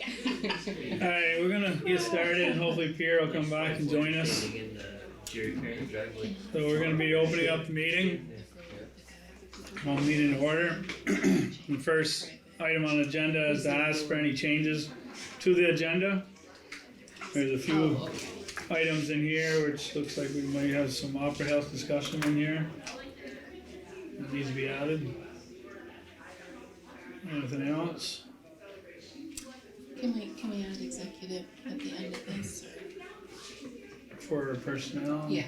Alright, we're gonna get started and hopefully Pierre will come back and join us. So we're gonna be opening up the meeting. Call meeting in order. The first item on the agenda is to ask for any changes to the agenda. There's a few items in here which looks like we might have some opera house discussion in here. That needs to be added. Anything else? Can we add executive at the end of this? For personnel? Yeah.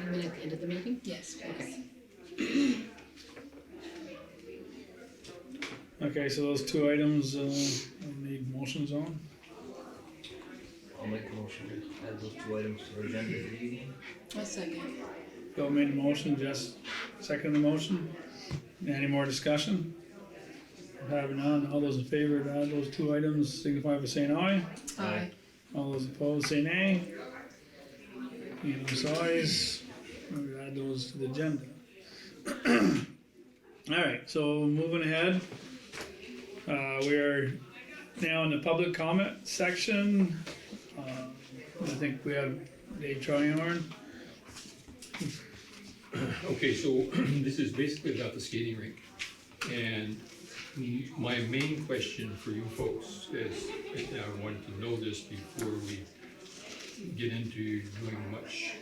You mean at the end of the meeting? Yes, please. Okay. Okay, so those two items, we'll need motions on. I'll make a motion to add those two items to our agenda for the evening. A second. Bill made the motion, Jess seconded the motion. Any more discussion? Having none, all those in favor to add those two items signify by saying aye. Aye. All those opposed say nay. Unanimous ayes. We'll add those to the agenda. Alright, so moving ahead. We are now in the public comment section. I think we have Dave Tryon. Okay, so this is basically about the skating rink. And my main question for you folks is, and I wanted to know this before we get into doing much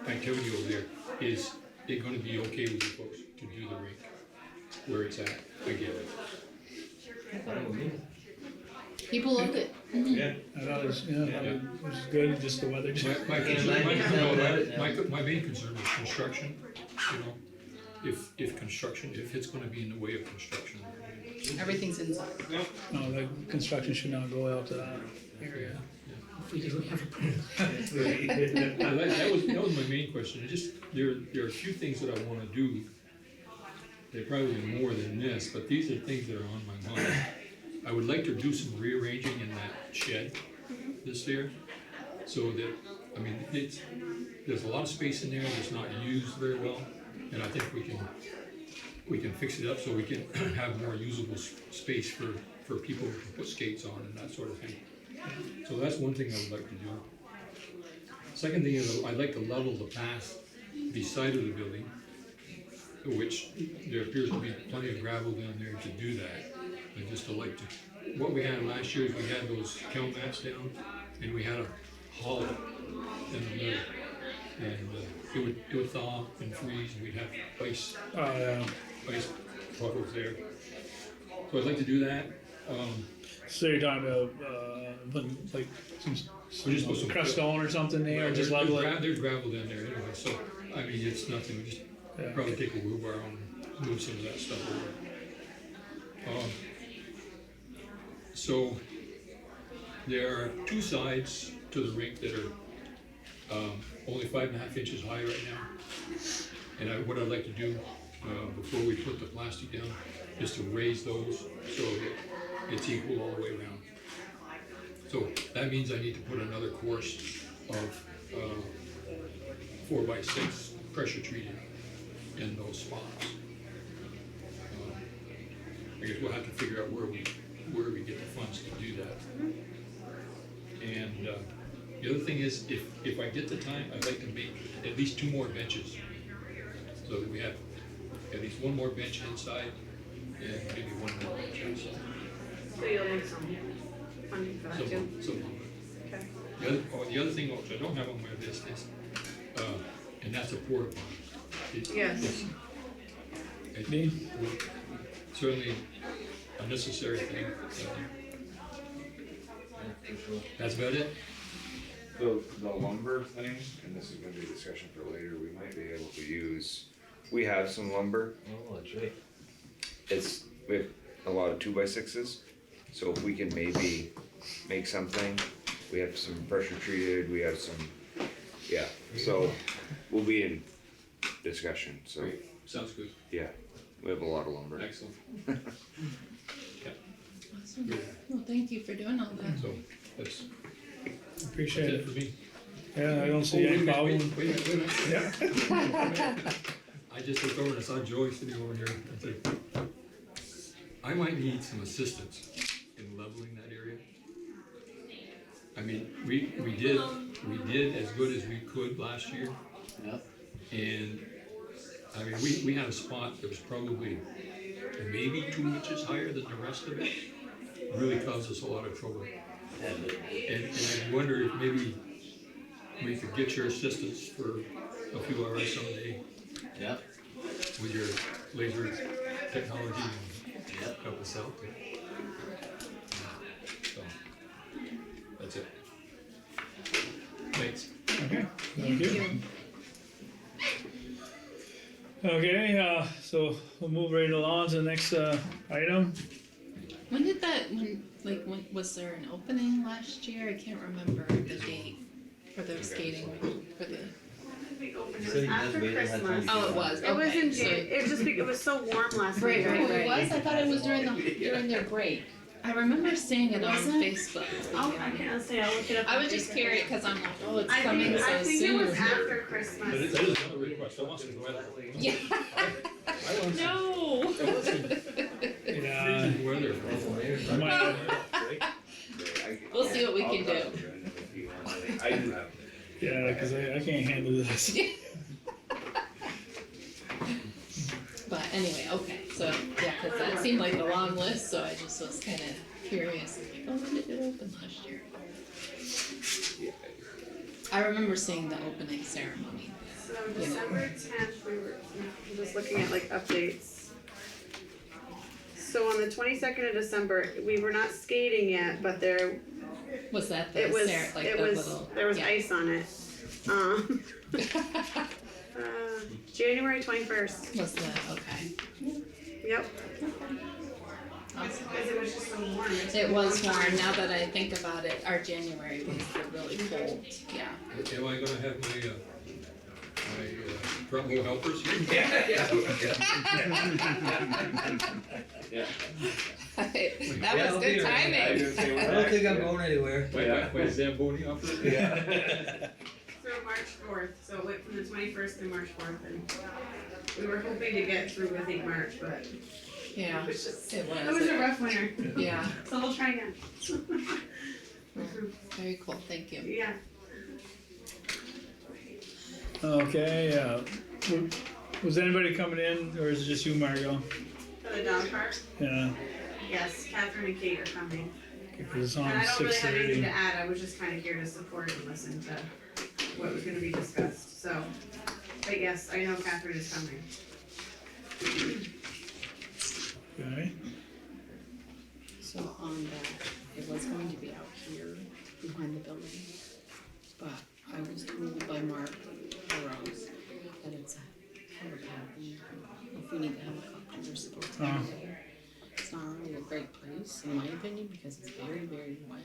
activity over there, is it gonna be okay with you folks to do the rink where it's at? I get it. Fine with me. People love it. Yeah. I thought it was, it was good, just the weather. My main concern is construction, you know, if it's gonna be in the way of construction. Everything's inside. No, the construction should not go out to that area. That was my main question. It just, there are a few things that I wanna do. They're probably more than this, but these are things that are on my mind. I would like to do some rearranging in that shed this year, so that, I mean, there's a lot of space in there that's not used very well, and I think we can fix it up so we can have more usable space for people who can put skates on and that sort of thing. So that's one thing I would like to do. Second thing is I'd like to level the path beside of the building, which there appears to be plenty of gravel down there to do that. And just to like to, what we had last year is we had those count mats down and we had a hollow in the middle. And it would thaw and freeze and we'd have ice puddles there. So I'd like to do that. So you're talking about, putting like some crushed stone or something there, or just level it? There's gravel down there anyway, so, I mean, it's nothing, we just probably take a wheelbarrow and move some of that stuff over. So there are two sides to the rink that are only 5.5 inches high right now. And what I'd like to do before we put the plastic down is to raise those so that it's equal all the way around. So that means I need to put another course of 4x6 pressure treated in those spots. I guess we'll have to figure out where we get the funds to do that. And the other thing is, if I get the time, I'd like to make at least 2 more benches, so that we have at least 1 more bench inside and maybe 1 more bench outside. So you'll need some funding for that too? Okay. The other thing which I don't have on my list is, and that's a porta potty. Yes. It's certainly a necessary thing. That's about it. The lumber thing, and this is gonna be a discussion for later, we might be able to use, we have some lumber. Oh, that's right. We have a lot of 2x6s, so if we can maybe make something, we have some pressure treated, we have some, so we'll be in discussion, so. Great. Sounds good. Yeah, we have a lot of lumber. Excellent. Awesome. Well, thank you for doing all that. So that's Appreciate it it. for me. Yeah, I don't see any problem. Wait a minute. Yeah. I just looked over and I saw Joey sitting over here, and said, I might need some assistance in leveling that area. I mean, we did as good as we could last year. Yep. And, I mean, we had a spot that was probably maybe 2 inches higher than the rest of it. Really caused us a lot of trouble. And I wonder if maybe we could get your assistance for a few hours someday Yep. with your laser technology and Yep. help us out. So, that's it. Thanks. Okay, thank you. Okay, so we'll move right along to the next, item. When did that, when, was there an opening last year? I can't remember the date for the skating, for the, It was after Christmas. oh, it was, It was okay, in so- Jan, it was just because it was so warm last Right, week. right, Oh, right. it was? I thought it was during their break. I remember seeing it on Was it? Facebook. I can't say, I'll look it up. I was just curious, cause I'm like, oh, it's I coming think, so I think it soon. was after That is Christmas. another request. I want some weather. Yeah. I want some No. Yeah, freezing weather. I might, We'll see what we can do. I do have. yeah, cause I can't handle this. But anyway, okay, so, yeah, cause that seemed like a long list, so I just was kinda curious, like, oh, when did it open last year? I remember seeing the opening ceremony. So December 10th, I'm just looking at like updates. So on the 22nd of December, we were not skating yet, but there, Was that the it was, like it the was, little? there was yeah. ice on it. January 21st, Was the, okay, yep. awesome. Because it was just so warm. It was warm, now that I think about it, our January was really cold, yeah. Am I gonna have my front row helpers here? That was good timing. I don't think I'm going anywhere. My Zamboni operator? Through March 4th, so it went from the 21st to March 4th, and we were hoping to get through, I think, March, but Yeah, it was just, it it was a rough winter. yeah, So we'll try again. very cool, thank you. Yeah. Okay, was anybody coming in, or is it just you, Margot? For the dog park? Yeah, Yes, Catherine and Kate are coming. because it's on And I don't really have anything 6:30. to add, I was just kinda here to support and listen to what was gonna be discussed, so. But yes, I know Catherine is coming. Okay, So on that, it was going to be out here behind the building, but I was told by Mark Burrows that it's a helipad. If we need a helicopter, we're supposed to have it there. It's not really a great place, in my opinion, because it's very, very wet.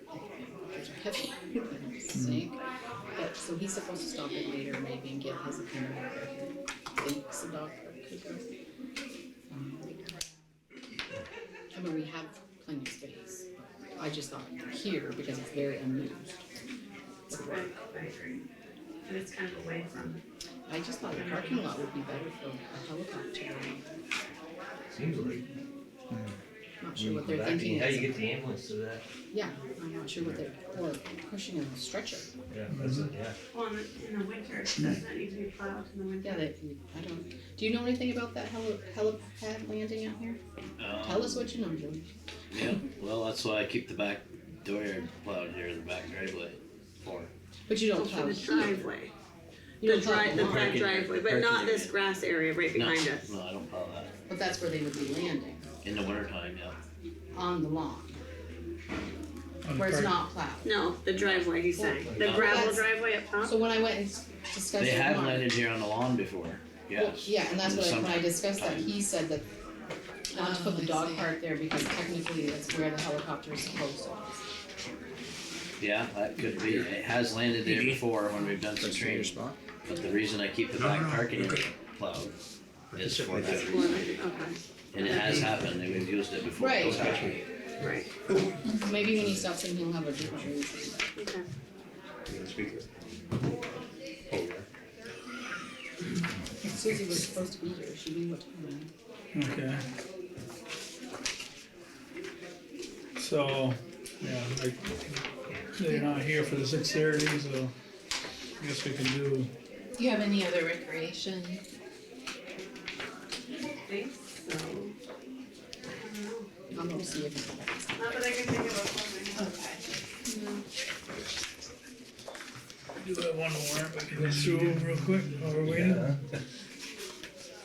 Helicopters are heavy, they don't sink. But, so he's supposed to stop in later maybe and get his opinion of where he thinks the dog park could go. I mean, we have plenty of space. I just thought here, because it's very unused. I agree. And it's kind of away from. I just thought the parking lot would be better for a helicopter. Seems like. Not sure what they're thinking. How you get the ambulance to that? Yeah, I'm not sure what they're, or pushing a stretcher. Yeah, that's it, yeah. Well, in the winter, doesn't it need to be plowed in the winter? Yeah, I don't, do you know anything about that helipad landing out here? Tell us what you know, Joey. Yeah, well, that's why I keep the back door plowed here, the back driveway for. But you Oh, don't for plow the here. driveway. You don't plow the lawn. That driveway, but not this grass area right No, behind us. no, I don't plow that. But that's where they would be landing, In the wintertime, yeah. on the lawn, on the where it's park. not plowed. No, the driveway, he's saying. The No. gravel That's- driveway up top? So when I went and discussed They with have Mark. landed here on the lawn before, Well, yes. yeah, and that's what when I Sometimes. discussed that, he said that not to put the Oh, I dog see. park there because technically that's where the helicopter is supposed to. Yeah, that could be. It has landed there before when we've done some training. But the reason I keep the back parking area plowed is for that Well, reason. okay, And it has happened, and we've used it before. Right. right, Maybe when he stops in, he'll have a different reason. okay. Speaker. Susie was supposed to be here, she knew what time. Okay. So, yeah, like, they're not here for the 6:30, so I guess we can do, Do you have any other recreation? Thanks, so. I'll go see if Not that I can think of a Okay. do that one more, we can go through them real quick while we're waiting.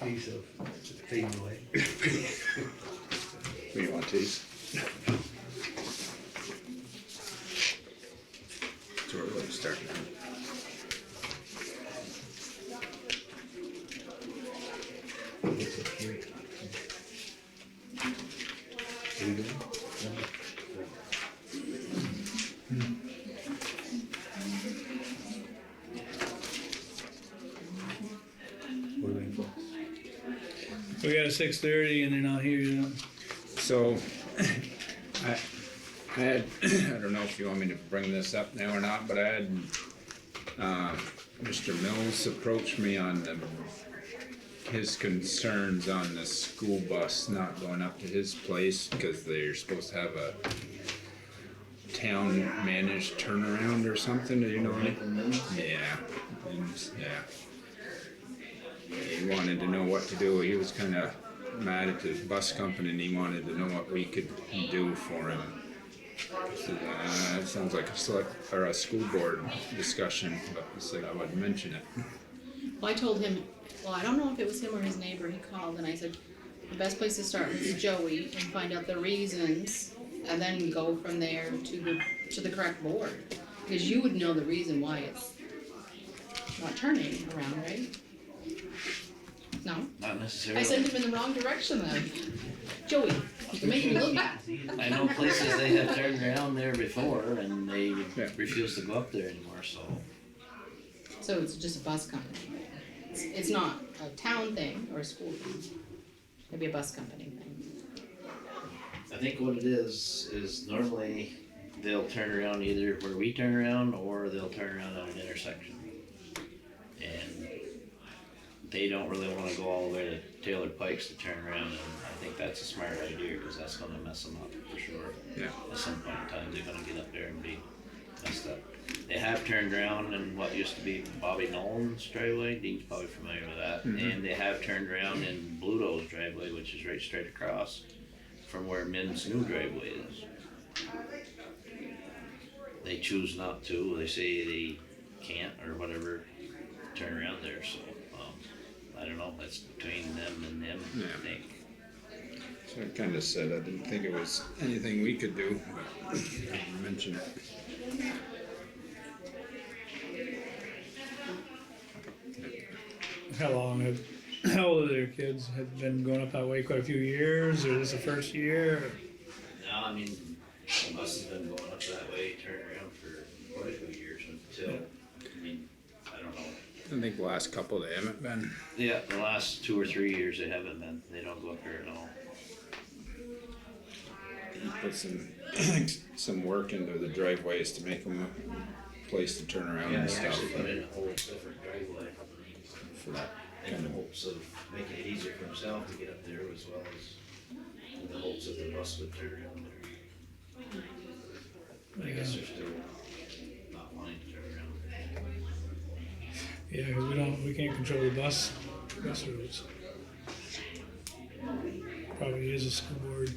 Piece of fading away. What do you want, these? So we're really starting now. What are you doing? What are we waiting for? We got a 6:30 and they're not here yet. So, I had, I don't know if you want me to bring this up now or not, but I had, Mr. Mills approached me on his concerns on the school bus not going up to his place because they're supposed to have a town managed turnaround or something, do you know any? Yeah, yeah. He wanted to know what to do, he was kinda mad at the bus company and he wanted to know what we could do for him. I said, it sounds like a school board discussion, but I said I would mention it. Well, I told him, well, I don't know if it was him or his neighbor, he called and I said, the best place to start is Joey and find out the reasons and then go from there to the correct board. Because you would know the reason why it's not turning around, right? No? Not necessarily. I sent him in the wrong direction then. Joey, you're making me look bad. I know places they have turned around there before and they refuse to go up there anymore, so. So it's just a bus company. It's not a town thing or a school thing. It'd be a bus company thing. I think what it is normally they'll turn around either where we turn around or they'll turn around at an intersection. And they don't really wanna go all the way to Taylor Pikes to turn around, and I think that's a smart idea, cause that's gonna mess them up for sure. Yeah. At some point in time, they're gonna get up there and be messed up. They have turned around in what used to be Bobby Nolan's driveway, Dean's probably familiar with that, and they have turned around in Bluto's driveway, which is right straight across from where Min's new driveway is. They choose not to, they say they can't or whatever, turn around there, so, I don't know, that's between them and them, Yeah. I think. So I kinda said I didn't think it was anything we could do, but I mentioned it. How old are their kids? Have been going up that way quite a few years, or is this the first year? No, I mean, the bus has been going up that way, turning around for quite a few years until, I mean, I don't know. I think the last couple they haven't been. Yeah, the last 2 or 3 years they haven't been, they don't go up here at all. Put some work into the driveways to make them a place to turn around Yeah, and he stuff. actually put in a whole different driveway For that in kind the of, hopes of making it easier for himself to get up there as well as in the hopes that the bus would turn around there. But I guess they're still not wanting to turn around. Yeah, cause we can't control the bus routes. Probably is a school board,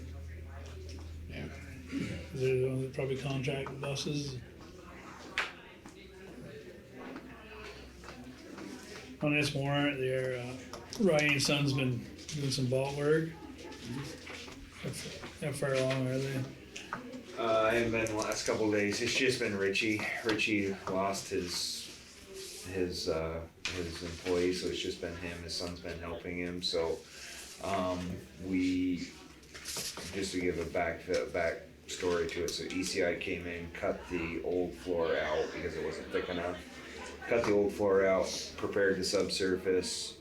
yeah. 'cause they're the ones that probably contract the buses. On this warrant, their, Ryan and Son's been doing some vault work. How far along are they? I haven't been the last couple of days. It's just been Richie. Richie lost his employee, so it's just been him. His son's been helping him. So we just to give a back story to it. So ECI came in, cut the old floor out because it wasn't thick enough. Cut the old floor out, prepared the subsurface,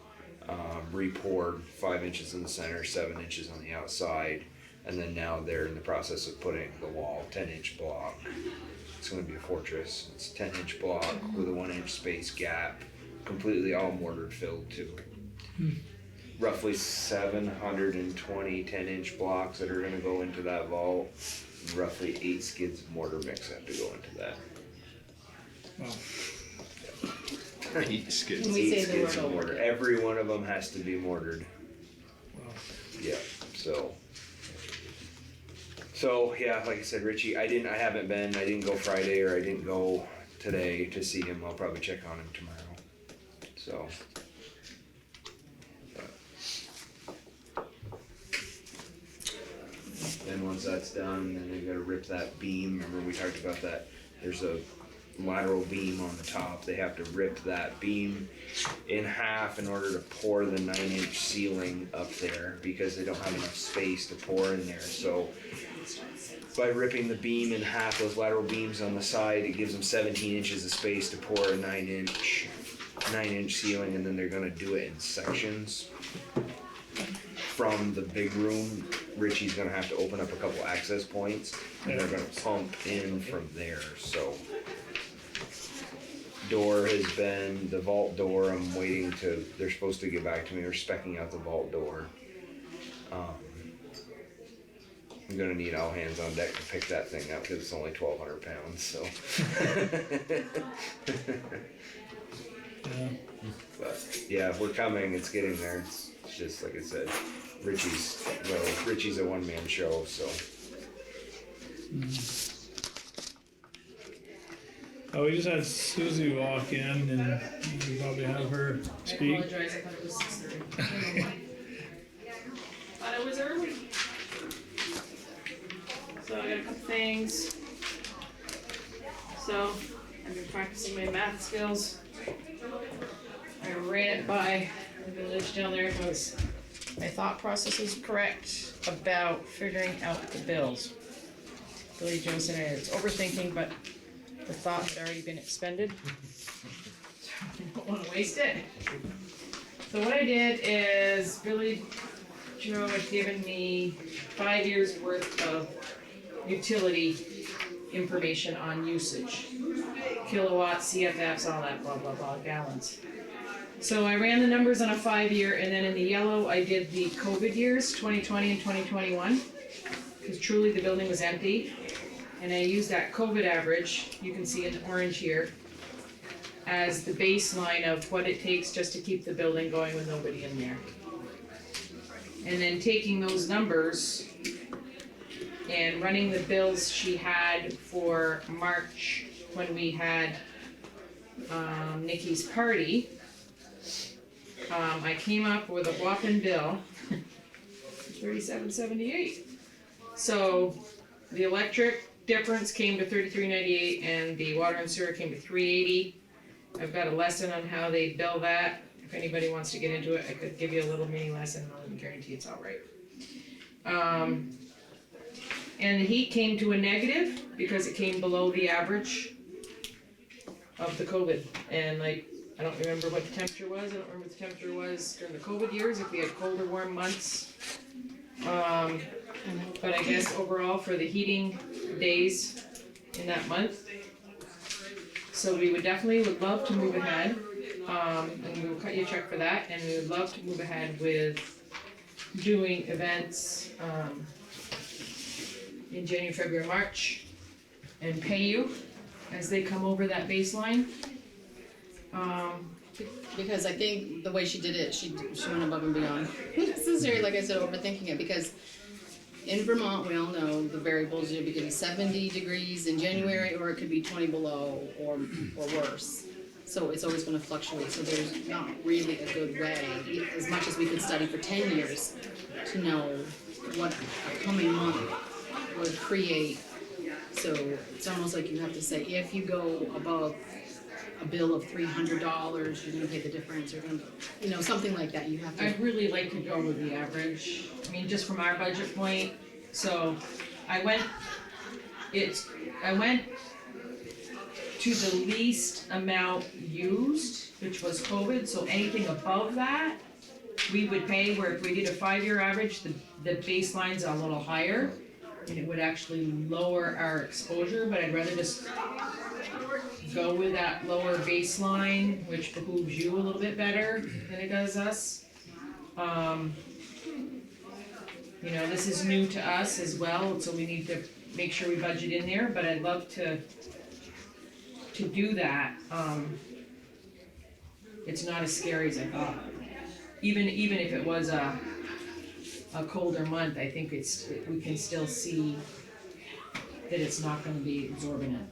re-poured 5 inches in the center, 7 inches on the outside, and then now they're in the process of putting the wall, 10-inch block. It's gonna be a fortress. It's a 10-inch block with a 1-inch space gap, completely all mortar filled too. roughly 720 10-inch blocks that are gonna go into that vault. And roughly 8 skids of mortar mix have to go into that. Wow. Eight skids. When we say 8 the skids word of mortar. overkill. Every one of them has to be mortared. Wow. Yeah, so yeah, like I said, Richie, I didn't go Friday or I didn't go today to see him. I'll probably check on him tomorrow. So. Then once that's done, then they gotta rip that beam. Remember we talked about that? There's a lateral beam on the top. They have to rip that beam in half in order to pour the 9-inch ceiling up there because they don't have enough space to pour in there. So by ripping the beam in half, those lateral beams on the side, it gives them 17 inches of space to pour a 9-inch ceiling, and then they're gonna do it in sections. From the big room, Richie's gonna have to open up a couple access points, and they're gonna pump in from there, so. Door has been, the vault door, I'm waiting to, they're supposed to get back to me, we're specking out the vault door. I'm gonna need all hands on deck to pick that thing up, cause it's only 1,200 pounds, so. Yeah. But, yeah, we're coming, it's getting there, it's just like I said, Richie's a one-man show, so. Oh, we just had Susie walk in and we probably have her I speak. apologize, I thought it was 6:30. Thought it was early. So I got a couple things. So I've been practicing my math skills. I ran it by the village down there because my thought process is correct about figuring out the bills. Billy Joe said it's overthinking, but the thought had already been expended. So I don't want to waste it. So what I did is Billy Joe had given me 5 years worth of utility information on usage. Kilowatts, CFFs, all that blah blah blah, gallons. So I ran the numbers on a 5-year, and then in the yellow I did the COVID years, 2020 and 2021, because truly the building was empty. And I used that COVID average, you can see in orange here, as the baseline of what it takes just to keep the building going with nobody in there. And then taking those numbers and running the bills she had for March when we had Nikki's party, I came up with a whopping bill, $37.78. So the electric difference came to $33.98 and the water and sewer came to $3.80. I've got a lesson on how they bill that. If anybody wants to get into it, I could give you a little mini lesson. I can guarantee it's all right. And the heat came to a negative because it came below the average of the COVID. And like, I don't remember what the temperature was. I don't remember what the temperature was during the COVID years, if we had colder, warm months. But I guess overall for the heating days in that month. So we would love to move ahead, and we will cut you a check for that, and we would love to move ahead with doing events, in January, February, March, and pay you as they come over that baseline. Because I think the way she did it, she went above and beyond. Necessary, like I said, overthinking it, because in Vermont, we all know the variables, it could be 70 degrees in January, or it could be 20 below, or worse. So it's always gonna fluctuate, so there's not really a good way, as much as we could study for 10 years, to know what a coming month would create. So it's almost like you have to say, if you go above a bill of $300, you're gonna pay the difference, or gonna, something like that, you have to. I'd really like to go with the average, I mean, just from our budget point, so I went to the least amount used, which was COVID, so anything above that, we would pay, where if we did a 5-year average, the baseline's a little higher, and it would actually lower our exposure, but I'd rather just go with that lower baseline, which behooves you a little bit better than it does us. You know, this is new to us as well, so we need to make sure we budget in there, but I'd love to do that. It's not as scary as I thought. Even if it was a colder month, I think we can still see that it's not gonna be exorbitant.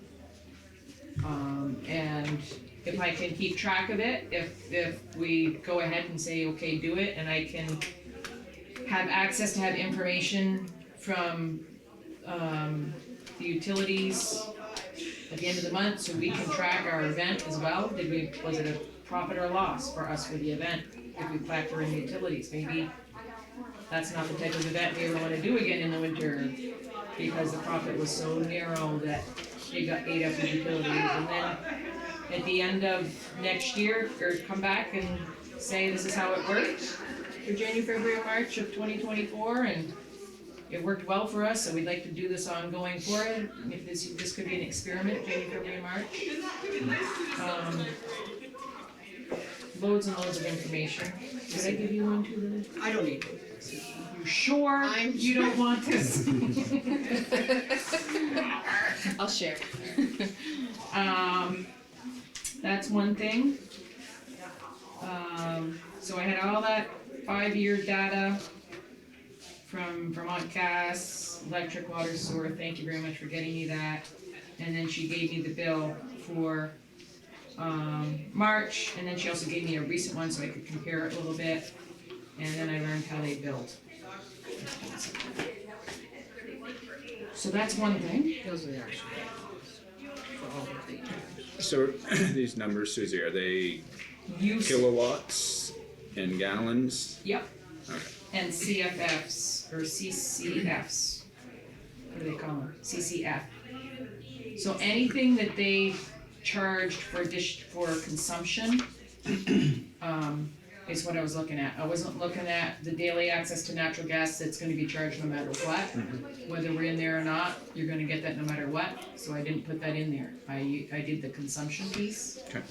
And if I can keep track of it, if we go ahead and say, okay, do it, and I can have access to have information from, the utilities at the end of the month, so we can track our event as well. Was it a profit or loss for us for the event, if we factor in the utilities? Maybe that's not the type of event we wanna do again in the winter, because the profit was so narrow that they ate up the utilities. And then at the end of next year, or come back and say this is how it worked for January, February, March of 2024, and it worked well for us, so we'd like to do this ongoing forward. If this could be an experiment, January, February, March. Loads and loads of information. Did I give you one too, Lily? I don't need to. You sure you don't want this? I'll share. That's one thing. So I had all that 5-year data from Vermont Gas, electric, water, sewer. Thank you very much for getting me that. And then she gave me the bill for March, and then she also gave me a recent one so I could compare it a little bit. And then I learned how they billed. So that's one thing. Those are the actual costs for all of the. So these numbers, Susie, are they Use. kilowatts and gallons? Yep. Okay. And CFFs, or CCFs. What do they call them? CCF. So anything that they charged for consumption, is what I was looking at. I wasn't looking at the daily access to natural gas that's gonna be charged no matter what. Whether we're in there or not, you're gonna get that no matter what, so I didn't put that in there. I did the consumption piece. Okay.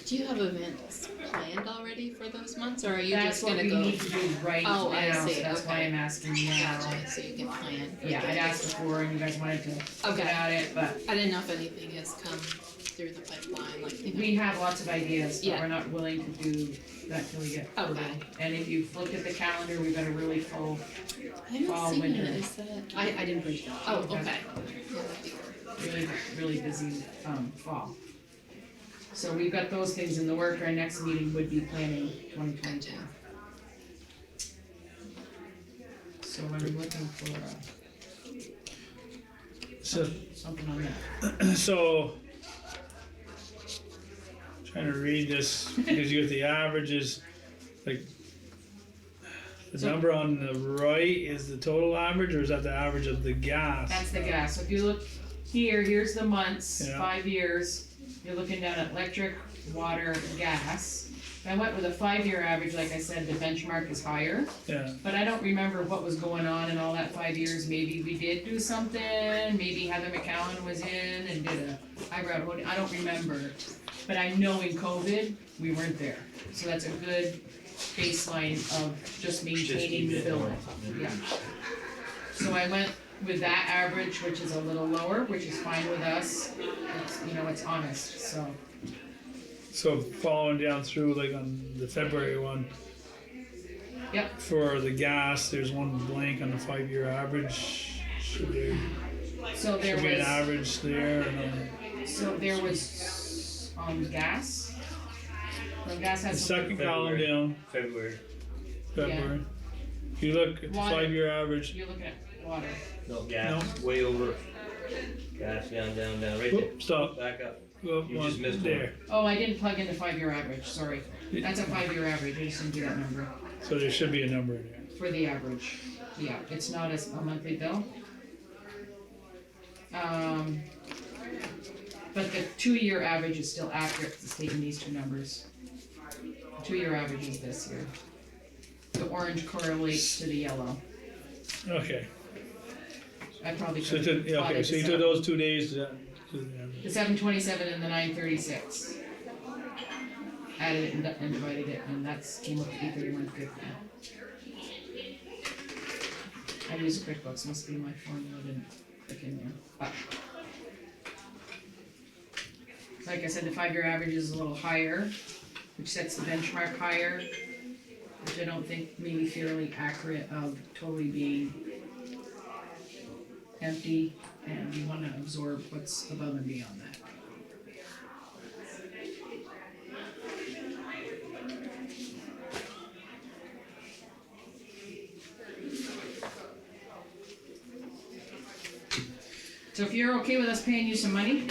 Do you have events planned already for those months, or are you That's just what gonna we go? need to do right Oh, now, I so see, that's why okay. I'm asking you now. Gotcha, so you can plan. Yeah, I'd asked before and you guys wanted to look Okay. at it, but I didn't know if anything has come through the pipeline, like, you know. we have lots of ideas, but Yeah. we're not willing to do that till we get approval. Okay. And if you've looked at the calendar, we've got a really full, I haven't fall, seen winter. it, is that? I didn't print it out. Oh, okay. Yeah, that'd be good. really busy, fall. So we've got those things in the work. Our next meeting would be planning 2022. So I'm looking for, So, something on that. so, trying to read this, because you got the averages, like, the So- number on the right is the total average, or is that the average of the gas? That's the gas. So if you look here's the months, Yeah. 5 years. You're looking down at electric, water, gas. If I went with a 5-year average, like I said, the benchmark is higher. Yeah, But I don't remember what was going on in all that 5 years. Maybe we did do something. Maybe Heather McCowan was in and did a eyebrow. I don't remember. But I know in COVID, we weren't there. So that's a good baseline of just maintaining the building. Yeah. So I went with that average, which is a little lower, which is fine with us. It's, it's honest, so. so following down through, like on the February one. Yep. For the gas, there's one blank on the 5-year average, should there So there be an was, average there, and so there was, gas. Well, gas the has some, second column down, February. February. If you look at the Water. 5-year average, you're looking at water. No, gas, way over. Gas down, right there. whoop, stop, Back up. go up You one, just missed there. Oh, I didn't plug in the 5-year average, sorry. That's a 5-year average, I just didn't do that number. So there should be a number in there. For the average, yeah, it's not a monthly bill. But the 2-year average is still accurate, it's taking these two numbers. The 2-year average is this here. The orange correlates to the yellow. Okay, I probably so, could have yeah, okay, plotted so you this took out. those 2 days to the The 727 and the 936. added it and divided it, and that's came up to 831.50. I use QuickBooks, must be my formula didn't click in there. Like I said, the 5-year average is a little higher, which sets the benchmark higher, which I don't think may be fairly accurate of totally being empty, and we wanna absorb what's above and beyond that. So if you're okay with us paying you some money,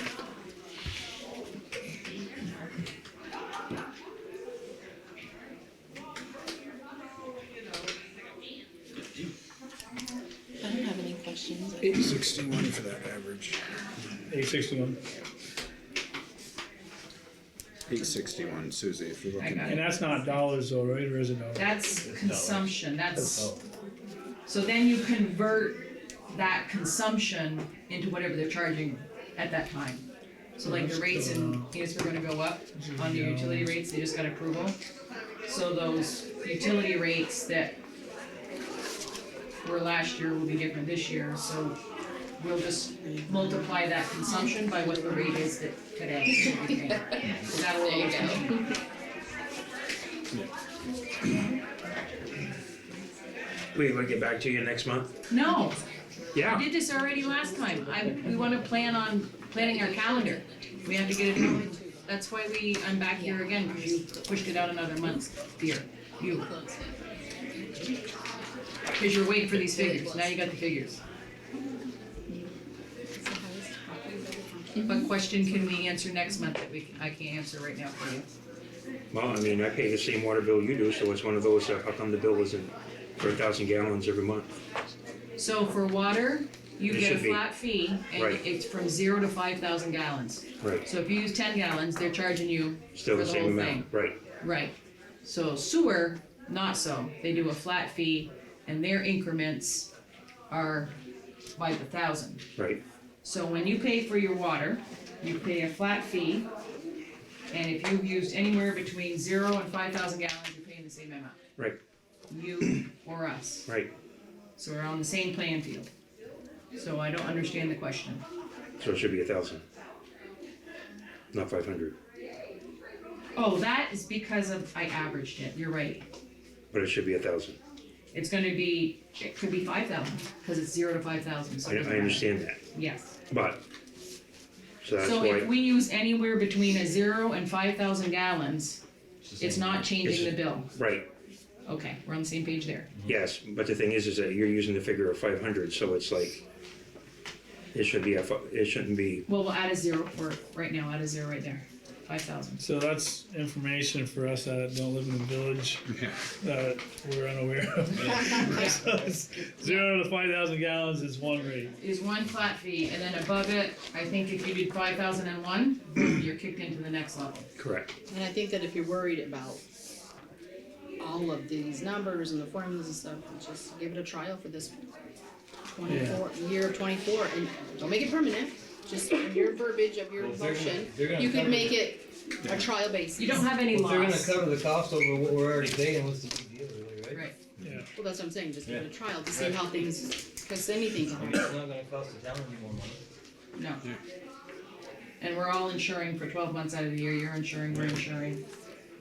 I don't have any questions. 861 for that average. 861, 861, Susie, if you're I looking got and it. that's not dollars though, right, or is it dollars? That's consumption, that's, Oh, so then you convert that consumption into whatever they're charging at that time. So like the rates in Enosburgh are gonna go up on the utility rates, they just got approval. So those utility rates that were last year will be different this year, so we'll just multiply that consumption by what the rate is that today. Is that a There little you go. We will get back to you next month? No, Yeah. we did this already last time. We wanna plan on planning our calendar. We have to get it out. That's why I'm back here again, because you pushed it out another month, dear. You, because you're waiting for these figures. Now you got the figures. What question can we answer next month that I can't answer right now for you? Well, I mean, I pay the same water bill you do, so it's one of those, how come the bill isn't for 1,000 gallons every month? So for water, you It get a should be. flat fee, and Right. it's from 0 to 5,000 gallons. Right, So if you use 10 gallons, they're charging you still for the the same whole amount, thing. right, Right. So sewer, not so. They do a flat fee, and their increments are by the 1,000. right, So when you pay for your water, you pay a flat fee, and if you've used anywhere between 0 and 5,000 gallons, you're paying the same amount. right, You or us. right. So we're on the same playing field. So I don't understand the question. So it should be 1,000. Not 500, Oh, that is because I averaged it. You're right. but it should be 1,000. It's gonna be, it could be 5,000, because it's 0 to 5,000, so I it doesn't matter. understand that, Yes. but, so that's So if why, we use anywhere between a 0 and 5,000 gallons, it's not changing the bill. right, Okay, we're on the same page there. yes, but the thing is that you're using the figure of 500, so it's like, it should be, it shouldn't be, Well, we'll add a 0 for, right now, add a 0 right there, 5,000. So that's information for us that don't live in the village, that we're unaware of. So it's 0 to 5,000 gallons is one rate. Is one flat fee, and then above it, I think if you did 5,001, boom, you're kicked into the next level. correct, And I think that if you're worried about all of these numbers and the formulas and stuff, just give it a trial for this 24, year of 24, and don't make it permanent, just in your verbiage of your Well, if they're gonna- motion, they're gonna you could cover make it a trial basis. You don't have any Well, if they're loss. gonna cover the cost over what we're already paying, what's the big deal really, right? Right, Yeah. Well, that's what I'm saying, just give it a Yeah. trial to see Right. how things, because anything can I mean, happen. it's not gonna cost the town any more money. no. And we're all insuring for 12 months out of the year, you're insuring, we're insuring.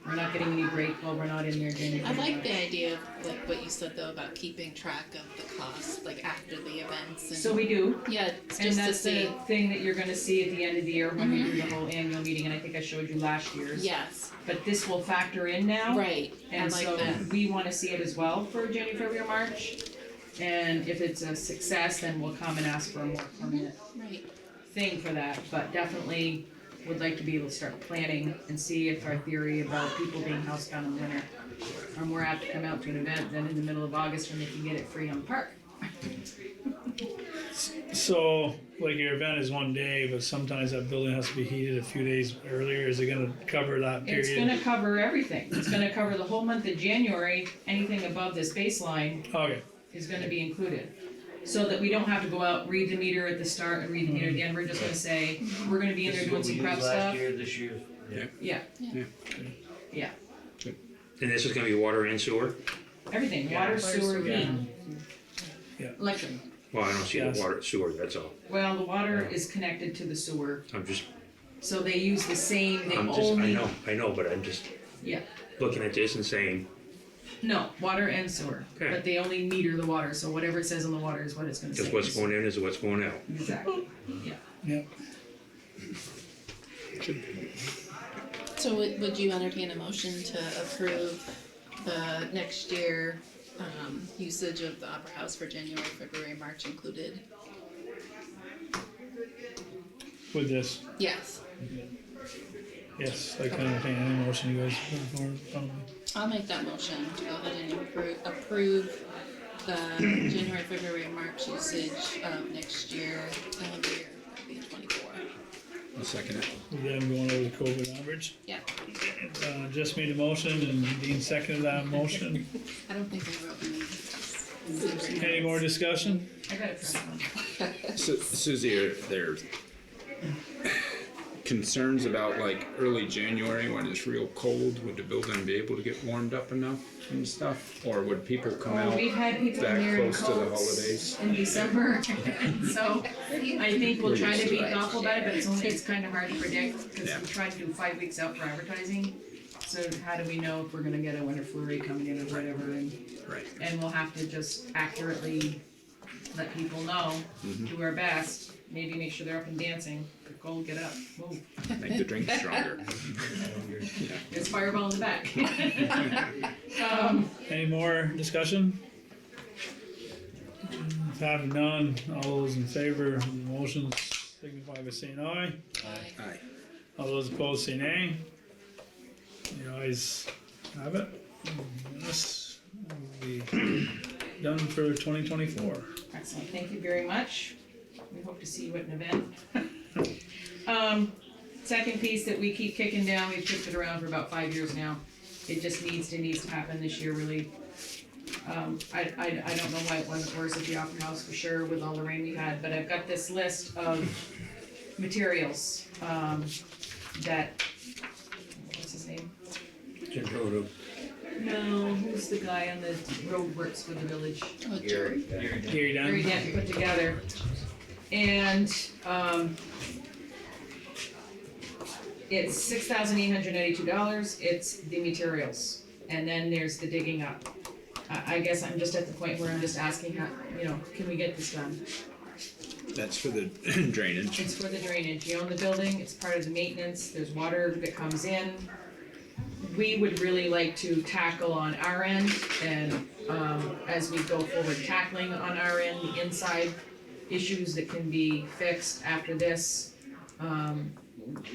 We're not getting any break while we're not in there doing I anything. like the idea of like what you said though about keeping track of the cost, like after the events and. So we do, Yeah, it's and just to that's see. the thing that you're gonna see at the end of the year when we do the whole annual meeting, and I think I showed you last year's. Yes, But this will factor in now. right, I And like so that. we wanna see it as well for January, February, March. And if it's a success, then we'll come and ask for a more permanent Right, thing for that, but definitely would like to be able to start planning and see if our theory about people being housebound in winter are more apt to come out to an event than in the middle of August when they can get it free on the park. So, like your event is one day, but sometimes that building has to be heated a few days earlier, is it gonna cover that period? It's gonna cover everything. It's gonna cover the whole month of January. Anything above this baseline Okay, is gonna be included. So that we don't have to go out, read the meter at the start and read the meter again. We're just gonna say, we're gonna be in This there is doing what we some prep used last stuff. year, this year. Yeah. Yeah, And this is gonna be water and sewer? everything, water, sewer, heat. Yeah. Electric. Well, I don't see the Yes. water, sewer, that's all. Well, the water is connected to the sewer, I'm just, so they use the same, they I only, know, but I'm just yeah, looking at this and saying, no, water and sewer. Okay. But they only meter the water, so whatever it says on the water is what it's gonna say. just what's going in is what's going out. Exactly, yeah. Yep. So would you entertain a motion to approve the next year, usage of the Opera House for January, February, March included? With this, Yes, yes, I can entertain any motion you guys put forward. I'll make that motion to go ahead and approve the January, February, March usage of next year, calendar year, that'd be 24. I'll second it. With them going over the COVID average. Yeah, Just made a motion and Dean seconded that motion. I don't think I wrote any. Any more discussion? I got it from Suzie, are there concerns about like early January when it's real cold? Would the building be able to get warmed up enough and stuff? Or would people come out We've had people that in here in close to the coats holidays? in December, so I think we'll try to be thoughtful about it, but it's kind of hard to predict, because Yeah. we try to do 5 weeks out for advertising. So how do we know if we're gonna get a winter flurry coming in or whatever, Right. and we'll have to just accurately let people know, do our best, maybe make sure they're up and dancing, if they're cold, get up, move, Make the drink stronger. there's Fireball in the back. Any more discussion? Having none, all those in favor of the motion signify by saying aye. Aye. All those opposed say nay. The ayes have it. This will be done for 2024. Excellent, thank you very much. We hope to see you at an event. Second piece that we keep kicking down, we've kicked it around for about 5 years now. It just needs to happen this year, really. I don't know why it wasn't worse at the Opera House for sure with all the rain we had, but I've got this list of materials, that, what's his name? No, who's the guy on the road works for the village? Oh, Jerry. Gary Very Dunn. dent put together. And, it's $6,892, it's the materials, and then there's the digging up. I guess I'm just at the point where I'm just asking how, can we get this done? That's for the drainage. It's for the drainage, you own the building, it's part of the maintenance, there's water that comes in. We would really like to tackle on our end, and, as we go forward, tackling on our end, the inside issues that can be fixed after this.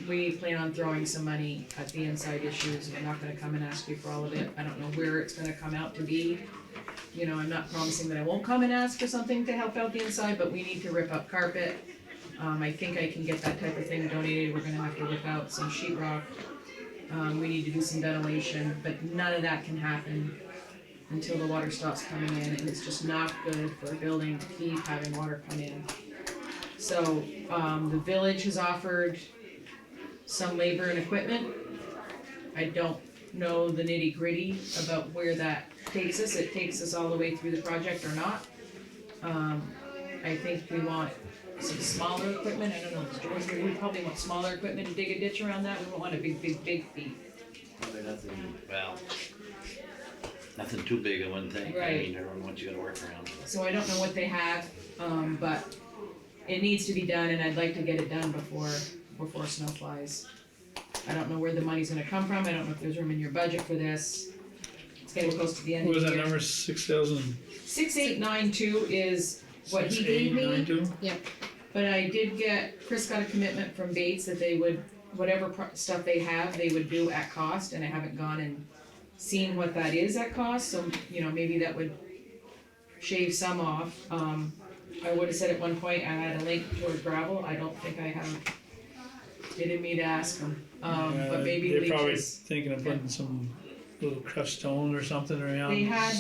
We plan on throwing some money at the inside issues. We're not gonna come and ask you for all of it. I don't know where it's gonna come out to be. I'm not promising that I won't come and ask for something to help out the inside, but we need to rip up carpet. I think I can get that type of thing donated. We're gonna have to rip out some sheetrock. We need to do some ventilation, but none of that can happen until the water stops coming in, and it's just not good for a building to keep having water come in. So, the village has offered some labor and equipment. I don't know the nitty gritty about where that takes us. It takes us all the way through the project or not. I think we want some smaller equipment. I don't know, George, we probably want smaller equipment to dig a ditch around that. We won't want a big feet. Probably nothing too big, I wouldn't think. I Right. mean, everyone wants you to work around. So I don't know what they have, but it needs to be done, and I'd like to get it done before snow flies. I don't know where the money's gonna come from. I don't know if there's room in your budget for this. It's getting close to the end What of was the that year. number, 6,000? 6892 is what he gave me, 6892? but I did Chris got a commitment from Bates that they would, whatever stuff they have, they would do at cost, and I haven't gone and seen what that is at cost, so, maybe that would shave some off. I would've said at one point I had a link toward gravel. I don't think I have. They didn't mean to ask them, but maybe They're probably leaches. thinking of putting some little crushed stone or something around. They had,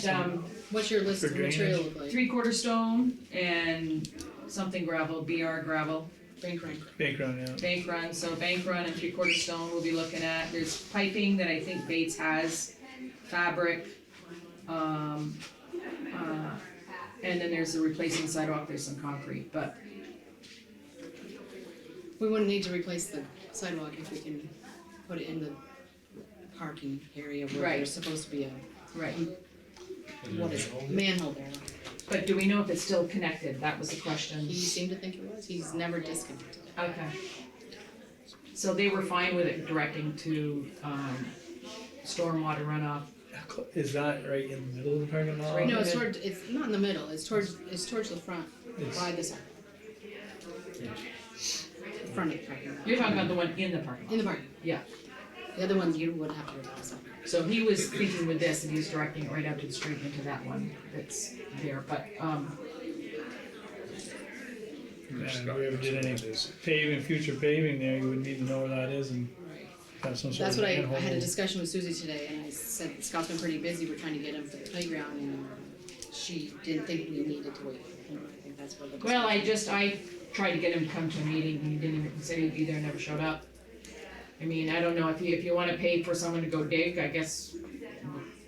What's your list For of material drainage? look like? 3/4 stone and something gravel, BR gravel. Bank run. Bank run, yeah. Bank run, so bank run and 3/4 stone we'll be looking at. There's piping that I think Bates has, fabric, and then there's the replacing sidewalk, there's some concrete, but We wouldn't need to replace the sidewalk if we can put it in the parking area where Right. there's supposed to be a, right. what is it, manhole there. But do we know if it's still connected? That was the question. He seemed to think it was, he's never disconnected it. Okay. So they were fine with it directing to, stormwater runoff. Is that right in the middle of the parking lot? Right. No, it's toward, it's not in the middle, it's towards the front, It's- by the side. Front of the parking lot. You're talking about the one in the parking In lot? the parking. Yeah. The other ones you would have to replace. So he was thinking with this, and he was directing it right out to the street into that one that's there, but, Yeah, if we ever did any paving, future paving there, you would need to know where that is and Right. have some sort That's of what I manhole. had a discussion with Susie today, and I said, Scott's been pretty busy, we're trying to get him for the playground, and she didn't think we needed to wait. And I think that's where the. well, I tried to get him to come to a meeting, and he didn't even say he'd be there, never showed up. I mean, I don't know, if you wanna pay for someone to go dig, I guess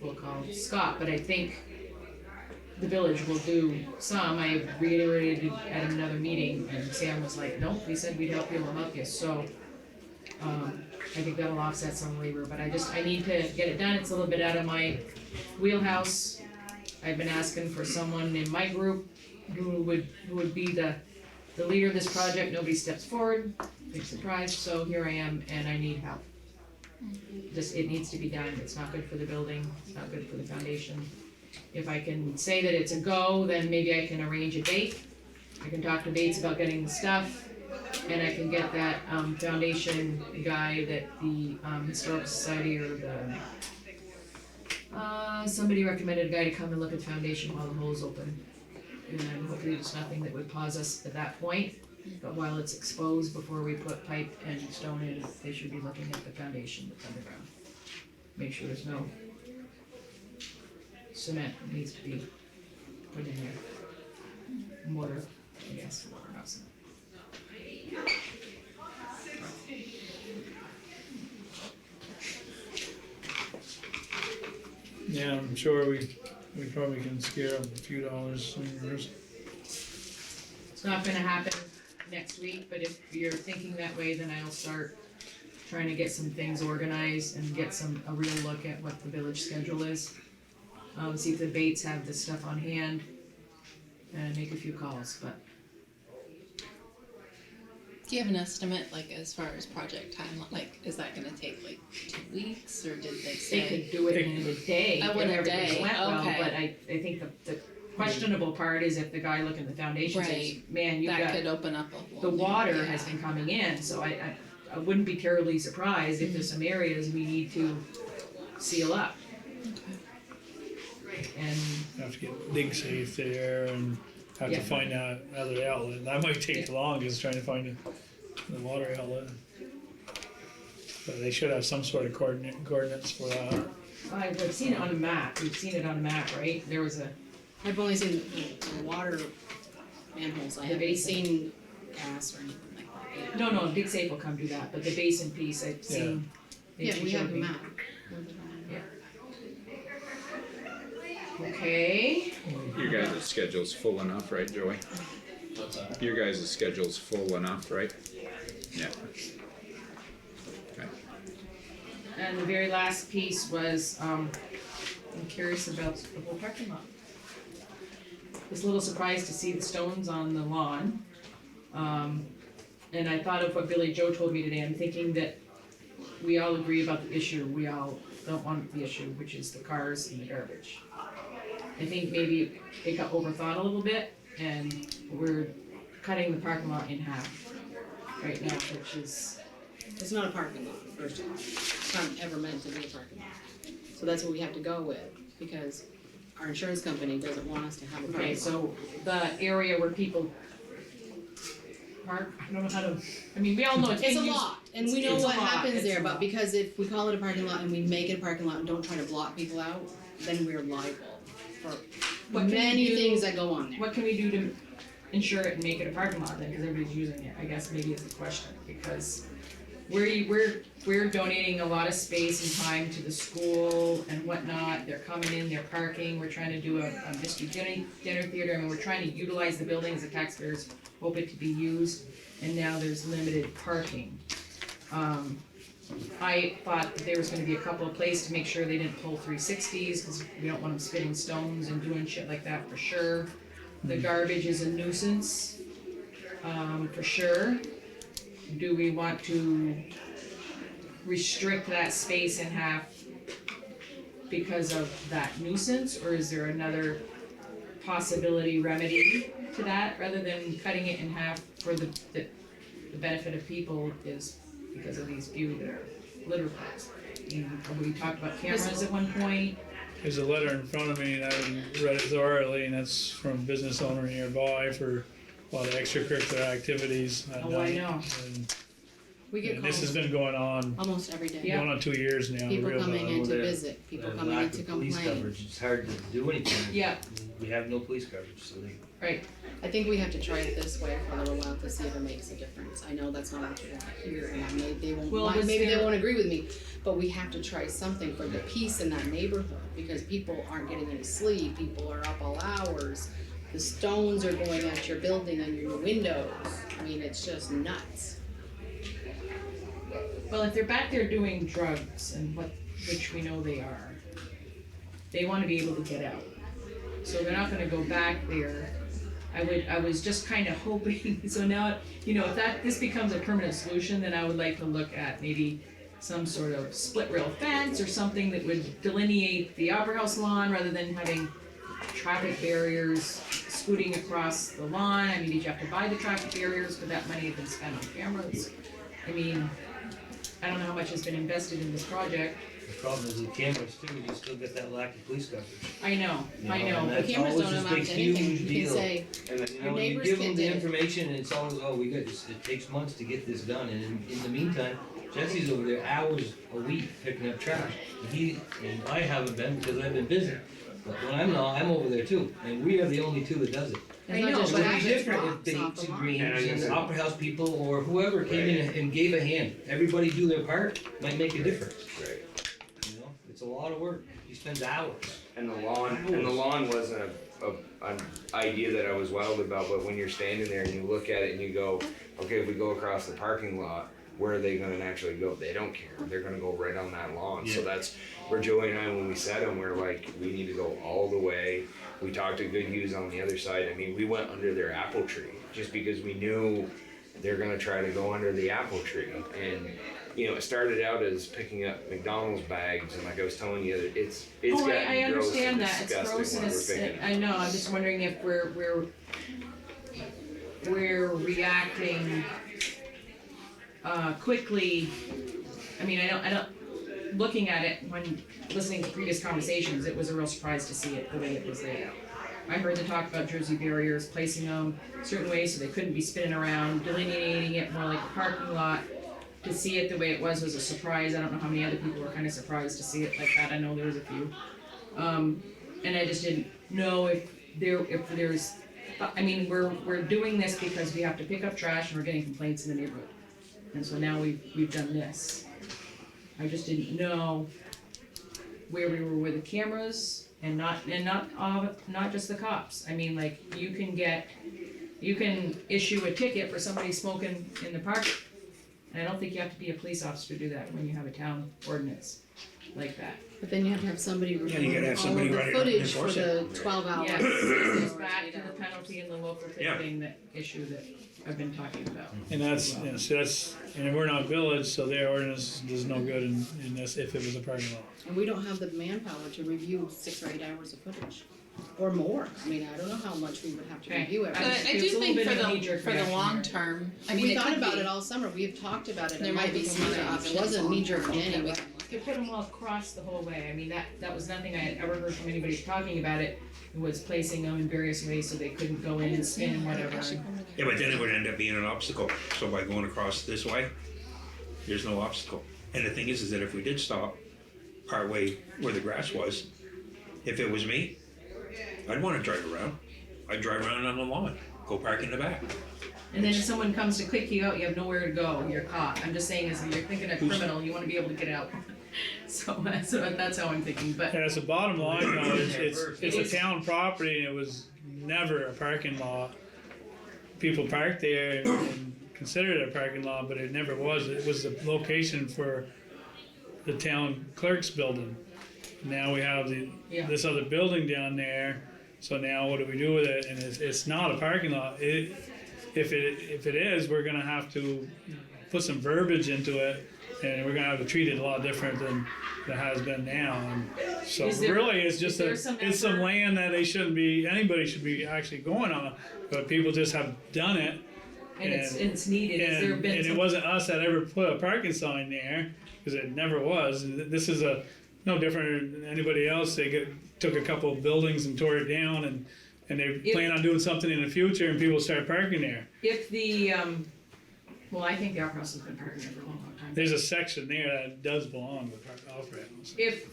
we'll call Scott, but I think the village will do some. I reiterated at another meeting, and Sam was like, nope, we said we'd help you, we'll help you, so, I think that'll offset some labor, but I need to get it done, it's a little bit out of my wheelhouse. I've been asking for someone in my group who would be the leader of this project, nobody steps forward, big surprise, so here I am, and I need help. It needs to be done, it's not good for the building, it's not good for the foundation. If I can say that it's a go, then maybe I can arrange a date. I can talk to Bates about getting the stuff, and I can get that, foundation guy that the, Historical Society or the, somebody recommended a guy to come and look at the foundation while the hole's open. And hopefully there's nothing that would pause us at that point, but while it's exposed, before we put pipe and stone in, they should be looking at the foundation that's underground. Make sure there's no cement that needs to be put in there. Mortar, I guess, mortar, not cement. Yeah, I'm sure we probably can scare up a few dollars somewhere. It's not gonna happen next week, but if you're thinking that way, then I'll start trying to get some things organized and get a real look at what the village schedule is. See if the Bates have this stuff on hand, and make a few calls, but Do you have an estimate, like, as far as project time, like, is that gonna take like 2 weeks, or did they they say? could do it in a day Oh, if in a everything day, went well, okay. but I think the questionable part is if the guy looking at the foundation says, Right. man, you That got, could open up a whole. the new- water has yeah. been coming in, so I wouldn't be terribly surprised if there's some areas we need to seal up. And, Have to get dig safe there and have Yeah. to find that other outlet. That might take the longest, trying to find the water outlet. But they should have some sort of coordinates for that. I've seen it on a map, we've seen it on a map, right? There was a, I've only seen the water manholes, I haven't basin. seen gas or anything like that. no, Big Safe will come do that, but the basin piece I've seen. Yeah, we have a me. map. Okay, Your guys' schedule's full enough, right, Joey? What's that? Your guys' schedule's full enough, right? Yeah. Okay. and the very last piece was, I'm curious about the whole parking lot. Was a little surprised to see the stones on the lawn. And I thought of what Billy Joe told me today, I'm thinking that we all agree about the issue, we all don't want the issue, which is the cars and the garbage. I think maybe it got overthought a little bit, and we're cutting the parking lot in half right now, which is, It's not a parking lot, first of all. It's not ever meant to be a parking lot. So that's what we have to go with, because our insurance company doesn't want us to have a okay, parking lot. so the area where people park, I don't know how to, I mean, we all know it's It's a being used- lot, and we know it's a what lot, happens it's there, a but lot. because if we call it a parking lot and we make it a parking lot and don't try to block people out, then we're liable for What can we many do- things that go on there. What can we do to insure it and make it a parking lot then, cause everybody's using it, I guess maybe is the question, because we're donating a lot of space and time to the school and whatnot, they're coming in, they're parking, we're trying to do a mystery dinner theater, I mean, we're trying to utilize the building as the taxpayers hope it to be used, and now there's limited parking. I thought that there was gonna be a couple of places to make sure they didn't pull 360s, cause we don't want them spitting stones and doing shit like that for sure. The garbage is a nuisance, for sure. Do we want to restrict that space in half because of that nuisance, or is there another possibility remedy to that, rather than cutting it in half for the benefit of people is because of these few that are litter piles? We talked about cameras at one point. There's a letter in front of me and I read it thoroughly, and that's from a business owner nearby for a lot of extracurricular activities at Oh, I night. know. And, We get and this has calls been going on, almost every day. Yeah. going on 2 years now, People real coming bad. in to The- visit, people The coming lack in to of police complain. coverage, it's hard to do anything. Yeah. We have no police coverage, so they. Right, I think we have to try it this way for a little while to see if it makes a difference. I know that's not what you want to hear, and they won't, Well, was maybe they there- won't agree with me, but we have to try something for the peace in that neighborhood, because people aren't getting any sleep, people are up all hours. The stones are going at your building and your windows, I mean, it's just nuts. well, if they're back there doing drugs and which we know they are, they wanna be able to get out. So they're not gonna go back there. I was just kinda hoping, so now, if this becomes a permanent solution, then I would like to look at maybe some sort of split rail fence or something that would delineate the Opera House lawn rather than having traffic barriers scooting across the lawn. I mean, did you have to buy the traffic barriers? Could that money have been spent on cameras? I mean, I don't know how much has been invested in this project. The problem is with cameras too, you still get that lack of police coverage. I know. And that's The cameras always don't this amount big, to anything, huge you can deal. say, And then, your when you neighbors give can them the do it. information, and it's always, oh, it takes months to get this done, and in the meantime, Jesse's over there hours a week picking up trash. And I haven't been because I've been busy, but when I'm not, I'm over there too, and we are the only two that does it. I know, know, but but It would I be just different if rocks Bates off the and lawn. Greens And I was and gonna say- Opera House people or whoever came in and gave a hand, everybody do their part, might make a difference. Right. It's a lot of work, he spends hours. And the lawn wasn't an idea that I was wild about, but when you're standing there and you look at it and you go, okay, if we go across the parking lot, where are they gonna actually go? They don't care, they're gonna go right on that lawn. So that's where Joey and I, when we said them, we're like, we need to go all the way. We talked to Good Hughes on the other side, I mean, we went under their apple tree, just because we knew they're gonna try to go under the apple tree. And it started out as picking up McDonald's bags, and like I was telling you, it's Oh, gotten I gross understand and that, it's gross disgusting and when we're it's, picking it. I know, I'm just wondering if we're reacting, quickly. I mean, I don't, looking at it, when listening to previous conversations, it was a real surprise to see it the way it was there. I heard them talk about Jersey barriers, placing them certain ways so they couldn't be spinning around, delineating it more like a parking lot. To see it the way it was a surprise. I don't know how many other people were kind of surprised to see it like that. I know there was a few. And I just didn't know if there's, I mean, we're doing this because we have to pick up trash and we're getting complaints in the neighborhood. And so now we've done this. I just didn't know where we were with the cameras and not just the cops. I mean, like, you can issue a ticket for somebody smoking in the park. And I don't think you have to be a police officer to do that when you have a town ordinance like that. But then you have to have somebody you gotta record have all somebody of the run it and footage for enforce the it. 12 hours. Yeah, it goes back to the penalty and the local Yeah. ticketing issue that I've been talking about. And and we're not village, so their ordinance does no good in this if it was a parking lot. And we don't have the manpower to review 6 or 8 hours of footage, or more. I mean, I don't know how much we would have to Okay. review But But everything. I It's a do little think bit for of a the, knee-jerk for the reaction long there. term, I We mean, it thought could about be. it all summer, we have talked about it, There it might might be be some some other other option, it options wasn't long knee-jerk term. anyway. You put them all across the whole way. I mean, that was nothing I had ever heard from anybody talking about it. It was placing them in various ways so they couldn't go in and spin and whatever. Yeah, but then it would end up being an obstacle, so by going across this way, there's no obstacle. And the thing is that if we did stop partway where the grass was, if it was me, I'd wanna drive around. I'd drive around on the lawn. go park in the back. And then if someone comes to kick you out, you have nowhere to go, you're caught. I'm just saying, as you're thinking of criminal, you wanna be able to get out. So that's how I'm thinking, but Yeah, so bottom line though, it's a town property and it was never a parking lot. People parked there and considered it a parking lot, but it never was. It was the location for the town clerk's building. Now we have this other building down there, so now what do we do with it? And it's not a parking lot. If it is, we're gonna have to put some verbiage into it, and we're gonna have to treat it a lot different than it has been now. And so Is there- really, it's just is there it's some effort? land that anybody should be actually going on, but people just have done it. and it's needed, has there And been it some? wasn't us that ever put a parking sign there, because it never was. And this is no different than anybody else. They took a couple of buildings and tore it down, and they plan on doing something in the future, and people start parking there. If the, well, I think the Opera House has been parking there for a long, long time. There's a section there that does belong to Opera House. If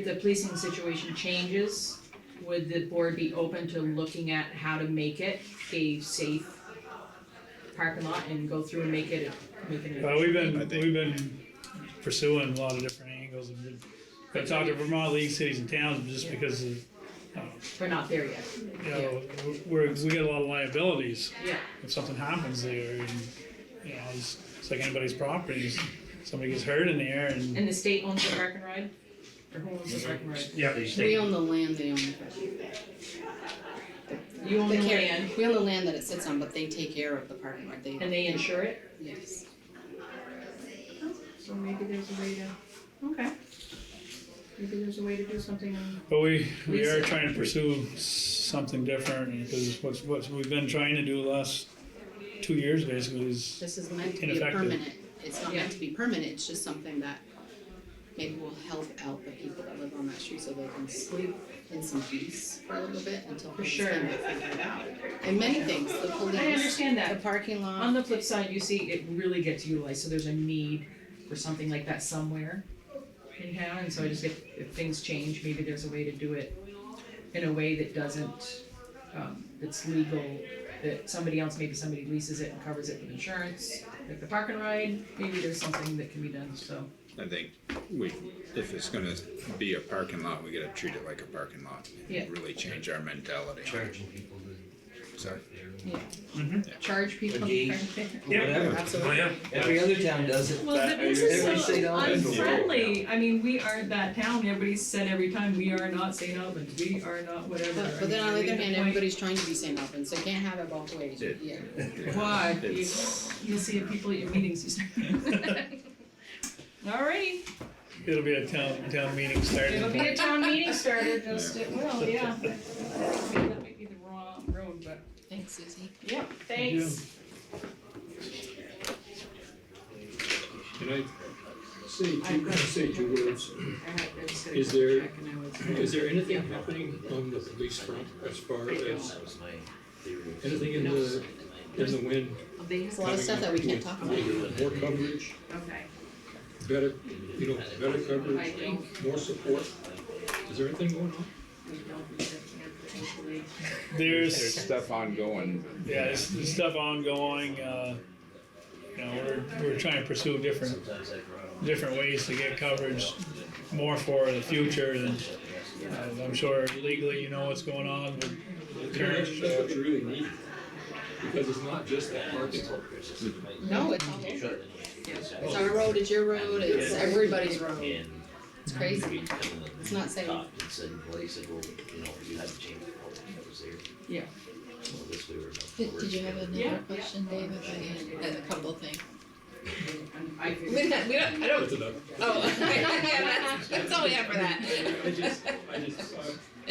the policing situation changes, would the board be open to looking at how to make it a safe parking lot and go through and make it? Well, we've been pursuing a lot of different angles. I've talked to Vermont League Cities and Towns just because of, We're not there yet. you know, we get a lot of liabilities. Yeah. If something happens there, and, you know, it's like anybody's property. Somebody gets hurt in there, and And the state owns the park and ride? Or who owns the park and ride? Yeah, We own the land, they own the parking. You own the They carry- land We own the land that it sits on, but they take care of the parking lot, and they insure it? Yes. So maybe there's a way to, okay. Maybe there's a way to do something on. but we are Lisa. trying to pursue something different, because what we've been trying to do the last 2 years basically is This is meant to be a Ineffective. permanent, it's not Yeah. meant to be permanent, it's just something that maybe will help out the people that live on that street so they can sleep in some peace for a little bit until things sure. can get figured out. And many things, the police, I understand that. the parking lot. On the flip side, you see, it really gets utilized, so there's a need for something like that somewhere in town, and so I just, if things change, maybe there's a way to do it in a way that doesn't, that's legal, that somebody else, maybe somebody leases it and covers it with insurance, like the park and ride, maybe there's something that can be done, so. I think if it's gonna be a parking lot, we gotta treat it like a parking lot. Yeah. Really change our mentality. Charging people to Sorry. Yeah. Charge people. gauge. Yeah. Whatever. Oh, yeah. Every other town does it. Well, this is Every so state owns it. unfriendly. I mean, we aren't that town. Everybody's said every time, we are not St. Albans. We are not whatever. But then on the I mean, other hand, point- everybody's trying to be St. Albans, so you can't have it both ways, yeah. Why? It's- You'll see people at your meetings. You start. Alrighty, it'll be a town meeting starting. it'll be a town meeting started. Just it will, yeah. That might be the wrong road, but Thanks, Susie. yeah. Thanks. Can I say two words? Is Is there anything happening on the police front as far as That was my theory. anything in the wind? There's a lot of stuff that we can't talk about. More coverage, Okay. better, better coverage, more support. Is there anything going on? There's stuff ongoing. Yeah, there's stuff ongoing. You know, we're trying to pursue different ways to get coverage more for the future. Than I'm sure legally, you know what's going on with the current. That's what you really need. Because it's not just that parking. No, it's all over. It's our road, it's your road, it's everybody's road. And It's crazy. It's not safe. stopped and said, well, he said, well, you had to change the code that was there. Yeah. Well, this way we're not. Did you have another Yeah. question, Dave? If I had a couple things. I We don't, I don't, That's enough. oh, yeah, that's all we have for that.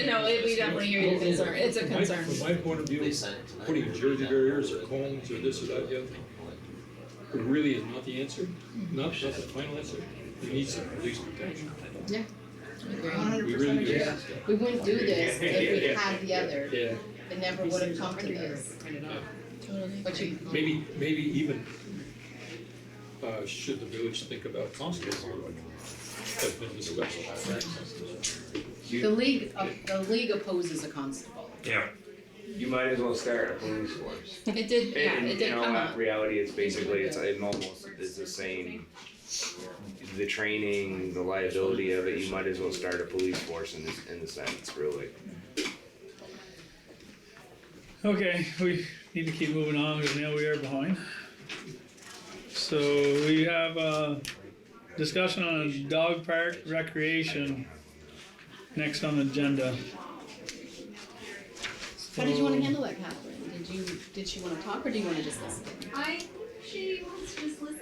No, we definitely hear your concern, it's a concern. From my point of view, They sent it tonight. putting jersey barriers or cones or this or that, the other thing, really is not the answer, not the final answer. It needs some police protection. Yeah. Agree. We really do. Yeah. We wouldn't do this if we had the other. Yeah, It never would have come to this. Totally But you, maybe even, should the village think about constables, like, has been discussed. The league opposes a constable. Yeah, You might as well start a police force. It did, yeah, And, it did you know, come in up. reality, it's basically, it's almost, it's the same, the training, the liability of it, you might as well start a police force in this, in the sense, really. Okay, we need to keep moving on because now we are behind. So we have a discussion on dog park recreation next on the agenda. How did you wanna handle that, Catherine? Did she wanna talk or do you wanna just listen? She wants to just listen.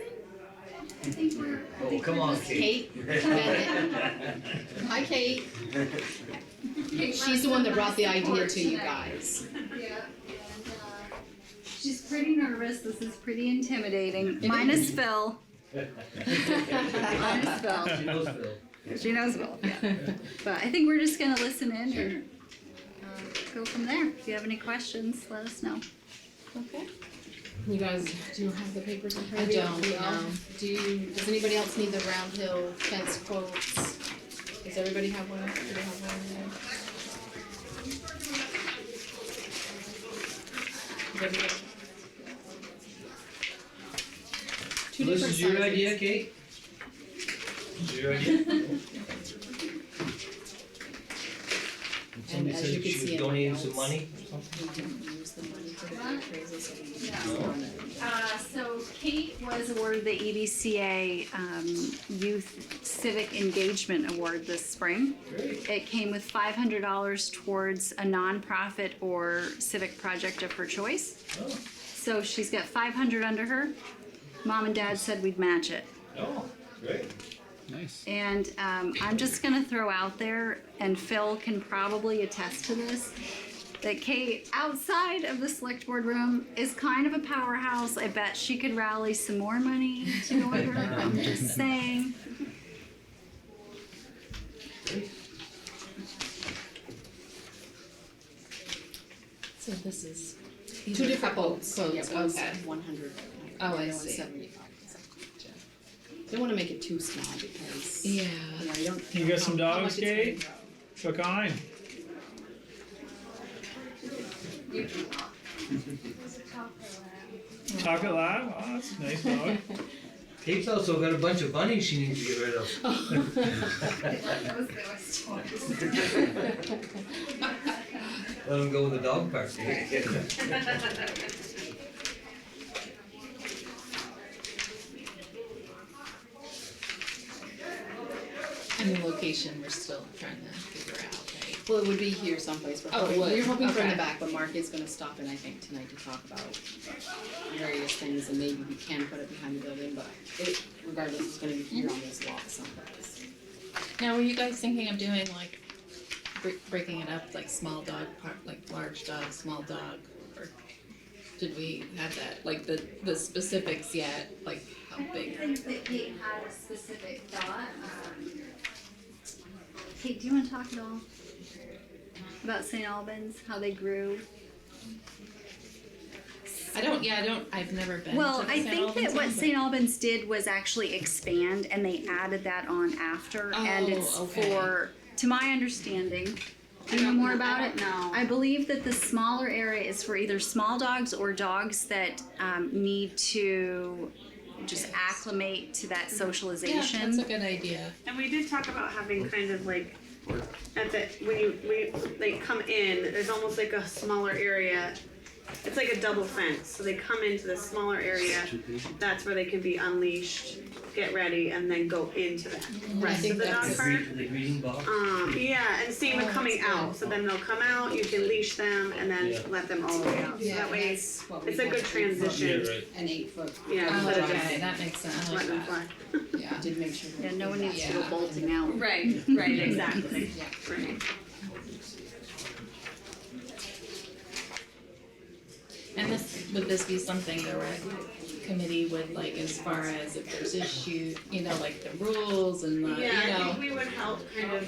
I think we're. Oh, come on, Kate. Kate Bennett. Hi, Kate. She's the one that brought the idea to you guys. Yeah, and she's pretty nervous. This is pretty intimidating. Minus Phil. Minus Phil. She knows Phil. She knows Phil, yeah. But I think we're just gonna listen in and go from there. If you have any questions, let us know. Okay. You guys, do you have the papers in front I of you? don't, no. Does anybody else need the Round Hill fence quotes? Does everybody have one? Do you have one in there? Everybody? Two This different is your sizes. idea, Kate? This is your idea? Somebody as said you can she see was in my donating notes, some money or something? We didn't use the money for the What? appraisal, so we No. on it. So Kate was awarded the EDCA Youth Civic Engagement Award this spring. Great. It came with $500 towards a nonprofit or civic project of her choice. Oh, So she's got 500 under her. Mom and Dad said we'd match it. oh, great. Nice. And I'm just gonna throw out there, and Phil can probably attest to this, that Kate, outside of the select board room, is kind of a powerhouse. I bet she could rally some more money to go with her. I'm just saying. So this is. Two different quotes. Quotes, Yeah, one's okay. 100. Oh, I the other one's see. 75. Don't want to make it too small because Yeah. you know, you don't. You got some know how dogs, much it's gonna Kate? grow. What kind? Chocolate lab? Oh, that's a nice dog. Kate's also got a bunch of bunnies she needs to get rid of. Let them go with the dog park. And the location, we're still trying to figure out, right? Well, it would be here someplace. We're Oh, it hoping, would? we're hoping for in Okay. the back, but Mark is going to stop in, I think, tonight to talk about various things, and maybe we can put it behind the building, but it, regardless, it's going to be here on this lot someplace. Now, were you guys thinking of doing like, breaking it up, like small dog part, like large dog, small dog? Or did we have that, like the specifics yet, like how big? I think that Kate had a specific thought. Kate, do you want to talk at all about St. Albans, how they grew? I've never been Well, to the I St. think Albans that what one, but- St. Albans did was actually expand, and they added that on after, and it's Oh, okay. for, to my understanding, do you know more about it? No. I believe that the smaller area is for either small dogs or dogs that need to just acclimate to that Yeah, socialization. that's a good idea. And we did talk about having kind of like, at the, when they come in, there's almost like a smaller area. It's like a double fence, so they come into the smaller area, that's where they can be unleashed, get ready, and then go into the rest think of the dog that's- park. The greeting box. Yeah, and same with Oh, coming that's good. out, so then they'll come out, you can leash them, and then Yeah. let them all the way out, so Yeah, that way that's what we it's a want good to do. transition. Yeah, right. An 8-foot. Yeah, Oh, instead of okay, just that makes sense, I like let them that. fly. Yeah. Did make sure. Yeah, no one needs to Yeah. go bolting out. Right, exactly, Yeah. right. And would this be something the rec committee would like, as far as if there's issue, like the rules and the, Yeah, I think we would help kind of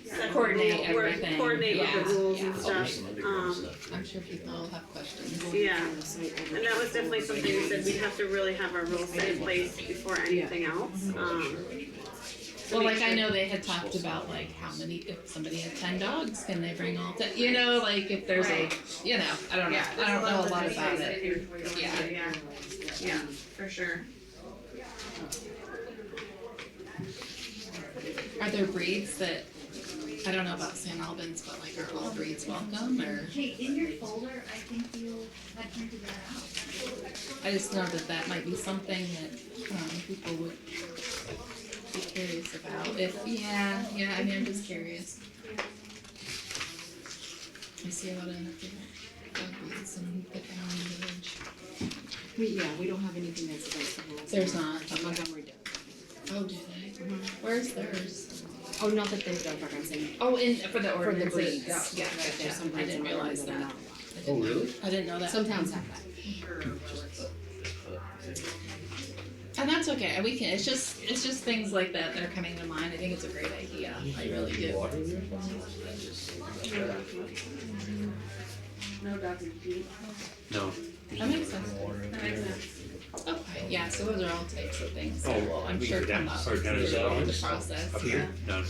set the Coordinate rule- everything. Coordinate with Yeah, the rules and yeah. stuff, Some underground stuff. I'm sure people will have questions. yeah. And that was definitely something we said, we'd have to really have our rules set in place before anything else. Well, like I know they had talked about like how many, if somebody had 10 dogs, can they bring all 10, you know, like if there's a, you know, I don't know, Yeah, I don't know a there's lot of about things in it. here for you to look Yeah. at, yeah, for sure. Are there breeds that, I don't know about St. Albans, but like are all breeds welcome or? Hey, in your folder, I think you had printed that out. I just know that that might be something that, people would be curious about. If, yeah, I mean, I'm just curious. I see a lot of dog breeds and different on the village. We don't have anything that's against the rules. There's not. Montgomery does. Oh, do they? Where's theirs? Oh, not that they've done, but I'm saying. Oh, in, for the For the ordinances. breeds. Yeah, Right, there's some I breeds didn't in Oregon realize that are that. not allowed. Oh, really? I didn't know that. Some towns have that. And that's okay, we can, it's just things like that that are coming to mind, I think it's a great idea, I really do. No dogs and feet. No. That makes sense. That makes sense. Okay, yeah, so those are all types of things Oh, that will, I'm we sure go come down, up or down to the in the office. process, Up yeah. here? Down.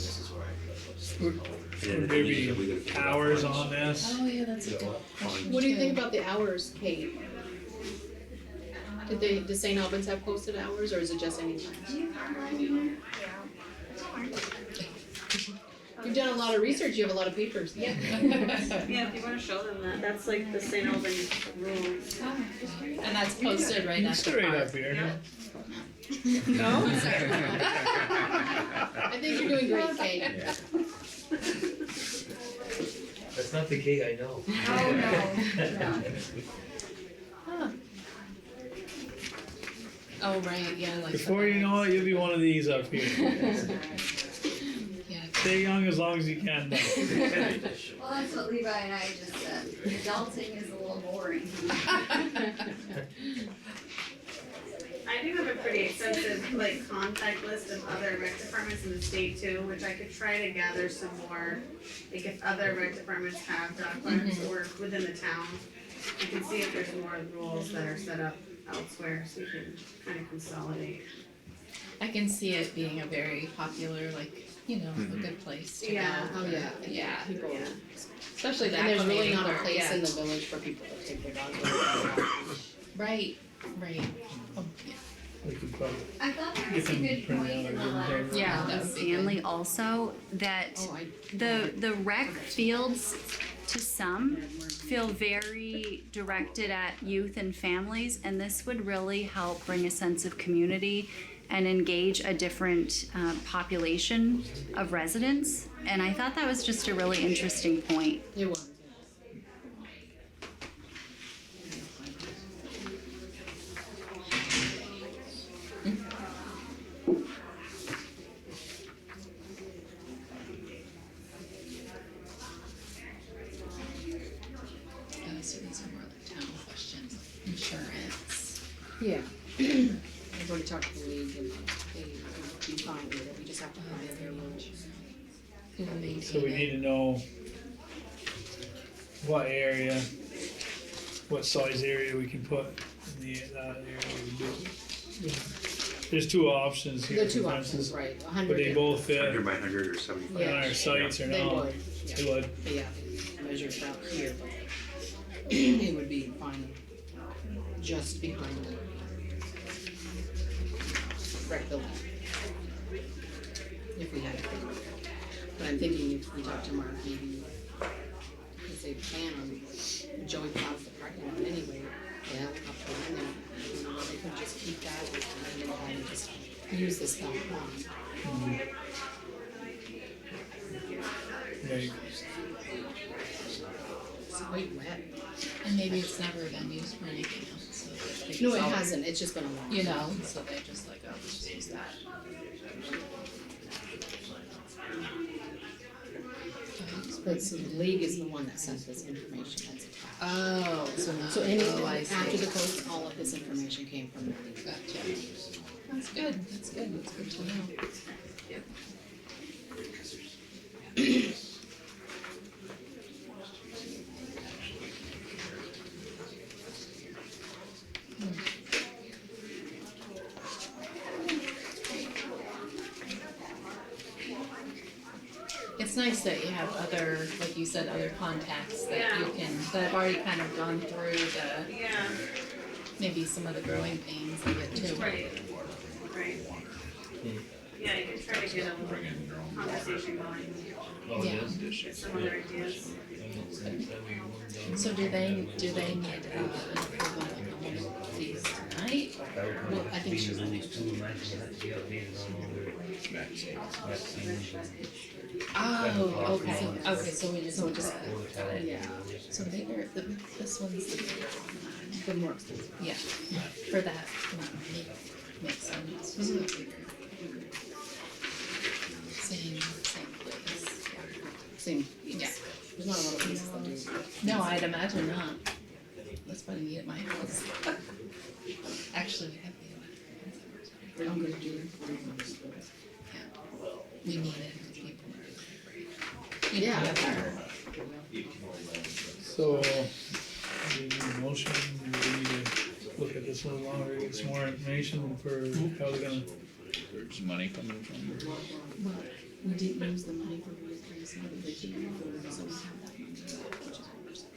Would there be hours on this? Oh, yeah, that's a good question. What do you too. think about the hours, Kate? Does St. Albans have posted hours, or is it just any time? You've done a lot of research, you have a lot of papers. Yeah, if you wanna show them that, that's like the St. Albans rules. And that's posted right You at the straight park. up here. No? I think you're doing great, Kate. That's not the Kate I know. Oh, no. Huh. Oh, right, yeah, like. Before you know it, you'll be one of these up here. Yeah. Stay young as long as you can, though. Well, that's what Levi and I just said. Adulting is a little boring. I do have a pretty extensive, like, contact list of other rec departments in the state too, which I could try to gather some more, like if other rec departments have dog parks or within the town. You can see if there's more rules that are set up elsewhere, so you can kind of consolidate. I can see it being a very popular, like, you know, a good place to go. Yeah. Oh, yeah. Yeah, People, especially the and there's really acclimating not a part, place yeah. in the village for people to take their dogs. Right, right. Oh, yeah. We could probably I thought there get was a them good printed point out in or the give them letter to Yeah, from that would be Stanley also, that Oh, the rec fields to some feel very directed at youth and families, and this would really help bring a sense of community and engage a different population of residents. And I thought that was just a really interesting point. It was. So these are more like town questions, like insurance. Yeah. I've already talked to the league and they would be fine with it, we just have to find their lunch. Who will maintain So we it. need to know what area, what size area we can put in that area we do. There's two options here. The two for options, instance. right, a Would hundred. they both fit 100 by 100 or 75. on our sites or They not? would, yeah. They would. But yeah, measures out here, but it would be fine just behind the rec building. If we had it. But I'm thinking if we talk to Mark, maybe, if they plan on Joey plows the parking lot anyway, the helicopter in there, you know, they could just keep that and then kind of just use this back on. Right. It's quite wet. And maybe it's never been used for anything else, so that they No, just it all- hasn't, it's just been a long time. You know, so they're just like, oh, let's just use that. But so the league is the one that sent this information that's attached. Oh, So any, I see. after the post, all of this information came from the league. Gotcha. That's good, that's good, that's good to know. nice that you have other, like you said, other contacts that you can, that have already kind of gone through the, Yeah, maybe some of the growing pains of it too. right, right. Yeah, you can try to get a Bring in your own conversation going, Oh, Yeah. it is? get some other ideas. So do they need, an approval of these tonight? Well, I think she might. Oh, okay, okay, so we just, Yeah, so bigger, this one's the bigger one. the more expensive. Yeah, for that, makes sense. Same place. Same, Yeah. there's not a lot of places that do. No, I'd imagine not. That's what I need at my house. Actually, we have the, I'm gonna do it. we need it for people. Yeah. So, we need a motion, we need to look at this a little longer, get some more information for how they're gonna, There's money coming from. Well, we didn't use the money for reappraisal, but they did for it, so we have that money, which is what we're saying.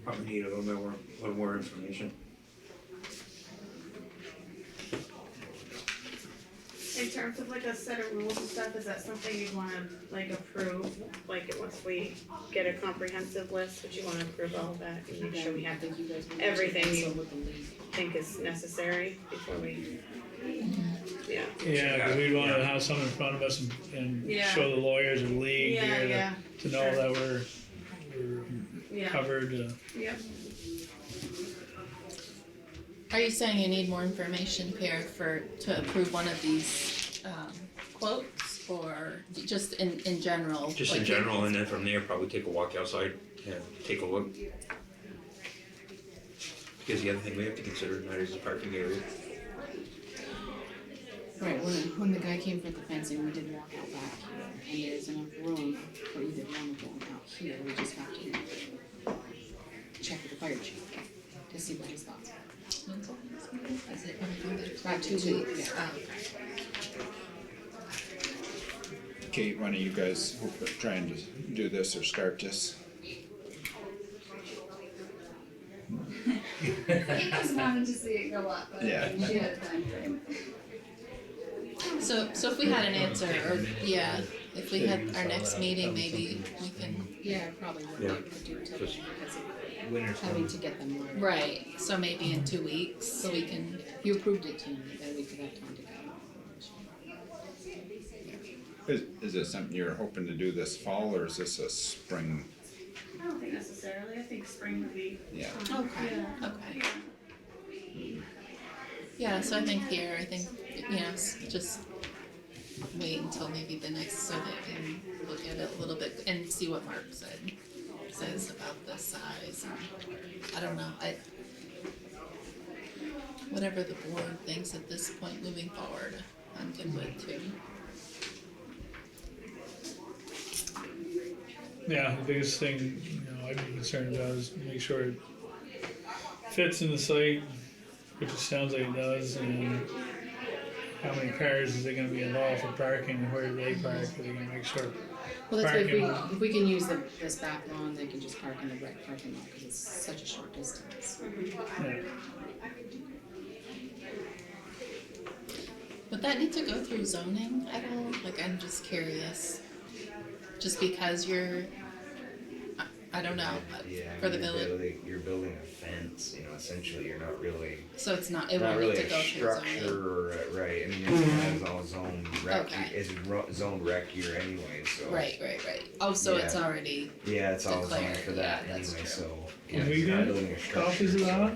Probably need a little more information. In terms of like a set of rules and stuff, is that something you'd wanna like approve? Like once we get a comprehensive list, would you wanna approve all of that and make sure we have I think you guys will everything also you with the league. think is necessary before we, yeah. yeah, 'cause we'd wanna have some in front of us and Yeah. show the lawyers or the league Yeah, here yeah, to know sure. that we're Yeah, covered, yep. Are you saying you need more information, Pierre, to approve one of these, quotes, or just in general? Just in like- general, and then from there, probably take a walk outside and take a look. Because the other thing we have to consider tonight is the parking area. Right, when the guy came for the fencing, we did walk out back here, and there's enough room for either one of them out here, we just have to check with the fire chief to see what his thoughts are. Is it About 2 weeks, yeah. Oh, Kate, one of you guys trying to do this or start this? He just wanted to see it go up, but Yeah. she had a time frame. So if we had an answer, or, yeah, if we had our next meeting, maybe we can, Yeah, probably would Yeah. like to do it till then because of Winter's having coming. to get them lined. right, so maybe in 2 weeks, so we can, If you approved it tonight, then we could have time to go. Is it something you're hoping to do this fall, or is this a spring? I don't think necessarily, I think spring would be. Yeah. okay, Yeah. okay. Yeah, so I think here, I think, just wait until maybe the next, so that we can look at it a little bit and see what Mark says about the size. I don't know, whatever the board thinks at this point moving forward, I'm good with too. yeah, the biggest thing, I'd be concerned about is make sure it fits in the site, which it sounds like it does, and how many cars is it gonna be involved for parking, and where do they park, are they gonna make sure? Well, that's why Parking. if we can use this back lawn, they can just park in the rec parking lot, cause it's such a short distance. Yeah. Would that need to go through zoning at all? Like, I'm just curious. Just because I don't know, Yeah, for the village, you're building a fence, essentially, you're not really, so it's not, it not won't need really to a go through zoning. structure, or, right, I mean, it's all zoned rec, Okay. it's zoned rec here anyway, so. Right. Oh, so it's Yeah. already, Yeah, it's all zoned Declared, for that yeah, that's anyway, true. so. Can yeah, we you're not get building a structure, copies of so- that?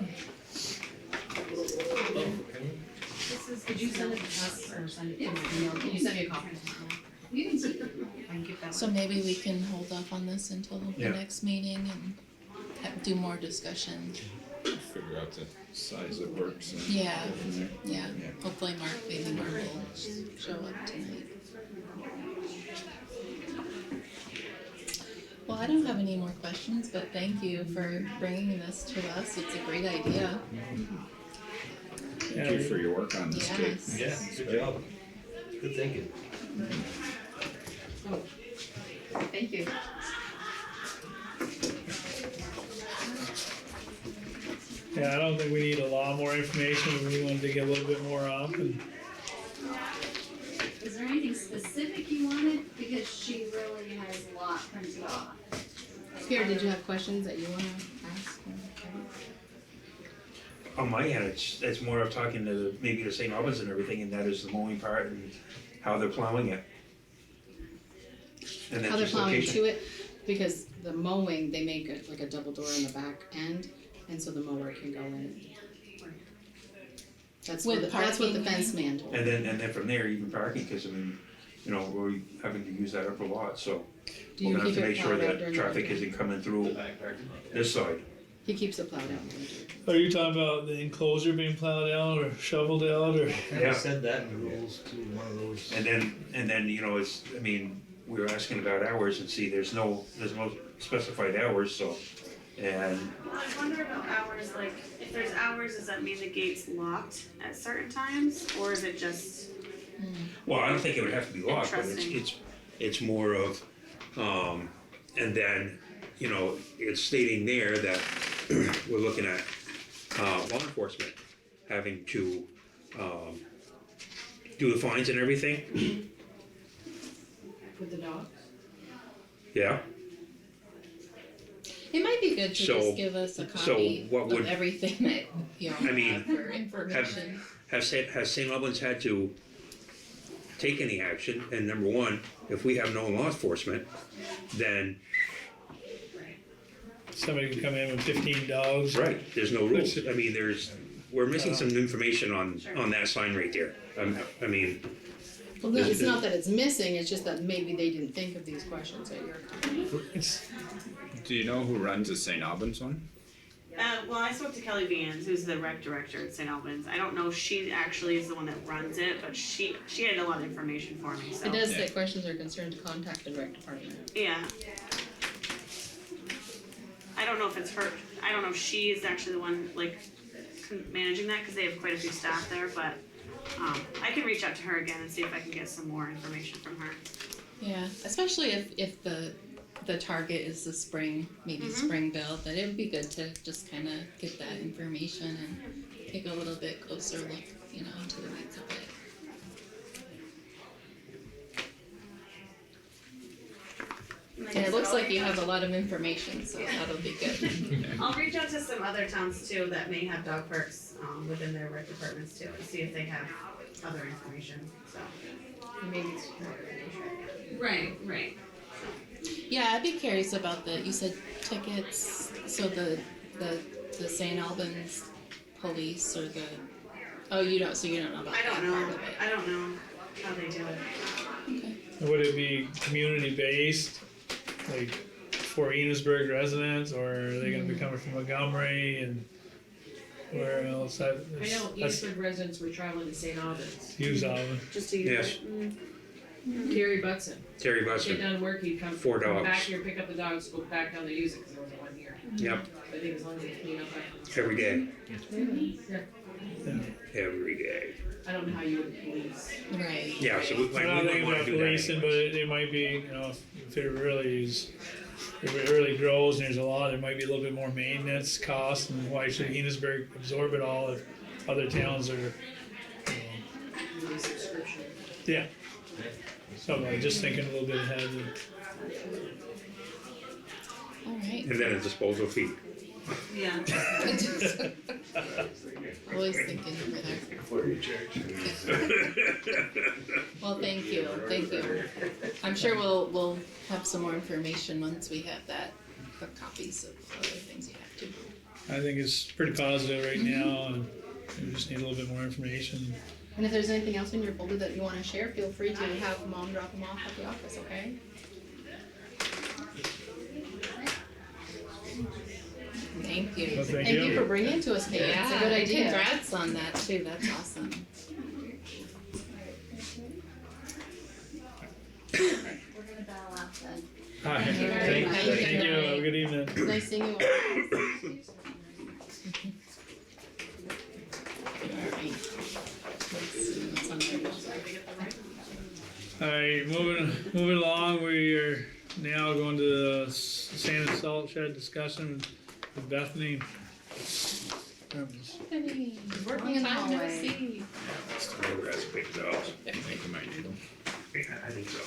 Did you send it to us or send it to my email? Can you send me a copy? You can see. I can give that so maybe we can hold off on this until the Yeah. next meeting and do more discussion. Figure out the size that works and Yeah. go from there. Yeah, Yeah. hopefully maybe Mark will show up tonight. Well, I don't have any more questions, but thank you for bringing this to us. It's a great idea. Thank you for your work on this, Kate. Yes. Yeah, good job. Good thinking. Thank you. Yeah, I don't think we need a lot more information, we wanted to get a little bit more up and. Is there anything specific you wanted? Because she really has a lot printed off. Pierre, did you have questions that you wanna ask? On my end, it's more of talking to maybe the St. Albans and everything, and that is the mowing part and how they're plowing it. And then How they're just plowing location. to it, because the mowing, they make it like a double door in the back end, and so the mower can go in. That's what, that's what the fence man told me. And then from there, even parking, cause I mean, you know, we're having to use that upper lot, so Do we're you gonna have keep to it make sure plowed out that during traffic the winter? isn't coming through this side. He keeps it plowed out in the winter. Are you talking about the enclosure being plowed out or shoveled out or? Yeah. Said that in the rules too, one of those. And then, you know, it's, I mean, we were asking about hours and see, there's no specified hours, so, and Well, I wonder about hours, like, if there's hours, does that mean the gate's locked at certain times, or is it just, well, I don't think it would have to be locked, but Interesting. it's more of, and then, you know, it's stating there that we're looking at, law enforcement having to, do the fines and everything, With the dogs? yeah? It might be good to So- just give us a so copy what would- of everything that, you know, I mean, have for information. Has St. Albans had to take any action? And number one, if we have no law enforcement, then, Somebody can come in with 15 dogs. right, there's no rules. I mean, we're missing some information on that sign right there. I mean, Well, no, it's not that it's missing, it's just that maybe they didn't think of these questions at your time. Do you know who runs the St. Albans one? well, I spoke to Kelly Vans, who's the rec director at St. Albans. I don't know if she actually is the one that runs it, but she had a lot of information for me, so. It does Yeah. say questions or concerns, contact the rec department. Yeah. I don't know if it's her, I don't know if she is actually the one, like, managing that, cause they have quite a few staff there, but, I can reach out to her again and see if I can get some more information from her. Yeah, especially if the target is the spring, maybe spring build, that it would be good to just kinda get that information and take a little bit closer look, you know, into the weeds of it. And it looks like you have a lot of information, so that'll be good. I'll reach out to some other towns too that may have dog parks, within their rec departments too, and see if they have other information, so. Maybe it's more information. Right. Yeah, I'd be curious about you said tickets, so the St. Albans police or you don't know about I that don't know, part of it. I don't know how they do it. Okay. Would it be community based, like for Enosburgh residents, or are they gonna be coming from Montgomery and where else? I know Enosburgh residents were traveling to St. Albans. Use Alvin. Just to use Yes. it. Terry Butson. Terry Get Buster, done work, he'd come 4 come dogs. back here, pick up the dogs, go back down to use it, cause there wasn't one here. yep, I think as long as it's clean up after. every day, Yeah. every day. I don't know how you would police. Right. Yeah, so we I'm not might thinking wanna about do that policing, but anyways. it might be, you know, if it really is, if it really grows and there's a lot, there might be a little bit more maintenance costs, and why should Enosburgh absorb it all if other towns are, you know, Maybe subscription. yeah. So I'm just thinking a little bit ahead of, All right. And then a disposal fee. Yeah. Always thinking over there. Well, thank you. I'm sure we'll have some more information once we have the copies of other things you have too. I think it's pretty positive right now, and we just need a little bit more information. And if there's anything else in your folder that you wanna share, feel free to have Mom drop them off at the office, okay? Thank you. Well, thank Thank you. you for bringing it to us, Kate. It's a good idea. Congrats on that too, that's awesome. We're gonna bow out then. Hi, Thank you. thank you, have a good evening. Nice seeing you all. Alright. Alright, moving along, we are now going to the sand and salt shed discussion with Bethany. Hey, Working in the long time no hallway. see. I think you might need them. Yeah, I think so.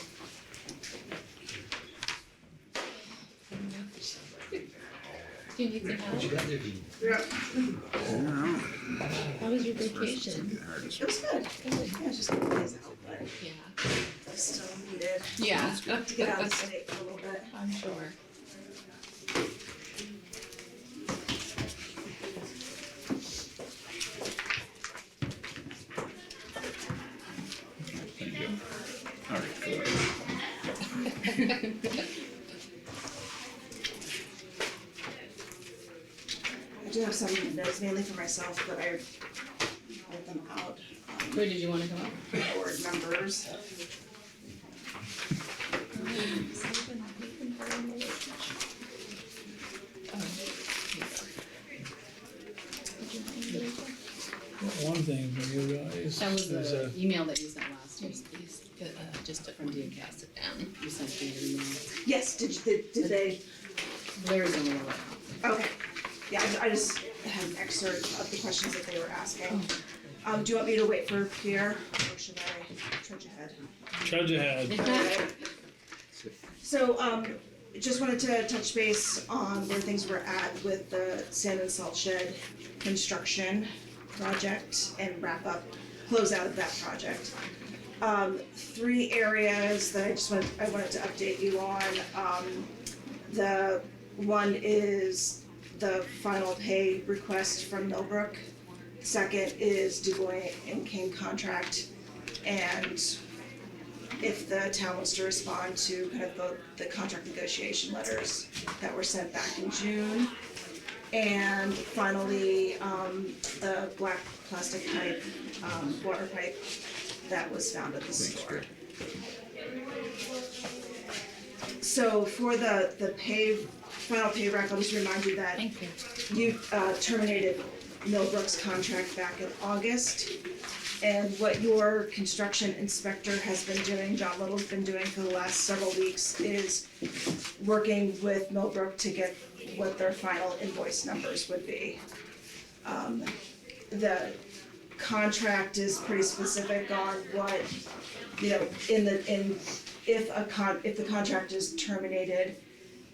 Do you need some help? What you got there, Dean? How was your vacation? It was good. Yeah, just a couple days out, but Yeah. still needed Yeah. to get out of the state for a little bit. I'm sure. Thank you. All right, cool. I do have some notes mainly for myself, but I wrote them out. Where did you wanna go? Board members. One thing for you guys. That was is, the email that you sent last week, just took from you, pass it down. You sent me an email. Yes, did they, Larry's only one. okay. Yeah, I just had an excerpt of the questions that they were asking. Do you want me to wait for Pierre, or should I trudge ahead? Trudge ahead. So, just wanted to touch base on where things were at with the sand and salt shed construction project and wrap up, close out of that project. 3 areas that I wanted to update you on. The one is the final pay request from Millbrook. Second is DuBois and King contract, and if the town wants to respond to kind of the contract negotiation letters that were sent back in June. And finally, the black plastic pipe, water pipe that was found at the store. So for the final pay rec, I'll just remind you that Thank you. you terminated Millbrook's contract back in August. And what your construction inspector has been doing, John Little's been doing for the last several weeks, is working with Millbrook to get what their final invoice numbers would be. The contract is pretty specific on what, you know, if the contract is terminated,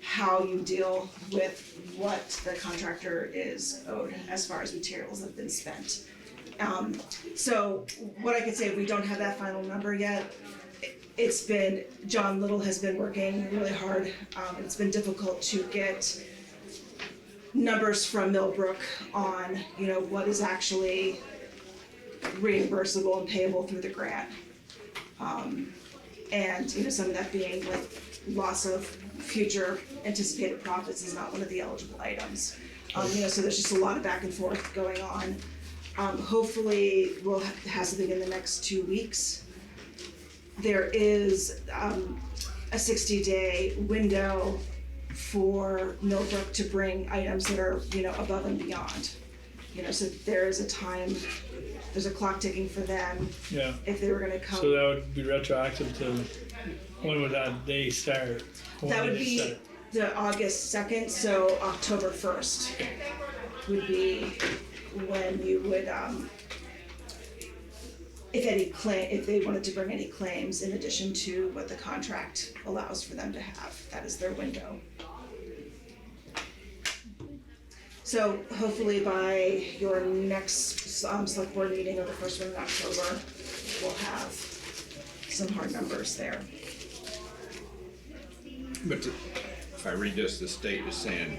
how you deal with what the contractor is owed as far as materials have been spent. So what I could say, we don't have that final number yet. It's been, John Little has been working really hard. It's been difficult to get numbers from Millbrook on, you know, what is actually reimbursable and payable through the grant. And, you know, some of that being like loss of future anticipated profits is not one of the eligible items. You know, so there's just a lot of back and forth going on. Hopefully we'll have something in the next 2 weeks. There is a 60-day window for Millbrook to bring items that are, you know, above and beyond. You know, so there is a time, there's a clock ticking for them Yeah, if they were gonna come. so that would be retroactive to, when would that day start? When That did would it be start? the August 2nd, so October 1st would be when you would, if they wanted to bring any claims in addition to what the contract allows for them to have, that is their window. So hopefully by your next select board meeting or the first one in October, we'll have some hard numbers there. But if I read this, the state is saying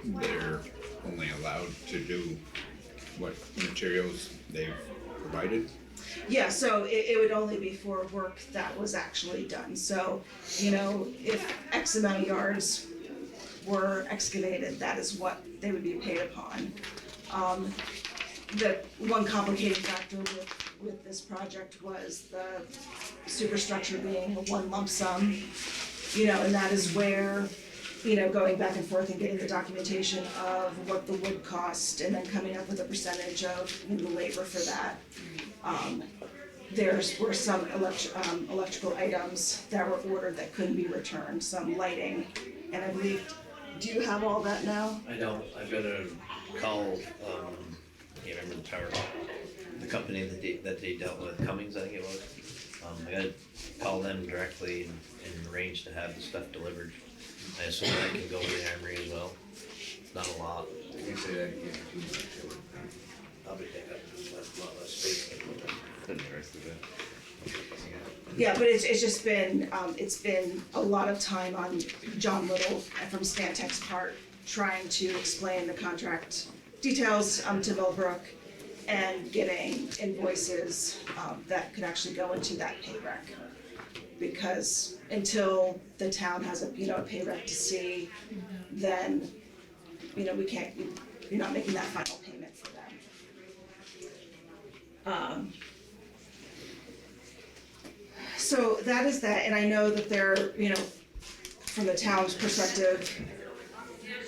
they're only allowed to do what materials they've provided. Yeah, so it would only be for work that was actually done, so, you know, if X amount of yards were excavated, that is what they would be paid upon. The one complicating factor with this project was the superstructure being a one lump sum, you know, and that is where, you know, going back and forth and getting the documentation of what the wood cost and then coming up with a percentage of the labor for that. were some electrical items that were ordered that couldn't be returned, some lighting, and I believe, do you have all that now? I don't, I've gotta call, can't remember the tower, the company that they dealt with, Cummings, I think it was. I gotta call them directly and arrange to have the stuff delivered. I assume that can go to the armory as well, not a lot. You say that again, too much, it would- Probably take up a lot less space. The rest of it. Yeah, but it's just been, it's been a lot of time on John Little from Stantec's part, trying to explain the contract details, to Millbrook, and getting invoices, that could actually go into that pay rec. Because until the town has a pay rec to see, then, we can't, you're not making that final payment for them. So that is that, and I know that they're, from the town's perspective,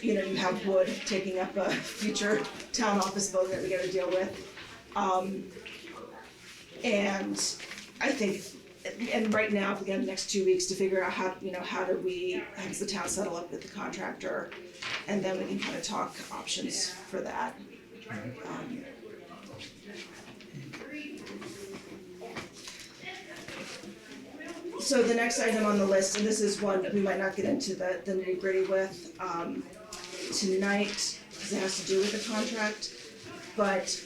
you have wood taking up a future town office building that we gotta deal with. And I think, and right now, if we get the next 2 weeks to figure out how does the town settle up with the contractor, and then we can kind of talk options for that. So the next item on the list, and this is one that we might not get into the nitty-gritty with tonight, because it has to do with the contract, but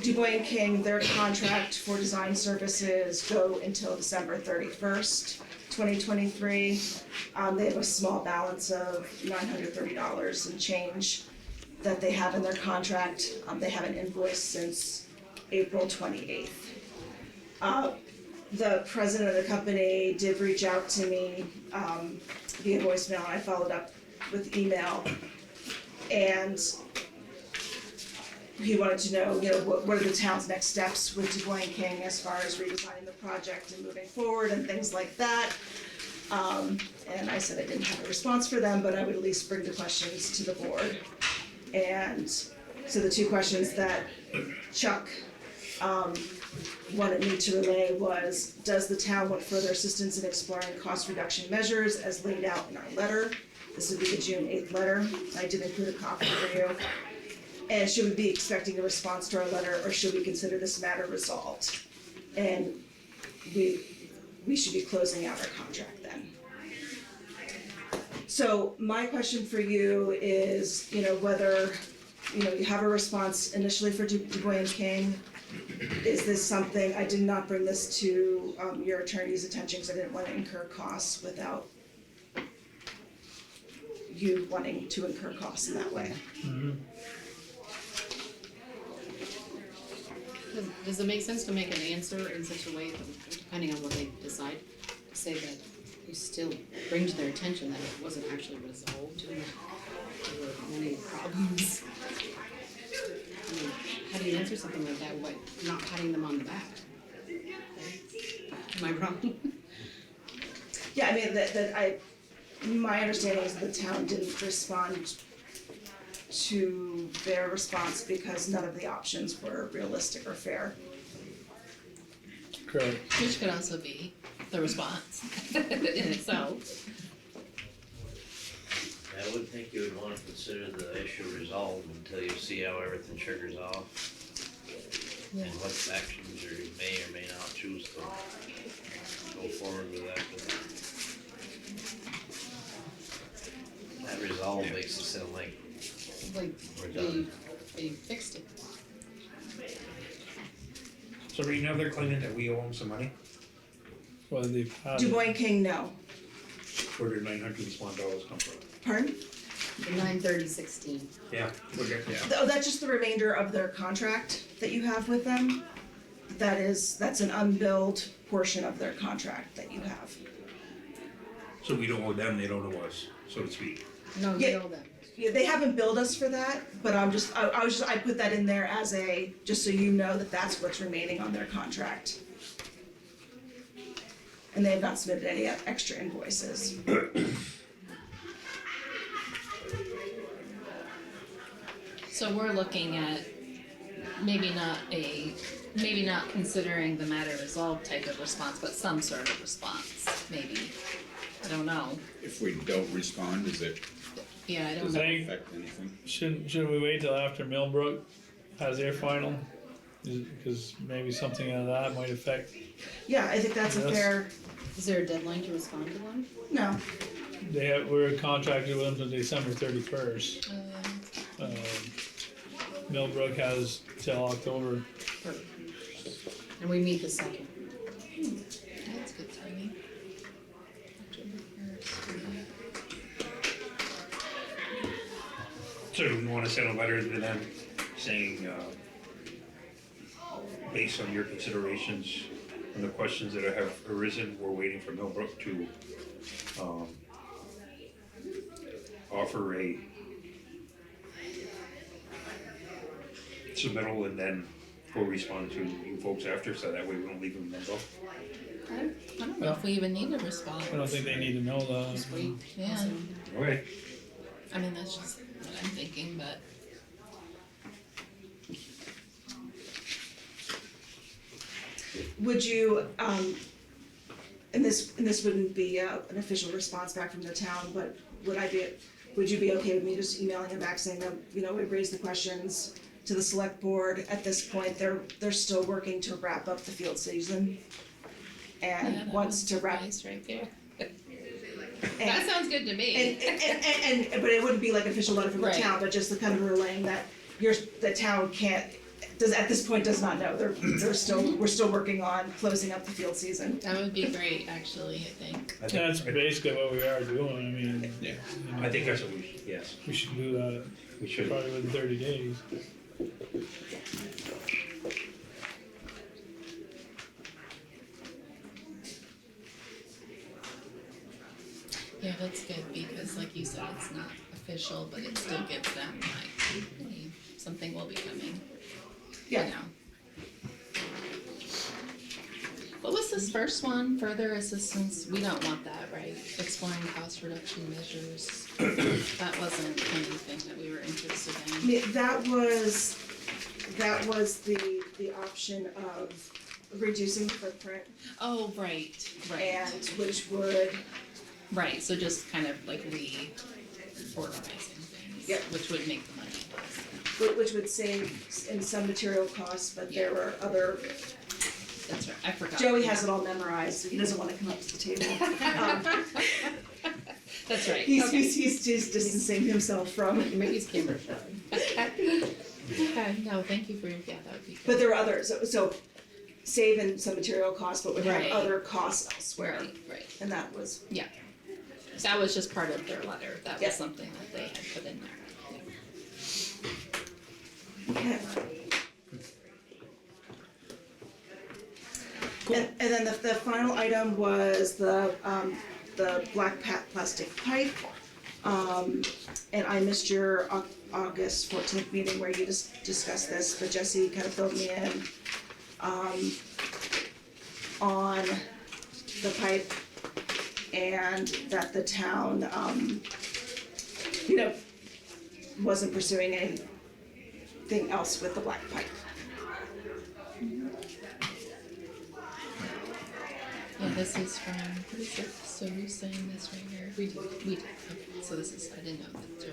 Dubois and King, their contract for design services go until December 31st, 2023. They have a small balance of $930 and change that they have in their contract. They haven't invoiced since April 28th. The president of the company did reach out to me via voicemail, and I followed up with email. And he wanted to know, what are the town's next steps with Dubois and King as far as redesigning the project and moving forward and things like that. And I said I didn't have a response for them, but I would at least bring the questions to the board. And so the two questions that Chuck wanted me to relay was, does the town want further assistance in exploring cost reduction measures as laid out in our letter? This would be the June 8th letter. I did include a copy for you. And should we be expecting a response to our letter, or should we consider this matter resolved? And we should be closing out our contract then. So my question for you is, whether, you have a response initially for Dubois and King. Is this something, I did not bring this to your attorney's attention because I didn't want to incur costs without you wanting to incur costs in that way. Does it make sense to make an answer in such a way, that, depending on what they decide, to say that you still bring to their attention that it wasn't actually resolved and that there were many problems? I mean, how do you answer something like that, what, not patting them on the back? Am I wrong? Yeah, I mean, my understanding is that the town didn't respond to their response because none of the options were realistic or fair. Correct. Which could also be the response in itself. I would think you would wanna consider the issue resolved until you see how everything triggers off. And what actions you may or may not choose to go forward with that. That resolve makes it sound like Like, we're done. they fixed it. So right now they're claiming that we owe them some money, Well, they've had. Dubois and King, no. where did $901 come from? Pardon? The 93016. Yeah, okay, yeah. Oh, that's just the remainder of their contract that you have with them. That's an unbilled portion of their contract that you have. So we don't owe them, they don't owe us, so to speak. No, Yeah. you know that. Yeah, they haven't billed us for that, but I put that in there as just so you know that that's what's remaining on their contract. And they have not submitted any extra invoices. So we're looking at maybe not considering the matter resolved type of response, but some sort of response, maybe. I don't know. If we don't respond, does it Yeah, I don't does know. it affect anything? Should we wait till after Millbrook has their final? Because maybe something out of that might affect, Yeah, I think that's a Yes. fair, Is there a deadline to respond to them? no, we're contracted with them till December 31st. Millbrook has till October. And we meet the second. That's good timing. October 1st. So do we wanna send a letter to them saying, based on your considerations and the questions that have arisen, we're waiting for Millbrook to, offer a submittal, and then we'll respond to you folks after, so that way we don't leave them in limbo. I don't know if we even need a response. I don't think they need to know that. Just wait. Yeah, Okay. I mean, that's just what I'm thinking, but. would you, and this wouldn't be an official response back from the town, but would you be okay with me just emailing them back saying that, we raised the questions to the select board, at this point, they're still working to wrap up the field season. Yeah, And that wants was to wrap, nice right there. and, That sounds good to me. and, but it wouldn't be like an official letter from the Right. town, but just the kind of relaying that the town at this point does not know, we're still working on closing up the field season. That would be great, actually, I think. That's basically what we are doing, I mean. Yeah. I think that's what we should, yes, We should do that we should. probably within 30 days. Yeah, that's good, because like you said, it's not official, but it still gives them like, hey, something will be coming. Yeah. You know. What was this first one? Further assistance, we don't want that, right? Exploring cost reduction measures. That wasn't anything that we were interested in. Yeah, that was the option of reducing the footprint, Oh, right, and right, which would, right, so just kind of like reorganizing things. Yep. Which would make the money less. which would save in some material costs, but there were other, That's right, I forgot. Joey has it all memorized, so he doesn't wanna come up to the table. That's right. He's distancing himself from, Maybe it's camera shy. Okay, no, thank you for, yeah, that would be good. but there were others, so save in some material costs, but would have Right. other costs elsewhere, Right, and that was, yeah. That was just part of their letter, that Yeah. was something that they had put in there. okay. And then the final item was the black plastic pipe. And I missed your August 14th meeting where you just discussed this, but Jesse kind of filled me in, on the pipe, and that the town, wasn't pursuing anything else with the black pipe. Yeah, this is from, what is it, so you're saying this right here, we did, okay, so this is, I didn't know that Joe.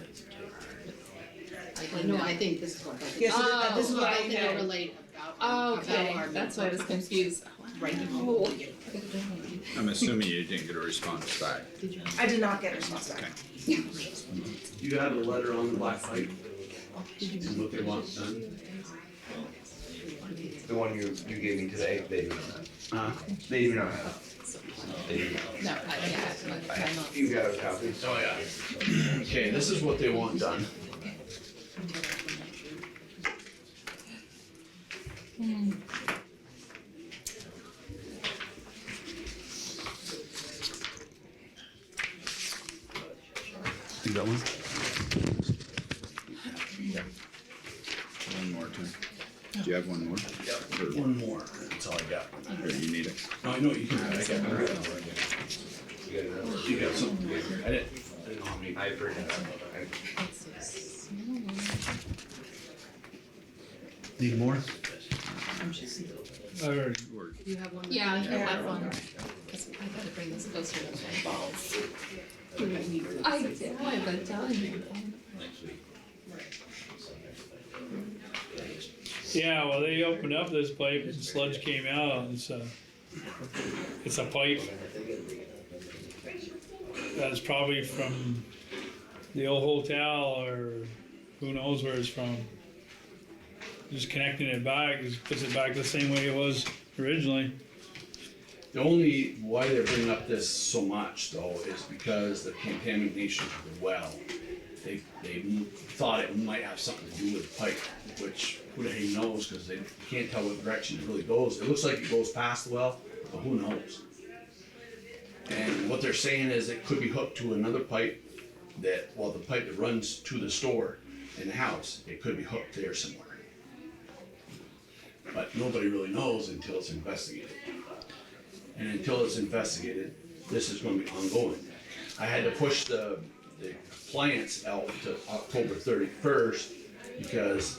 No, I think this is what. Yes, so this is what I I can had. relate about Oh, okay, our that's why I was confused. Right. Oh. I'm assuming you didn't get a response back. I did not get a response back. Okay. You have a letter on the black pipe, and what they want done? The one you gave me today, they do not. They do not have. They do not. No, I know. You got a copy? Oh, yeah. Okay, this is what they want done. You got one? One more time. Do you have one more? Yep, one more, that's all I got. Or you need it? No, I know you can, I got it. You got another? You got something? I didn't know me. I forgot. It's a small one. Need more? I already, You have one? Yeah, I have one. 'Cause I gotta bring this closer to my balls. I did, I've been telling you. yeah, well, they opened up this pipe and sludge came out, and it's a pipe that's probably from the old hotel, or who knows where it's from. Just connecting it back, just puts it back the same way it was originally. The only, why they're bringing up this so much though, is because the contamination of the well. They thought it might have something to do with the pipe, which who the heck knows, because they can't tell what direction it really goes. It looks like it goes past the well, but who knows? And what they're saying is it could be hooked to another pipe that, well, the pipe that runs to the store in the house, it could be hooked there somewhere. But nobody really knows until it's investigated. And until it's investigated, this is gonna be ongoing. I had to push the compliance out to October 31st, because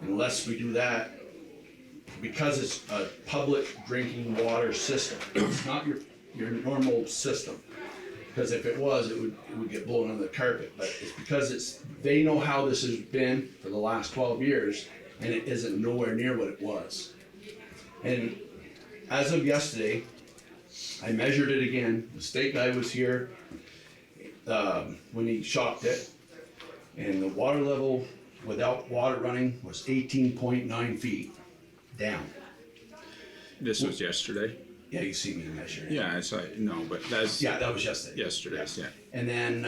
unless we do that, because it's a public drinking water system, it's not your normal system. Because if it was, it would get blown under the carpet, but it's because they know how this has been for the last 12 years, and it isn't nowhere near what it was. And as of yesterday, I measured it again. The state guy was here when he shopped it, and the water level without water running was 18.9 feet down. This was yesterday? Yeah, you see me measure it. Yeah, I saw it, no, but that's. Yeah, that was yesterday. Yesterday's, yeah. And then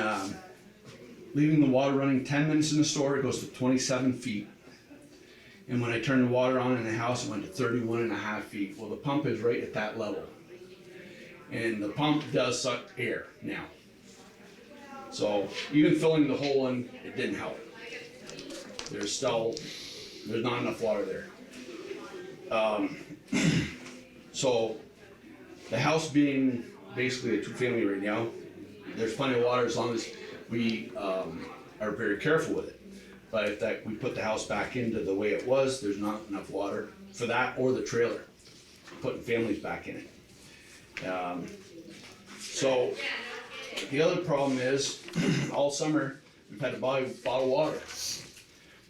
leaving the water running 10 minutes in the store, it goes to 27 feet. And when I turn the water on in the house, it went to 31.5 feet. Well, the pump is right at that level. And the pump does suck air now. So even filling the hole in, it didn't help. There's not enough water there. So the house being basically a two-family right now, there's plenty of water as long as we are very careful with it. But if we put the house back into the way it was, there's not enough water for that or the trailer, putting families back in it. So the other problem is, all summer, we've had to buy bottled water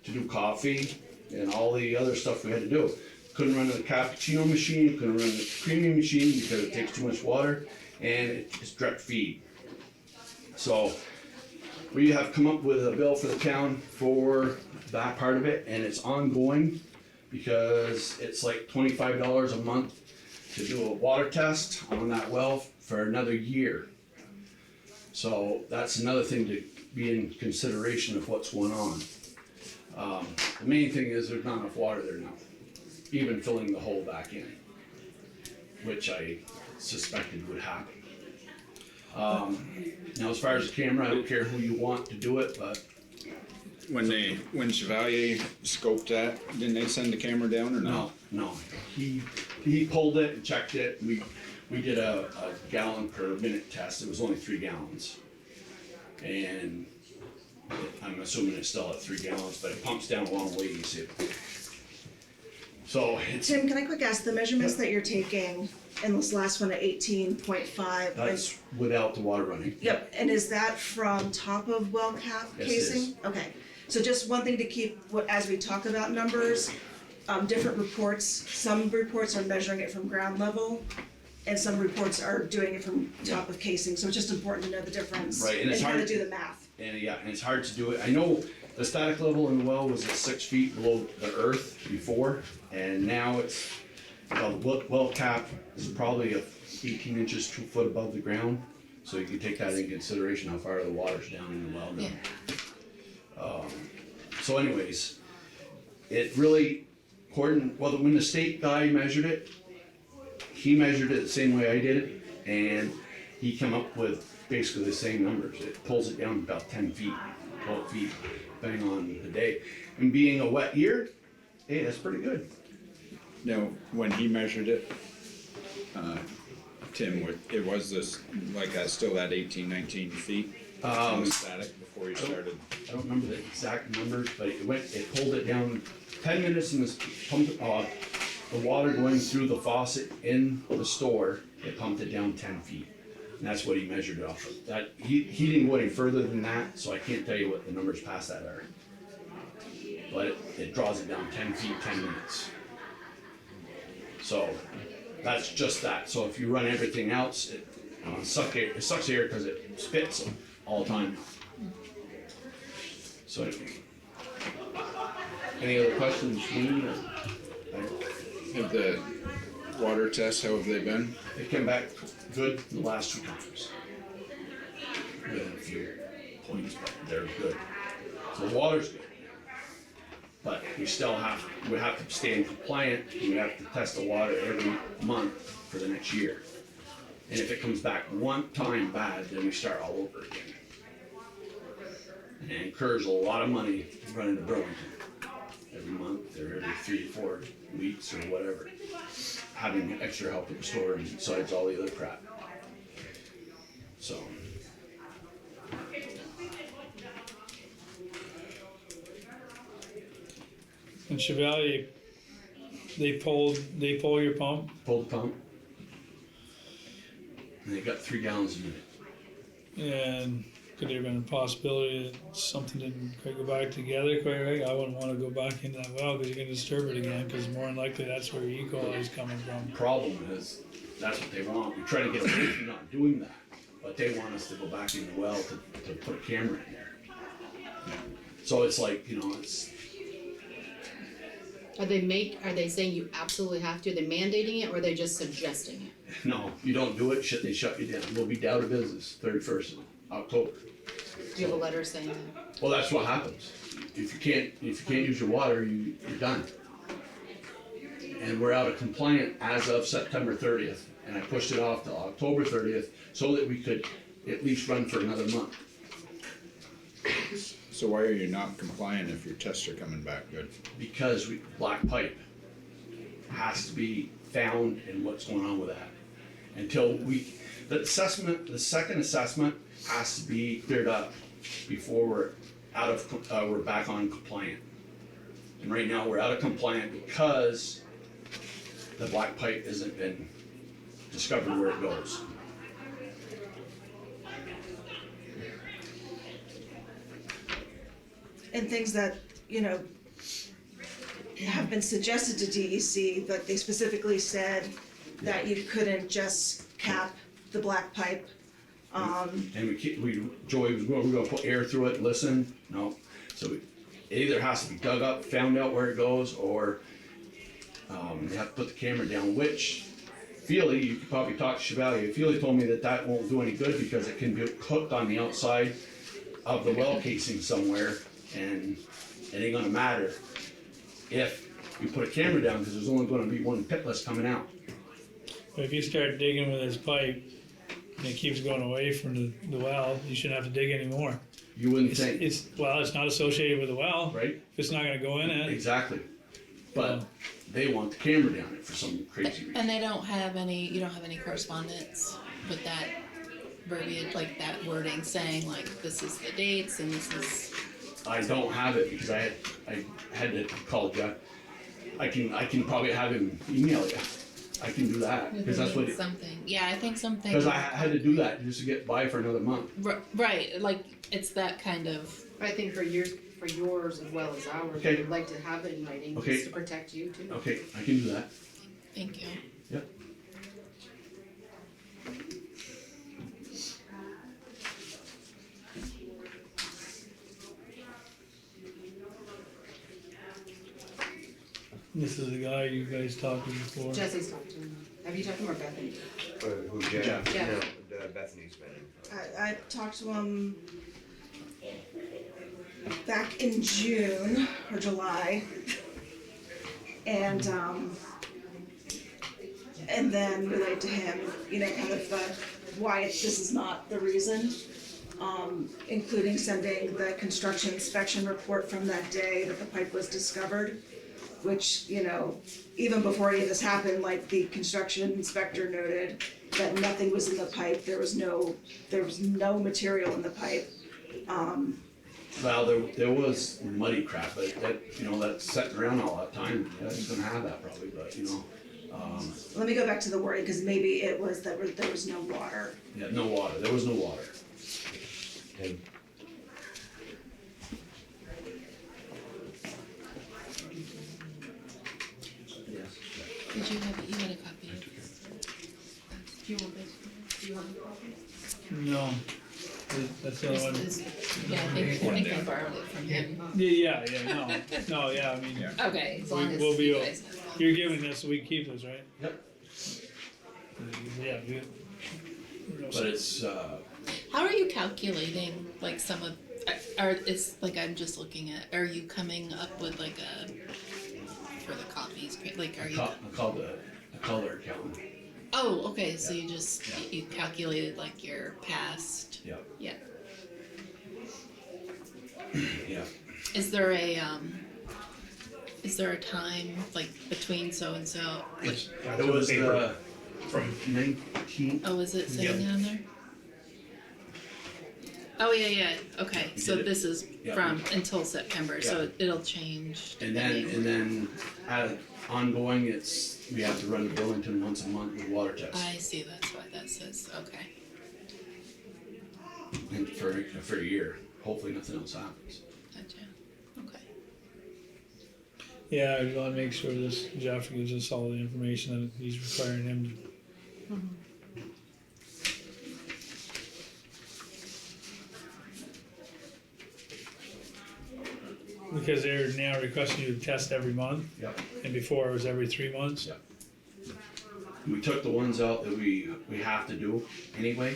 to do coffee and all the other stuff we had to do. Couldn't run the cappuccino machine, couldn't run the creamy machine because it takes too much water, and it's direct feed. So we have come up with a bill for the town for that part of it, and it's ongoing because it's like $25 a month to do a water test on that well for another year. So that's another thing to be in consideration of what's going on. The main thing is there's not enough water there now, even filling the hole back in, which I suspected would happen. Now, as far as the camera, I don't care who you want to do it, but When Chevalier scoped that, didn't they send the camera down or no? no. He pulled it and checked it. We did a gallon per minute test. It was only 3 gallons. And I'm assuming it's still at 3 gallons, but it pumps down a long ways. So it's. Tim, can I quick ask, the measurements that you're taking in this last one at 18.5? That's without the water running. Yep, and is that from top of well cap Yes, it casing? is. Okay, so just one thing to keep, as we talk about numbers, different reports, some reports are measuring it from ground level, and some reports are doing it from top of casing, so it's just important to know the difference. Right, and it's how to hard do the math. And it's hard to do it. I know the static level in the well was at 6 feet below the earth before, and now it's, well, the well cap is probably 18 inches, 2 foot above the ground. So you can take that into consideration, how far the water's down in the well now. So anyways, it really, when the state guy measured it, he measured it the same way I did it, and he came up with basically the same numbers. It pulls it down about 10 feet, 12 feet, depending on the day. And being a wet year, hey, that's pretty good. Now, when he measured it, Tim, it was this, like, still at 18, 19 feet on the static before? before he started. I don't remember the exact numbers, but it pulled it down 10 minutes in this pump, the water going through the faucet in the store, it pumped it down 10 feet. And that's what he measured it off of. That, he didn't go any further than that, so I can't tell you what the numbers past that are. But it draws it down 10 feet, 10 minutes. So, that's just that. So if you run everything else, it sucks air because it spits all the time. So anyway. Any other questions, Lee? Have the water tests, how have they been? They came back good the last 2 times. With a few points, but they're good. So the water's good. But we still have to stay compliant, and we have to test the water every month for the next year. And if it comes back one time bad, then we start all over again. And it incurs a lot of money running to Burlington. Every month, or every 3 to 4 weeks, or whatever. Having extra help at the store, besides all the other crap. So. And Chevalier, they pull your pump? Pulled the pump. And they got 3 gallons a minute. And could there have been a possibility that something didn't quite go back together quite right? I wouldn't want to go back into that well because you're going to disturb it again, because more than likely that's where E. coli is coming from. The problem is, that's what they want. We try to get away from not doing that, but they want us to go back in the well to put a camera in there. So it's like, it's. Are they saying you absolutely have to? Are they mandating it, or are they just suggesting it? No, you don't do it, they shut you down. We'll be down to business 31st of October. Do you have a letter saying that? Well, that's what happens. If you can't use your water, you're done. And we're out of compliant as of September 30th, and I pushed it off to October 30th so that we could at least run for another month. So why are you not compliant if your tests are coming back good? Because black pipe has to be found and what's going on with that. Until the second assessment has to be cleared up before we're back on compliant. And right now we're out of compliant because the black pipe hasn't been discovered where it goes. And things that, have been suggested to DEC, but they specifically said that you couldn't just cap the black pipe. And Joey was going, we're gonna put air through it and listen, no. So it either has to be dug up, found out where it goes, or you have to put the camera down, which Feely, you could probably talk to Chevalier, Feely told me that won't do any good because it can be hooked on the outside of the well casing somewhere, and it ain't gonna matter if you put a camera down, because there's only gonna be one pitless coming out. But if you start digging with this pipe and it keeps going away from the well, you shouldn't have to dig anymore. You wouldn't think. It's not associated with the well. Right? If it's not gonna go in it. Exactly. But they want the camera down it for some crazy reason. And you don't have any correspondence with that verbiage, like that wording saying like this is the dates and this is. I don't have it because I had to call Jeff. I can probably have him email you. I can do that because that's what. Something. Yeah, I think something. Because I had to do that just to get by for another month. Right, like it's that kind of. I think for yours as well as ours, Okay. we'd like to have it in writing Okay. just to protect you too. Okay, I can do that. Thank you. Yep. This is the guy you guys talked to before. Jesse's talked to him. Have you talked to him or Bethany? Who, Jeff? Jeff. No, Bethany's been in. I talked to him back in June or July, and then relayed to him, kind of why this is not the reason, including sending the construction inspection report from that day that the pipe was discovered, which, even before any of this happened, like the construction inspector noted that nothing was in the pipe, there was no material in the pipe. Well, there was muddy crap, but that, that's sitting around all that time, yeah, he's gonna have that probably, but, Let me go back to the wording, cause maybe it was that there was no water. yeah, no water, there was no water. And Did you had a copy of this? Do you want this? Do you want a copy? No, that's the other one. Yeah, I think I borrowed it from him. Yeah, no, yeah, I mean, Okay, as long as we'll be, you guys have. you're giving this, we keep this, right? Yep. Yeah, we. But it's, How are you calculating like some of, it's like I'm just looking at, are you coming up with like a, for the copies, like are you? I called their accountant, Oh, okay, so you just, you calculated like your past, yeah, yeah. yeah. Is there a time like between so and so? Like, It was, from 19, oh, is it sitting down there? Oh, yeah, okay, We so did it. this is Yeah. from until September, so Yeah. it'll change. and then, ongoing, we have to run to Burlington once a month with water tests. I see, that's why that says, okay. And for a year, hopefully nothing else happens. Gotcha, okay. Yeah, I wanna make sure this, Jeff gives us all the information that he's requiring him to. Because they're now requesting you to test every month, Yep. and before it was every 3 months. Yep. We took the ones out that we have to do anyway.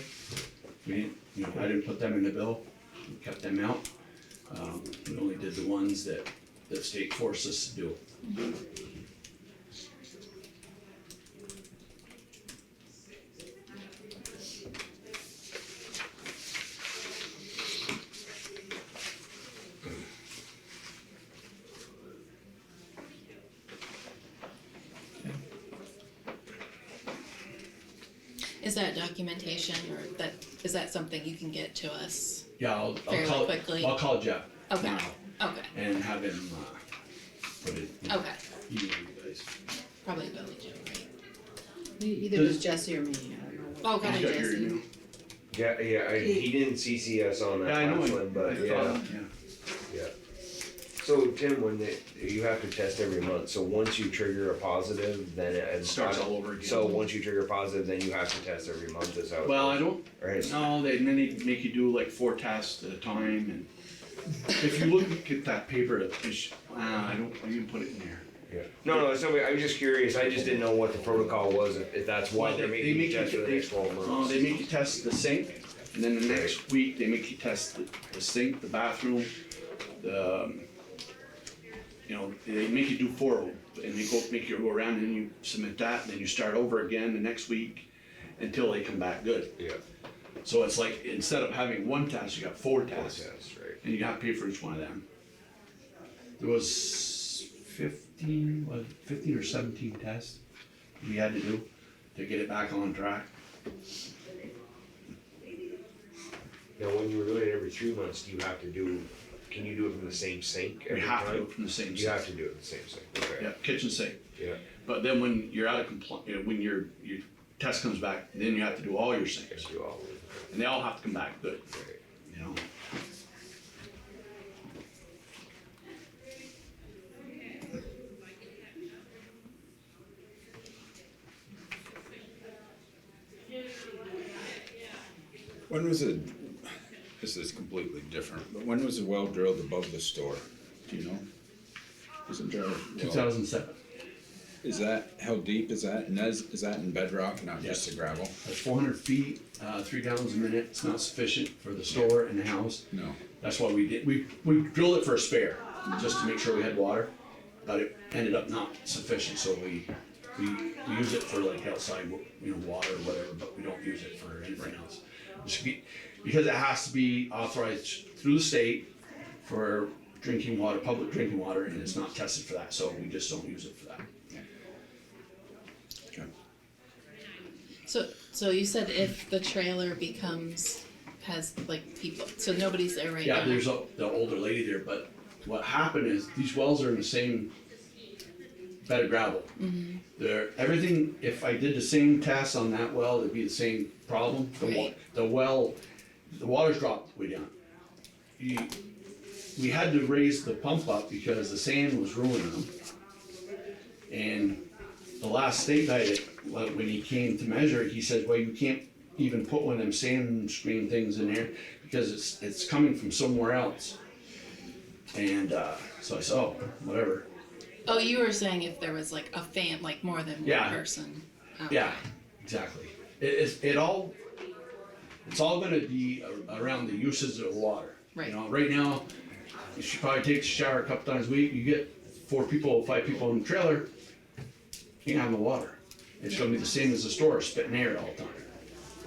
We didn't, I didn't put them in the bill, we kept them out. We only did the ones that the state forced us to do. Is that documentation, or is that something you can get to us? Yeah, I'll Fairly call, quickly. I'll call Jeff Okay, now okay, and have him, put it, okay, email you guys. probably Billy Joe, right? Either it was Jesse or me, I don't know. Oh, what- okay. He's got your Jesse. email. yeah, he didn't CC us on Yeah, that I know, last one, but yeah. Yeah. So Tim, you have to test every month, so once you trigger a positive, then it Starts all over again. So once you trigger positive, then you have to test every month, is how it Well, goes, I don't, right? no, then they make you do like 4 tests at a time, and if you look at that paper, I didn't put it in there. Yeah. No, I was just curious, I just didn't know what the protocol was, if that's why Well, they're making you test for the next 12 months. They make you test the sink, and then the next week, they make you test the sink, the bathroom, they make you do 4 of them, and they make you go around, and then you submit that, and then you start over again the next week until they come back good. Yeah. So it's like, instead of having 1 test, you got 4 tests, Test, right. and you have to pay for each one of them. There was 15 or 17 tests we had to do to get it back on track. Now, when you were doing it every 3 months, can you do it from the same sink We every have to time? do it from the same You have sink. to do it in the same sink, okay. Yeah, kitchen sink. Yeah. But then when you're out of when your test comes back, then you have to do all your sinks, Do all of it, and they all have to come back good, right. you know? When was it, this is completely different, but when was the well drilled above the store? Do you know? Isn't there a well? 2007. Is that, how deep is that? And is that in bedrock, not just the gravel? That's 400 feet, 3 gallons a minute. It's not sufficient for the store and the house. No. That's why we drilled it for a spare, just to make sure we had water, but it ended up not sufficient, so we use it for like outside, water or whatever, but we don't use it for anything else. Because it has to be authorized through the state for drinking water, public drinking water, and it's not tested for that, so we just don't use it for that. Okay. So you said if the trailer becomes has like people, so nobody's there right now? Yeah, there's the older lady there, but what happened is these wells are in the same bed of gravel. Mm-hmm. Everything, if I did the same tests on that well, it'd be the same problem. Right. The water's dropped way down. We had to raise the pump up because the sand was ruining them. And the last state guy, when he came to measure it, he said, well, you can't even put one of them sand screen things in there because it's coming from somewhere else. And so I said, oh, whatever. Oh, you were saying if there was like a fan, like more than one Yeah. person. Okay. Yeah, exactly. It's all gonna be around the uses of water. Right. You know, right now, you should probably take a shower a couple times a week. You get 5 people in the trailer, you can't have no water. It's gonna be the same as the store, spitting air all the time.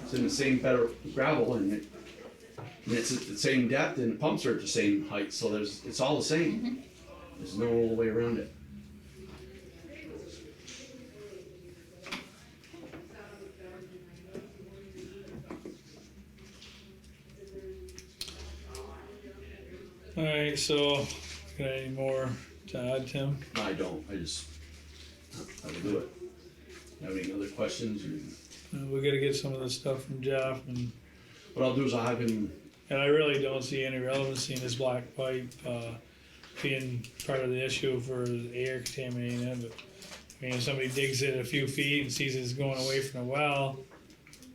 It's in the same bed of gravel and it's at the same depth and the pumps are at the same height, so it's all the same. Mm-hmm. There's no way around it. Alright, so, got any more to add, Tim? I don't, I will do it. Have any other questions? We gotta get some of the stuff from Jeff, and What I'll do is I'll have him, I really don't see any relevancy in this black pipe, being part of the issue for the air contaminating it, but, I mean, if somebody digs it a few feet and sees it's going away from the well,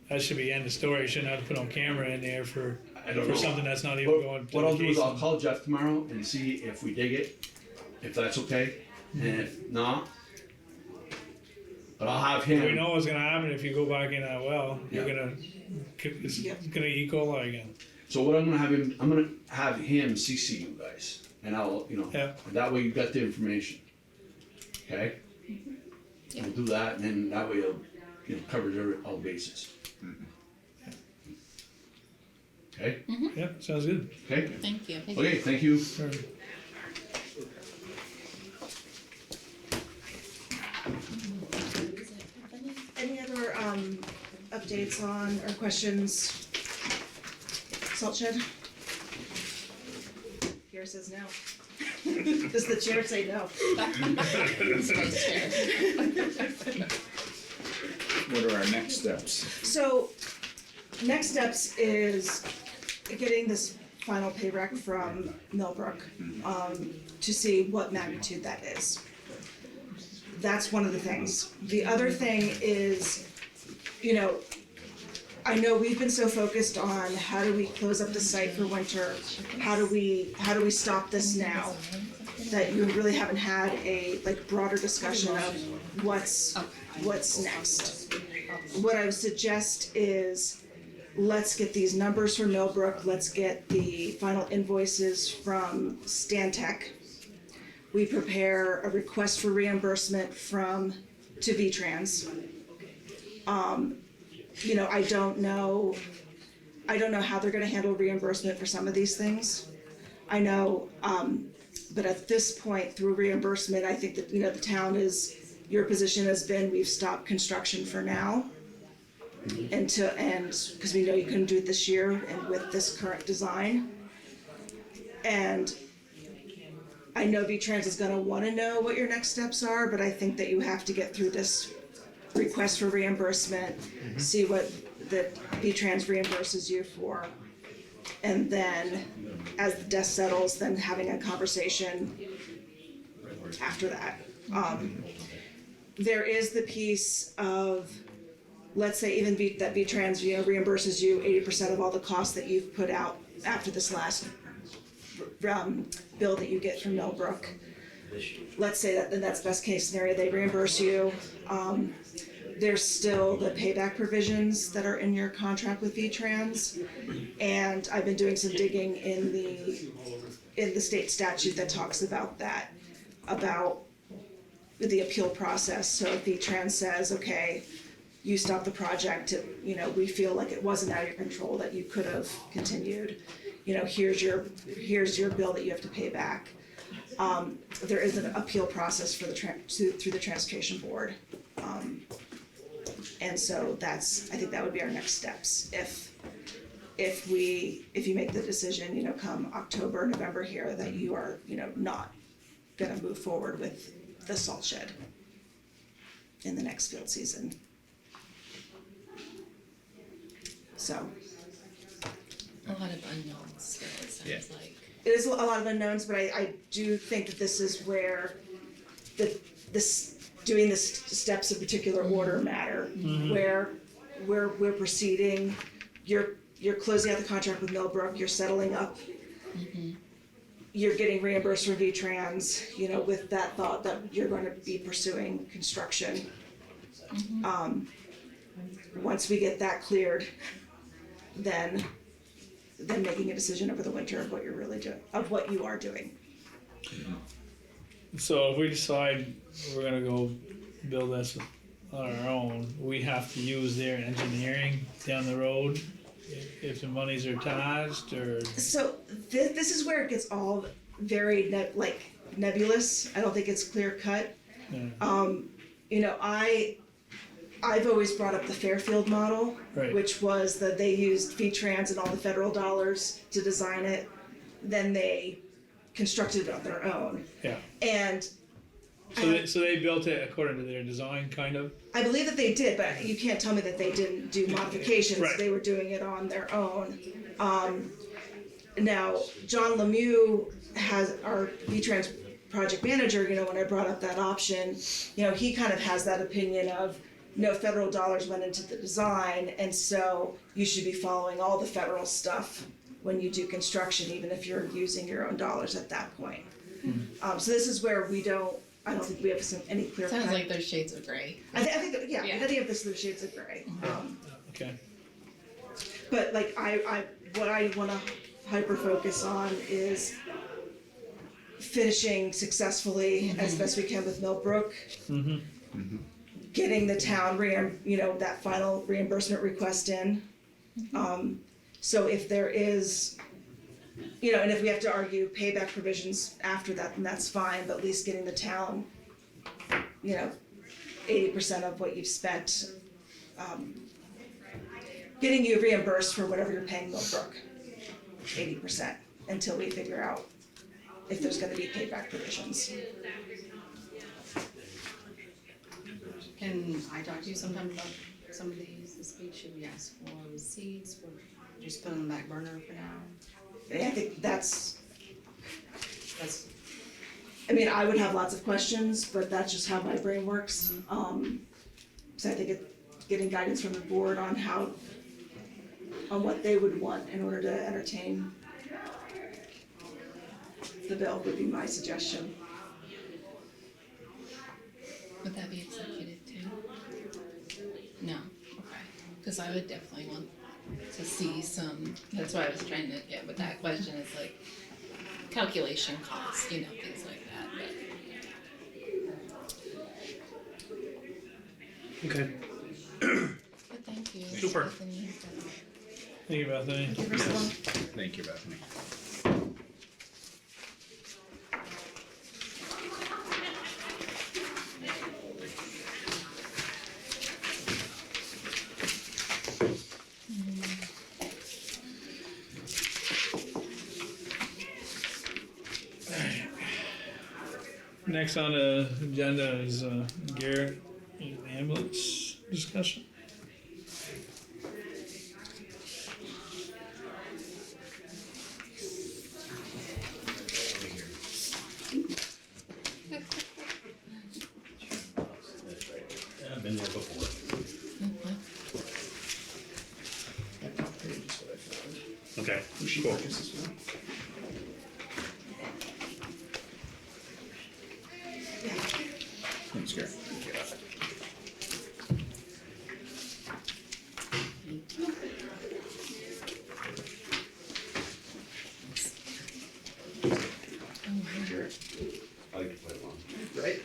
that should be end of story. Shouldn't have to put on camera in there for I don't know. something that's not even going to What I'll the do is I'll casing. call Jeff tomorrow and see if we dig it, if that's okay, and if not, but I'll have We him, know what's gonna happen if you go back in that well, you're Yeah. gonna, it's gonna E. coli again. so what I'm gonna have him CC you guys, and I'll, Yeah. and that way you've got the information. Okay? Yeah. We'll do that, and then that way it'll, covers all bases. Okay? Yeah, sounds good. Okay? Thank you. Okay, thank you. Sure. Any other updates on or questions? Salt shed? Pierre says no. Does the chair say no? What are our next steps? So, next steps is getting this final pay rec from Millbrook, to see what magnitude that is. That's one of the things. The other thing is, I know we've been so focused on how do we close up the site for winter, how do we stop this now, that you really haven't had a broader discussion of what's next. What I would suggest is, let's get these numbers from Millbrook, let's get the final invoices from Stantec. We prepare a request for reimbursement to V-Trans. I don't know how they're gonna handle reimbursement for some of these things. I know, but at this point, through reimbursement, I think that, the town your position has been, we've stopped construction for now. And because we know you couldn't do it this year and with this current design. And I know V-Trans is gonna wanna know what your next steps are, but I think that you have to get through this request for reimbursement, see what the V-Trans reimburses you for. And then, as the dust settles, then having a conversation after that. There is the piece of, let's say even that V-Trans, reimburses you 80% of all the costs that you've put out after this last bill that you get from Millbrook. Let's say that, then that's best case scenario, they reimburse you. There's still the payback provisions that are in your contract with V-Trans. And I've been doing some digging in the state statute that talks about that, about the appeal process. So if V-Trans says, okay, you stop the project, we feel like it wasn't out of your control, that you could have continued, here's your bill that you have to pay back. There is an appeal process for through the transportation board. And so I think that would be our next steps. if you make the decision, you know, come October, November here, that you are, you know, not gonna move forward with the salt shed in the next field season. So, A lot of unknowns, so it sounds like. it is a lot of unknowns, but I do think that this is where doing the steps in particular order matter, where we're proceeding, you're closing out the contract with Millbrook, you're settling up, you're getting reimbursed from V-Trans, you know, with that thought that you're going to be pursuing construction. Once we get that cleared, then making a decision over the winter of what you're really doing, of what you are doing. So if we decide we're gonna go build this on our own, we have to use their engineering down the road if the monies are attached, or? So this is where it gets all very nebulous. I don't think it's clear cut. Yeah. You know, I've always brought up the Fairfield model, Right. which was that they used V-Trans and all the federal dollars to design it. Then they constructed it on their own. Yeah. And So they built it according to their design, kind of? I believe that they did, but you can't tell me that they didn't do modifications. Right. They were doing it on their own. Now, John Lemieux has our V-Trans project manager, you know, when I brought up that option, you know, he kind of has that opinion of no federal dollars went into the design, and so you should be following all the federal stuff when you do construction, even if you're using your own dollars at that point. So this is where I don't think we have any clear cut. Sounds like there's shades of gray. I think that, yeah, Yeah. I think of this, the shades of gray. Okay. But like what I want to hyper focus on is finishing successfully as best we can with Millbrook. Getting the town that final reimbursement request in. So if there is, you know, and if we have to argue payback provisions after that, then that's fine, but at least getting the town, you know, 80% of what you've spent, getting you reimbursed for whatever you're paying Millbrook, 80%, until we figure out if there's gonna be payback provisions. Can I talk to you sometime about some of these this week? Should we ask for receipts, or just put them on the back burner for now? And I think I mean, I would have lots of questions, but that's just how my brain works. So I think getting guidance from the board on what they would want in order to entertain the bill would be my suggestion. Would that be executed too? No, okay, cause I would definitely want to see some, that's why I was trying to get with that question, is like calculation costs, you know, things like that, but. Okay. But thank you. Super. Bethany. Thank you, Bethany. Thank you, Bethany. Next on the agenda is Garrett ambulance discussion. I've been there before. Okay, cool. Thanks, Garrett. I like to play along. Right?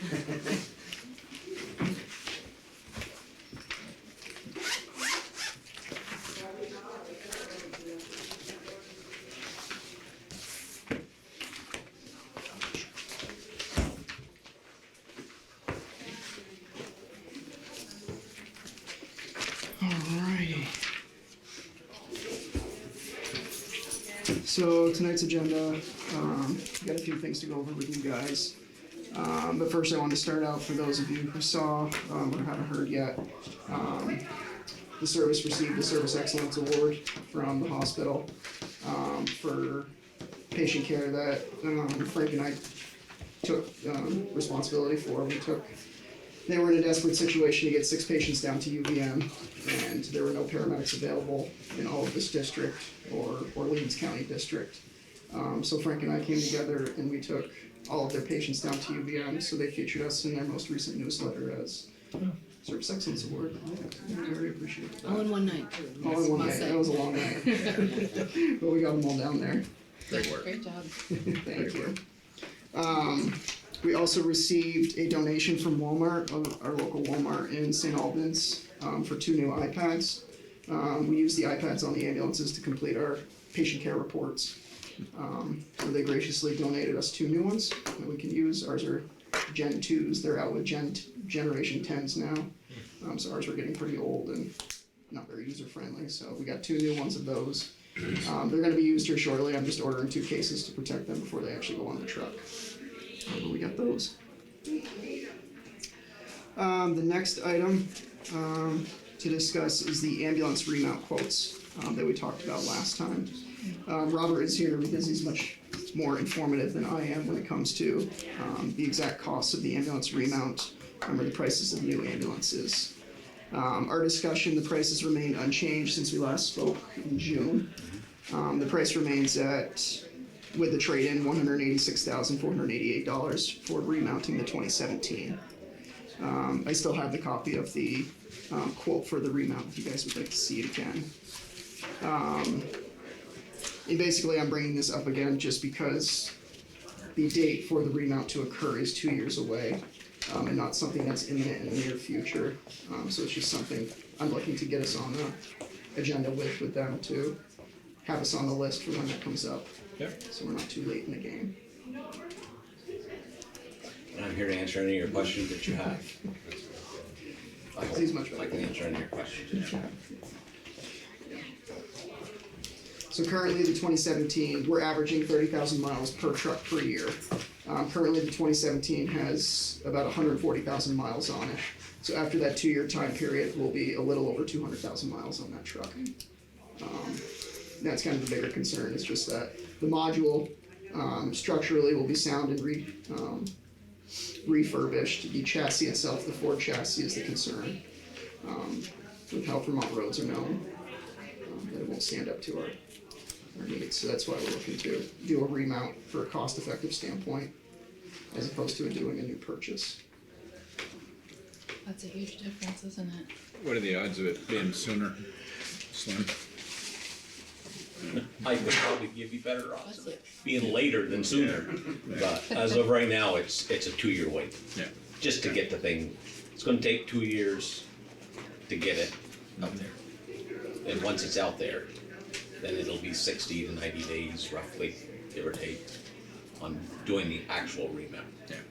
Alrighty. So tonight's agenda, got a few things to go over with you guys. But first I want to start out for those of you who saw, or haven't heard yet, the service received a Service Excellence Award from the hospital, for patient care that, Frank and I took, responsibility for. They were in a desperate situation to get 6 patients down to UVM, and there were no paramedics available in all of this district or Orleans County District. So Frank and I came together and we took all of their patients down to UVM, so they featured us in their most recent newsletter as Service Excellence Award. Yeah, we very appreciative of that. All in one night. All in one night, that was a long night. But we got them all down there. Great work. Great job. Thank you. We also received a donation from Walmart, our local Walmart in St. Albans, for 2 new iPads. We use the iPads on the ambulances to complete our patient care reports. So they graciously donated us 2 new ones that we can use. Ours are Gen 2s, they're out with Generation 10s now. So ours are getting pretty old and not very user friendly, so we got 2 new ones of those. They're gonna be used here shortly. I'm just ordering 2 cases to protect them before they actually go on the truck. But we got those. The next item to discuss is the ambulance remount quotes that we talked about last time. Robert is here because he's much more informative than I am when it comes to the exact costs of the ambulance remount or the prices of new ambulances. Our discussion, the prices remain unchanged since we last spoke in June. The price remains at, with the trade-in, $186,488 for remounting the 2017. I still have the copy of the quote for the remount if you guys would like to see it again. And basically I'm bringing this up again just because the date for the remount to occur is 2 years away, and not something that's imminent in the near future. So it's just something I'm looking to get us on the agenda with them to have us on the list for when that comes up. Yep. So we're not too late in the game. And I'm here to answer any of your questions that you have. I hope He's much better. I can answer any of your questions that you have. So currently the 2017, we're averaging 30,000 miles per truck per year. Currently the 2017 has about 140,000 miles on it. So after that 2-year time period, we'll be a little over 200,000 miles on that truck. That's kind of the bigger concern, is just that the module structurally will be sound and refurbished. The chassis itself, the Ford chassis, is the concern. With how Vermont roads are known, that it won't stand up to our needs. So that's why we're looking to do a remount for a cost-effective standpoint, as opposed to doing a new purchase. That's a huge difference, isn't it? What are the odds of it being sooner, Slim? I could probably give you better odds of it being later than sooner, but as of right now, it's a 2-year wait. Yeah. Just to get the thing, it's gonna take 2 years to get it out there. And once it's out there, then it'll be 60 to 90 days roughly, give or take, on doing the actual remount. Yeah.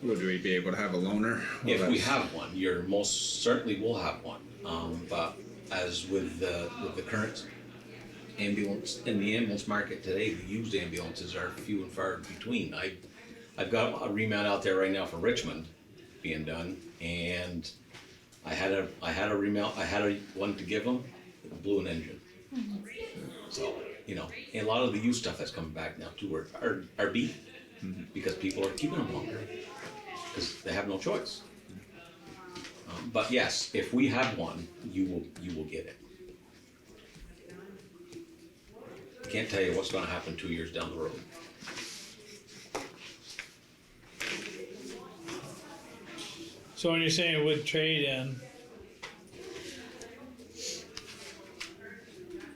Would we be able to have a loaner? If we have one, you're most certainly will have one. But as with the current ambulance, in the ambulance market today, the used ambulances are few and far between. I've got a remount out there right now for Richmond being done, and I had a remount, I had one to give them, it blew an engine. So, you know, and a lot of the used stuff that's coming back now too are beat, because people are keeping them longer, because they have no choice. But yes, if we have one, you will get it. I can't tell you what's gonna happen 2 years down the road. So when you're saying with trade-in,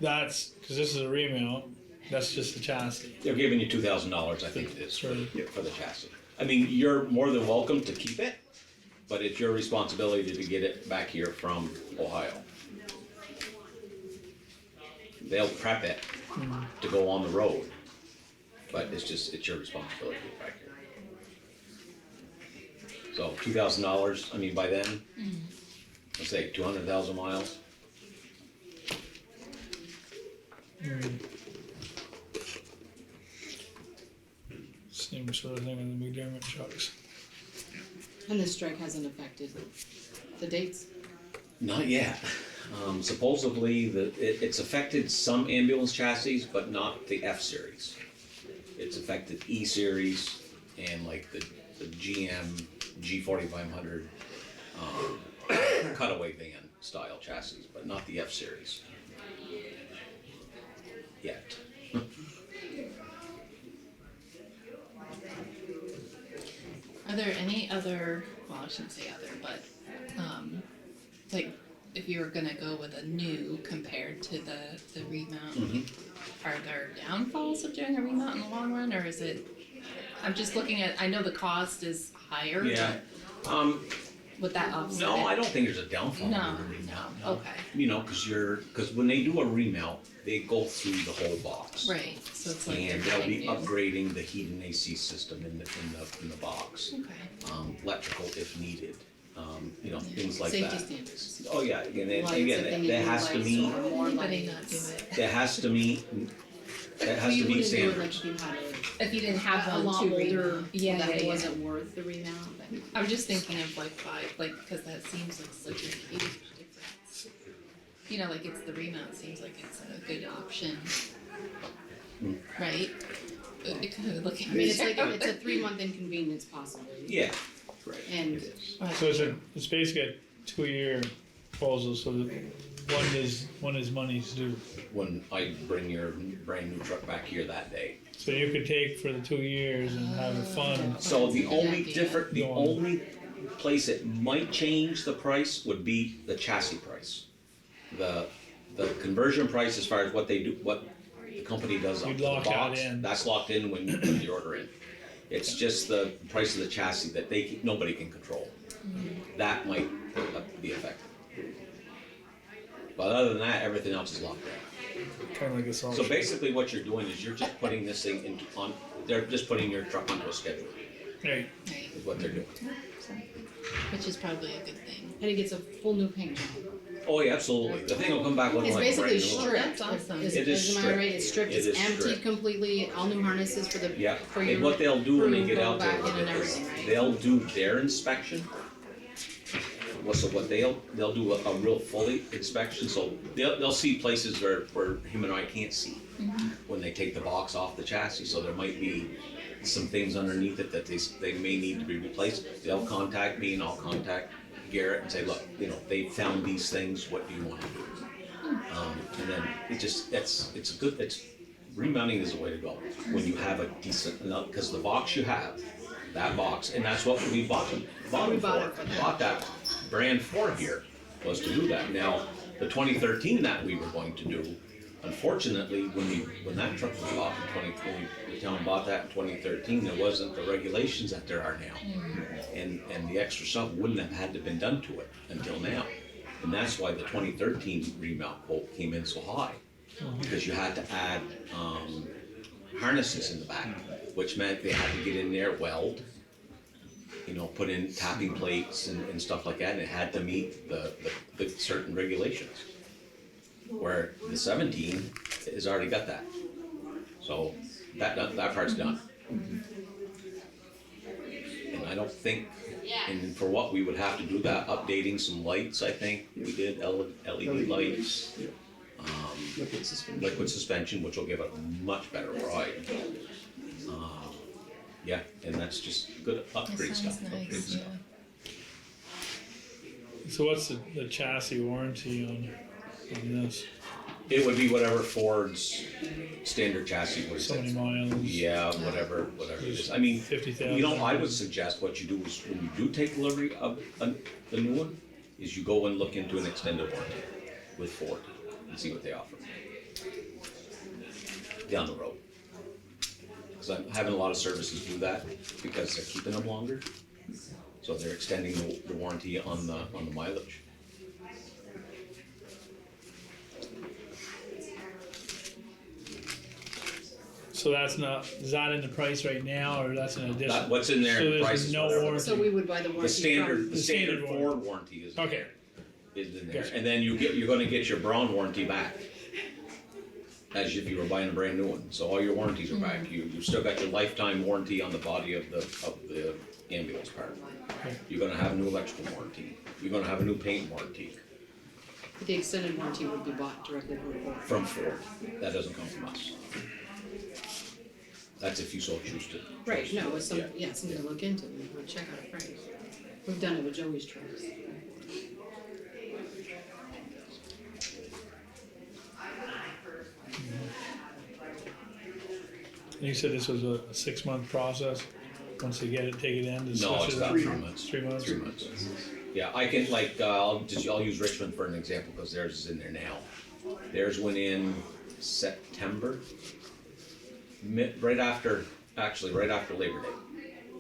that's, because this is a remount, that's just the chassis. They're giving you $2,000, I think it is, Sure. for the chassis. I mean, you're more than welcome to keep it, but it's your responsibility to get it back here from Ohio. They'll prep it to go on the road, but it's your responsibility to get it back here. So $2,000, I mean, by then, let's say 200,000 miles. same sort of thing with the McDermott trucks. And the strike hasn't affected the dates? Not yet. Supposedly, it's affected some ambulance chassis, but not the F series. It's affected E series and like the GM G4500 cutaway van style chassis, but not the F series. Yet. Are there any other, well, I shouldn't say other, but, like, if you were gonna go with a new compared to the remount, are there downfalls of doing a remount in the long run, or is it, I'm just looking at, I know the cost is higher, Yeah. but would that offset No, it? I don't think there's a downfall. No, with a remount, no, okay. You know, because when they do a remount, they go through the whole box. Right, so it's like. And they're they'll be like new. upgrading the heat and AC system in the box. Okay. Electrical if needed, you know, Yeah. things like Safety that. standards. Oh, yeah, again, Lights, if they that need has to lights meet, or more Anybody lights. not do it? that has to meet, that has You to meet wouldn't do it like standards. if you had If you didn't have a one lot to older, remount. Yeah, that yeah, wasn't worth the remount, but. I'm just thinking of like five, like, cause that seems like such a huge difference. You know, like it's the remount seems like it's a good option. Right? It could look at I mean, it's like, it's a 3-month inconvenience possibly. Yeah, right. And So it's basically a 2-year proposal, so that one is money's due. When I bring your brand new truck back here that day. So you could take for the 2 years and have a fund. So the only idea. the only place it might change the price would be the chassis price. The conversion price as far as what they do, what the company does on You'd the lock that box, in. that's locked in when you put the order in. It's just the price of the chassis that nobody can control. That might be affected. But other than that, everything else is locked in. Kinda like a salt. So basically what you're doing is you're just putting this thing they're just putting your truck onto a schedule, Right. Right, is what they're doing. which is probably a good thing. and it gets a full new paint job. Oh, yeah, absolutely. The thing will come back looking It's like a brand basically new one. stripped. That's awesome. Is, It is am I stripped. right? It's stripped, It it's is emptied stripped. completely, all new harnesses for the, Yeah, for and your what they'll do when they crew get go out there back in and with it is, everything, right? they'll do their inspection. Well, so what they'll do a real fully inspection, so they'll see places where human eye can't see when they take the box off the chassis, so there might be some things underneath it that they may need to be replaced. They'll contact me and I'll contact Garrett and say, look, you know, they found these things, what do you want to do? And then remounting is the way to go when you have a decent, because the box you have, that box, and that's what we bought it for. Bought that brand for here, was to do that. Now, the 2013 that we were going to do, unfortunately, when that truck was bought in 2020, the town bought that in 2013, there wasn't the regulations that there are now. And the extra stuff wouldn't have had to been done to it until now. And that's why the 2013 remount quote came in so high, because you had to add harnesses in the back, which meant they had to get in there, weld, you know, put in tapping plates and stuff like that, and it had to meet the certain regulations. Where the 17 has already got that, so that part's done. And I don't think, and for what we would have to do that, updating some lights, I think we did LED lights. Liquid suspension, which will give it a much better ride. Yeah, and that's just good upgrade stuff. Upgrade stuff. So what's the chassis warranty on this? It would be whatever Ford's standard chassis was. So many miles? Yeah, whatever it is. I mean, 50,000. you know, I would suggest what you do is when you do take delivery of the new one, is you go and look into an extended warranty with Ford and see what they offer down the road. Because I'm having a lot of services do that because they're keeping them longer, so they're extending the warranty on the mileage. So that's not, is that in the price right now, or that's an addition? What's in there, So the price there's is no whatever. warranty? So we would buy the The warranty standard, from. the standard standard Ford warranty is Okay. in there, Gotcha. and then you're gonna get your Braun warranty back. as if you were buying a brand new one, so all your warranties are back. You've still got your lifetime warranty on the body of the ambulance part. You're gonna have a new electrical warranty, you're gonna have a new paint warranty The extended warranty would be bought directly from from Ford. Ford, that doesn't come from us. That's if you so choose to. Right, no, it's Yeah. something to look into, we would check out a price. We've done it with Joey's trucks. And you said this was a 6-month process? Once you get it, take it in? No, it's about 3 months. 3 months? 3 months. Yeah, I can, like, I'll use Richmond for an example, because theirs is in there now. Theirs went in September, right after Labor Day,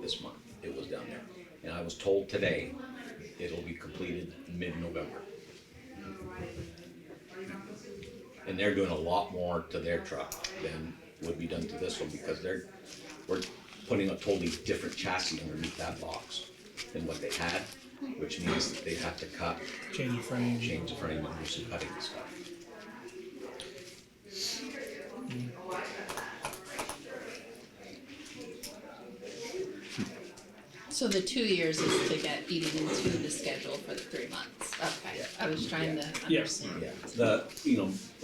this month, it was down there. And I was told today, it'll be completed mid-November. And they're doing a lot more to their truck than would be done to this one, because we're putting a totally different chassis underneath that box than what they had, which means that they have to cut, Change the frame. and do some cutting and stuff. So the 2 years is to get eaten into the schedule for the 3 months. Okay, I was trying to understand. Yeah,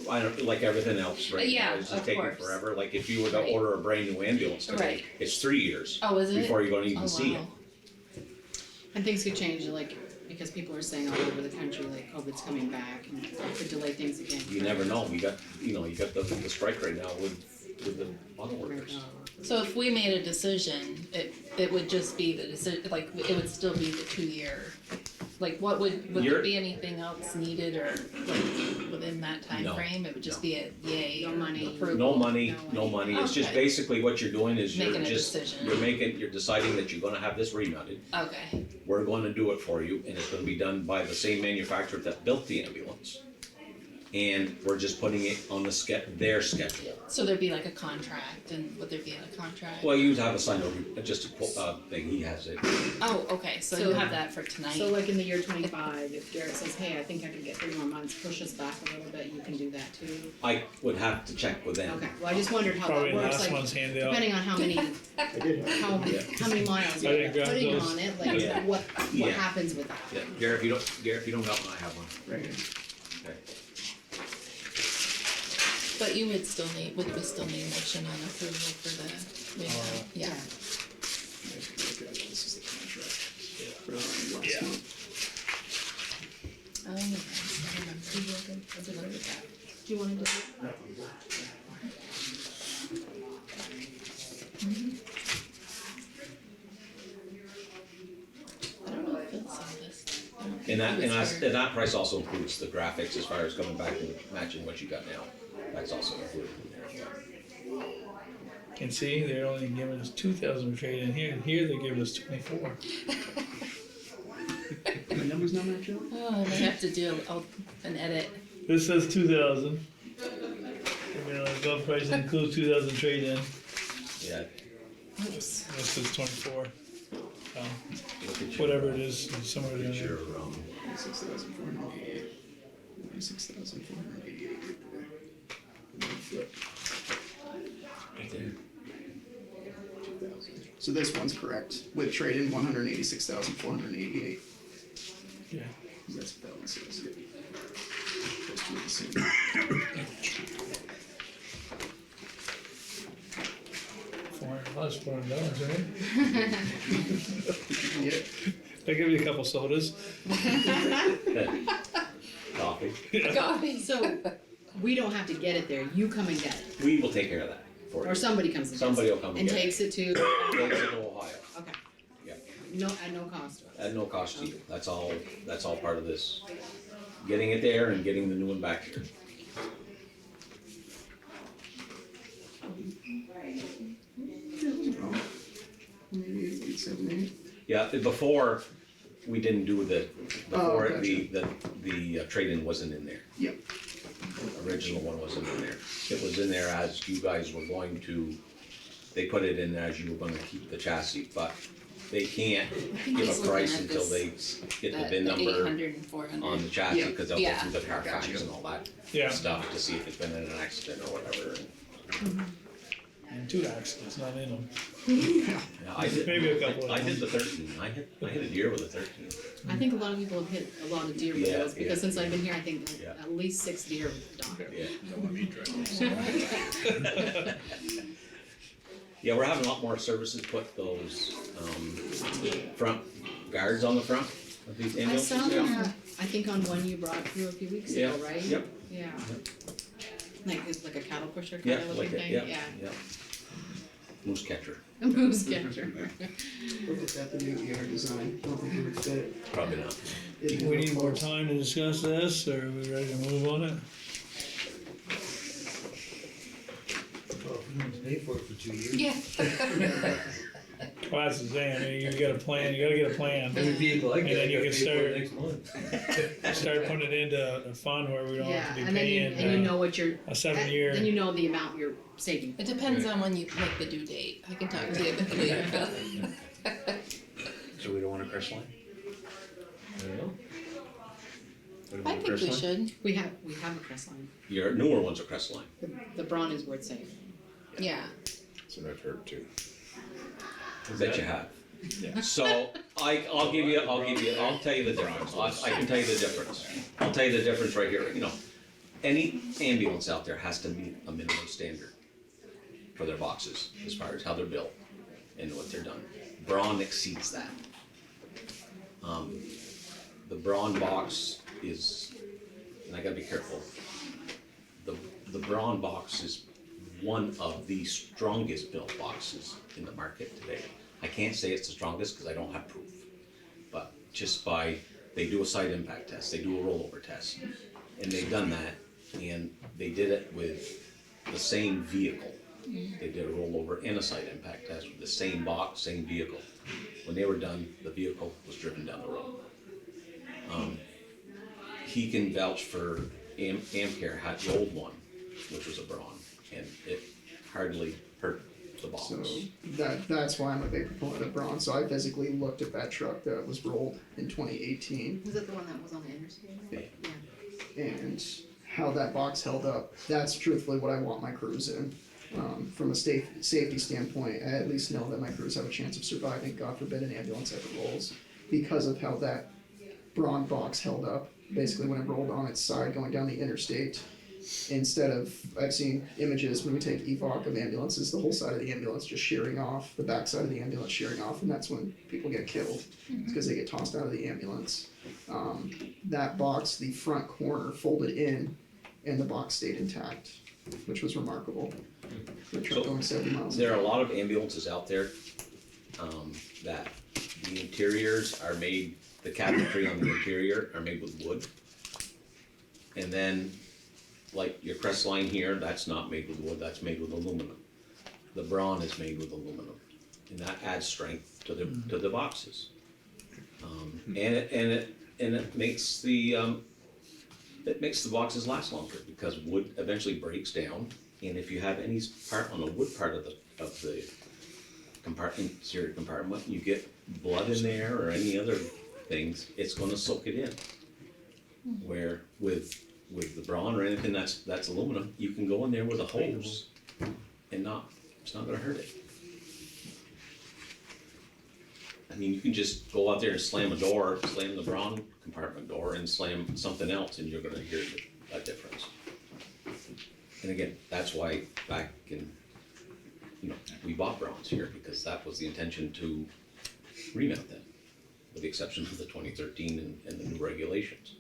I don't, like everything else right Yeah, now, it's of just taking course. forever. Like if you were to Right. order a brand new ambulance today, Right. it's 3 years. Oh, is it? Before you're gonna even Oh, see it. wow. And things could change, like, because people are saying all over the country, like, COVID's coming back, and it could delay things again. You never know, you got the strike right now with the auto workers. So if we made a decision, it would just be the decision, like, it would still be the 2-year. Like, would there You're- be anything else needed or like within that time No, frame? It would just no. be a yay No or money. approval? No money, it's just Okay. basically what you're doing is Making a decision. you're deciding that you're gonna have this remounted. Okay, We're gonna do it for you, and it's gonna be done by the same manufacturer that built the ambulance. And we're just putting it on their schedule. so there'd be like a contract, and would there be a contract? Well, you'd have a signed just a thing, he has it. Oh, okay, so So- you have that for tonight? So like in the year 25, if Garrett says, hey, I think I can get 3 more months, push us back a little bit, you can do that too? I would have to check with them. Okay, well, I just wondered how Probably that works, last like, one's handed out. depending on how many, how many miles I you're didn't grab putting those. on it, like, Yeah. what Yeah. happens with that? Yeah, Garrett, if you don't got one, I have one. Right here. Okay. But you would still need motion on approval for the, yeah. This is the contract from last Yeah. month. Oh, yes, I remember. I did look at that. Do you wanna do it? I don't know if Phil saw this. I don't think And that, he and was that, here. and that price also includes the graphics as far as coming back and matching what you got now. That's also included in there as well. And see, they're only giving us 2,000 trade in here, and here they're giving us 24. The numbers not match up? Oh, I might have to do an edit. This says 2,000. You know, the glove price includes 2,000 trade in. Yeah. Oops. This says 24. Look at your- Whatever it is, somewhere look down at there. your, 96,488. 96,488. And then flip. right there. 2,000. So this one's correct, with trade-in 186,488. Yeah. That's what that one says. Supposed to be the same. That's $400, right? Yeah. I'll give you a couple sodas. Coffee. Coffee. So, we don't have to get it there, you come and get it, We will take care of that for you. or somebody comes and gets it. Somebody will come and And get it. takes it to, Takes it to Ohio. okay, Yeah. no, at no cost to us. At no cost to you. That's all part of this. Getting it there and getting the new one back here. Maybe 878. Yeah, before, we didn't do before gotcha. the trade-in wasn't in there. Yep. Original one wasn't in there. It was in there as you guys were going to, they put it in as you were gonna keep the chassis, but they can't think give he's a looking price at until they this, get the the VIN number 800 and 400. on the chassis, Yeah. cause they'll go Yeah. through the Carfax and all that Yeah. stuff to see if it's been in an accident or whatever. And 2 accidents, not in them. Yeah, I did, Maybe a couple I of did them. the 13, I hit a deer with a 13. I think a lot of people have hit a lot of deer with Yeah, those because yeah. since I've been here, I think Yeah. at least 6 deer have died. Yeah. Yeah, we're having a lot more services put those, front guards on the front of these I ambulances. saw yeah. that, I think on one you brought through a few weeks Yeah, ago, right? yep. Yeah. Like, it's like a cattle pusher kind Yeah, of like looking that, thing, yeah, yeah. yeah. Moose catcher, A moose catcher. Look at the new ER design, don't think it would fit. probably not. We need more time to discuss this, or are we ready to move on it? Pay for it for 2 years. Yeah. Well, that's the thing, I mean, you gotta plan, you gotta get a plan. Every vehicle I And get, then I you gotta can pay for start- it next month. Start putting it into a fund where we don't Yeah, have to be and then you, paying, and you know what you're, a 7-year. then you know the amount you're saving. It depends on when you make the due date. I can talk to you later about it. So we don't want a crest line? I don't know. I think we should. We have a crest line. Your newer ones are crest line. The brawn is worth saving. Yeah. That's what I've heard too. That you have. So I'll tell you the difference. I can tell you the difference. I'll tell you the difference right here. You know, any ambulance out there has to meet a minimum standard for their boxes as far as how they're built and what they're done. Brawn exceeds that. The Brawn box is, and I gotta be careful. The Brawn box is one of the strongest built boxes in the market today. I can't say it's the strongest because I don't have proof, but just by, they do a side impact test, they do a rollover test, and they've done that, and they did it with the same vehicle. They did a rollover and a side impact test with the same box, same vehicle. When they were done, the vehicle was driven down the road. He can vouch for Amcare had the old one, which was a Braun, and it hardly hurt the box. So that's why I'm a big proponent of brawn. So I physically looked at that truck that was rolled in 2018 Was it the one that was on the interstate? Yeah. and how that box held up. That's truthfully what I want my crews in. From a safety standpoint, I at least know that my crews have a chance of surviving, God forbid an ambulance ever rolls, because of how that brawn box held up. Basically when it rolled on its side going down the interstate, instead of, I've seen images when we take evoc of ambulances, the whole side of the ambulance just shearing off, the back side of the ambulance shearing off, and that's when people get killed, because they get tossed out of the ambulance. That box, the front corner folded in, and the box stayed intact, which was remarkable. For a truck So, going 70 miles. There are a lot of ambulances out there, that the interiors are made, the cabinetry on the interior are made with wood. And then, like your crest line here, that's not made with wood, that's made with aluminum. The Braun is made with aluminum, and that adds strength to the boxes. And it makes the boxes last longer, because wood eventually breaks down, and if you have any part on the wood part of the compartment, interior compartment, you get blood in there or any other things, it's gonna soak it in. Where with the Braun or anything that's aluminum, you can go in there with a hose and it's not gonna hurt it. I mean, you can just go out there and slam a door, slam the Braun compartment door and slam something else, and you're gonna hear that difference. And again, that's why back in, we bought Browns here, because that was the intention to remount them, with the exception of the 2013 and the new regulations.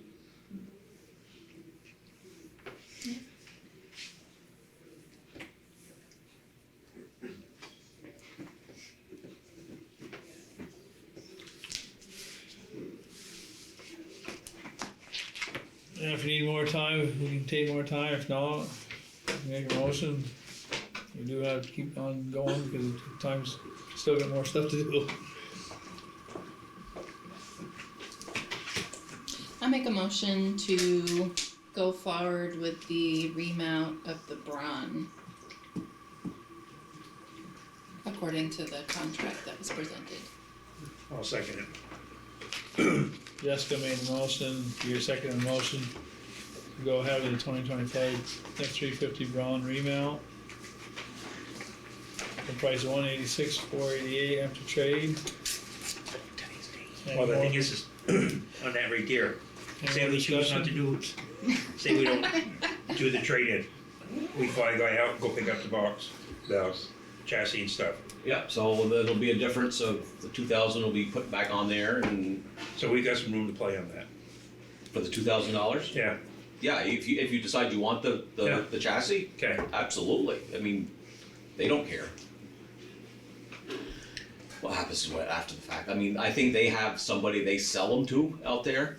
And if you need more time, we can take more time, if not, make a motion. You do have to keep on going, because time's still got more stuff to do. I make a motion to go forward with the remount of the Braun according to the contract that was presented. I'll second it. Jessica made the motion, you're seconding the motion. To go ahead with the 2025 F-350 Braun remount. The price of $186,488 after trade. Well, the thing is on that right there, say we choose not to do, say we don't do the trade-in. We fly the guy out and go pick up the box, the chassis and stuff. Yeah, so there'll be a difference of the 2,000 will be put back on there, and So we got some room to play on that. for the $2,000. Yeah, Yeah, if you decide you want the Yeah. the chassis, okay. absolutely. I mean, they don't care. What happens to it after the fact? I mean, I think they have somebody they sell them to out there,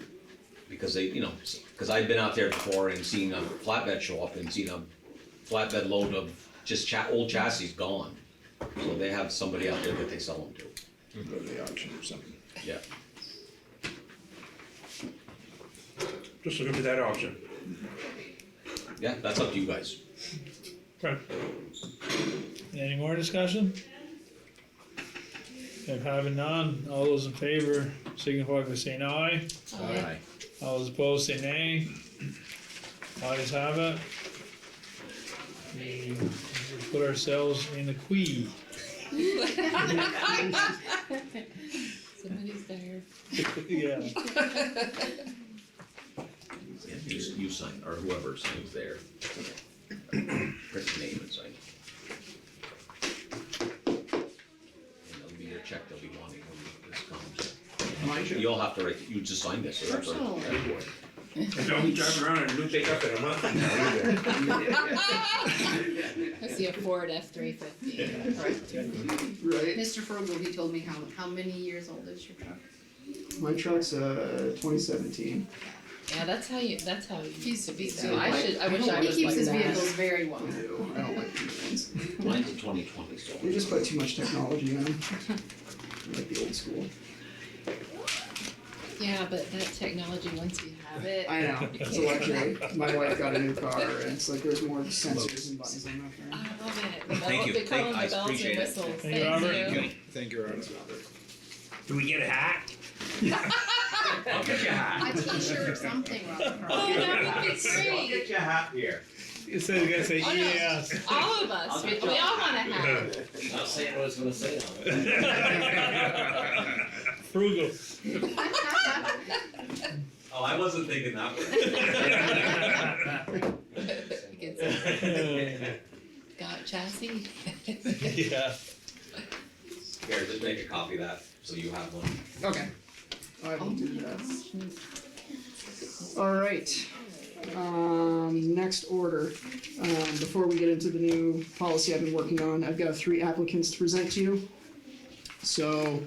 because they, because I've been out there before and seen a flatbed show up and seen a flatbed load of just old chassis gone. So they have somebody out there that they sell them to. Go to the auction or something. Yeah. Just looking for that option. Yeah, that's up to you guys. Okay. Any more discussion? If having none, all those in favor signify by saying aye. Aye. All those opposed say nay. Ayes have it. We put ourselves in the queue. Somebody's there. Yeah. Yeah, you sign, or whoever signs there. Print the name and sign. And that'll be your check they'll be wanting when this comes. My check? You'll have to write, you just sign this. So that's a- Personal. Don't be driving around in a new pickup in a month. I see a Ford F-350. Right. Mr. Fergal, he told me how many years old is your truck? My truck's 2017. Yeah, that's how you used to be though. I wish I was He keeps like his that. vehicles very well. I don't like new ones. Mine's a 2020, so. They just put too much technology in them. I like the old school. Yeah, but that technology, once you have it. I know, it's a luxury. My wife got a new car and it's like there's more sensors and buttons on that I thing. love it. Thank you. They call them I the bells and appreciate it. whistles. Thank you, Thank Robert. you. Thank you, Robert. Do we get a hat? I'll get you a hat. A t-shirt or something, Robert. Oh, that would be great. Get you a hat here. You said you gotta say Oh, no. yes. All of us. We all want to have. Not saying what I was gonna say on it. Frugal. Oh, I wasn't thinking that Got chassis. Yeah. Here, just make a copy of that, so you have one. Okay. I will do that. Alright. Next order. Before we get into the new policy I've been working on, I've got 3 applicants to present to you. So,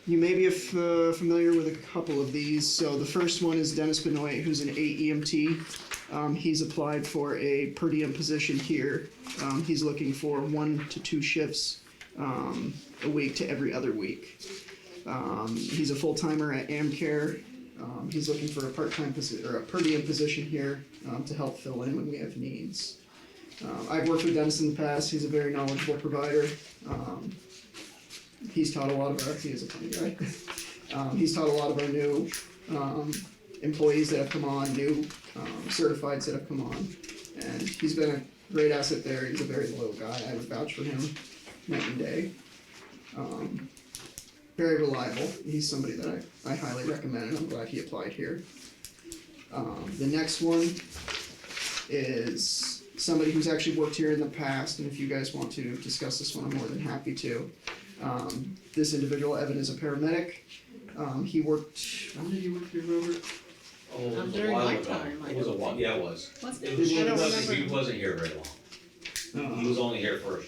you may be familiar with a couple of these. So the first one is Dennis Benoit, who's an AEMT. He's applied for a per diem position here. He's looking for 1 to 2 shifts a week to every other week. He's a full-timer at AmCare. He's looking for a part-time position or a per diem position here to help fill in when we have needs. I've worked with Dennis in the past. He's a very knowledgeable provider. He's taught a lot of our, he is a funny guy. He's taught a lot of our new employees that have come on, new certifieds that have come on. And he's been a great asset there. He's a very loyal guy. I would vouch for him night and day. Very reliable. He's somebody that I highly recommend, and I'm glad he applied here. The next one is somebody who's actually worked here in the past, and if you guys want to discuss this one, I'm more than happy to. This individual, Evan, is a paramedic. He worked, when did he work here, Robert? Oh, it was a During while my ago. time, I It was a don't while, yeah, it was. Was It it? was, I don't he wasn't here very long. He was only here for a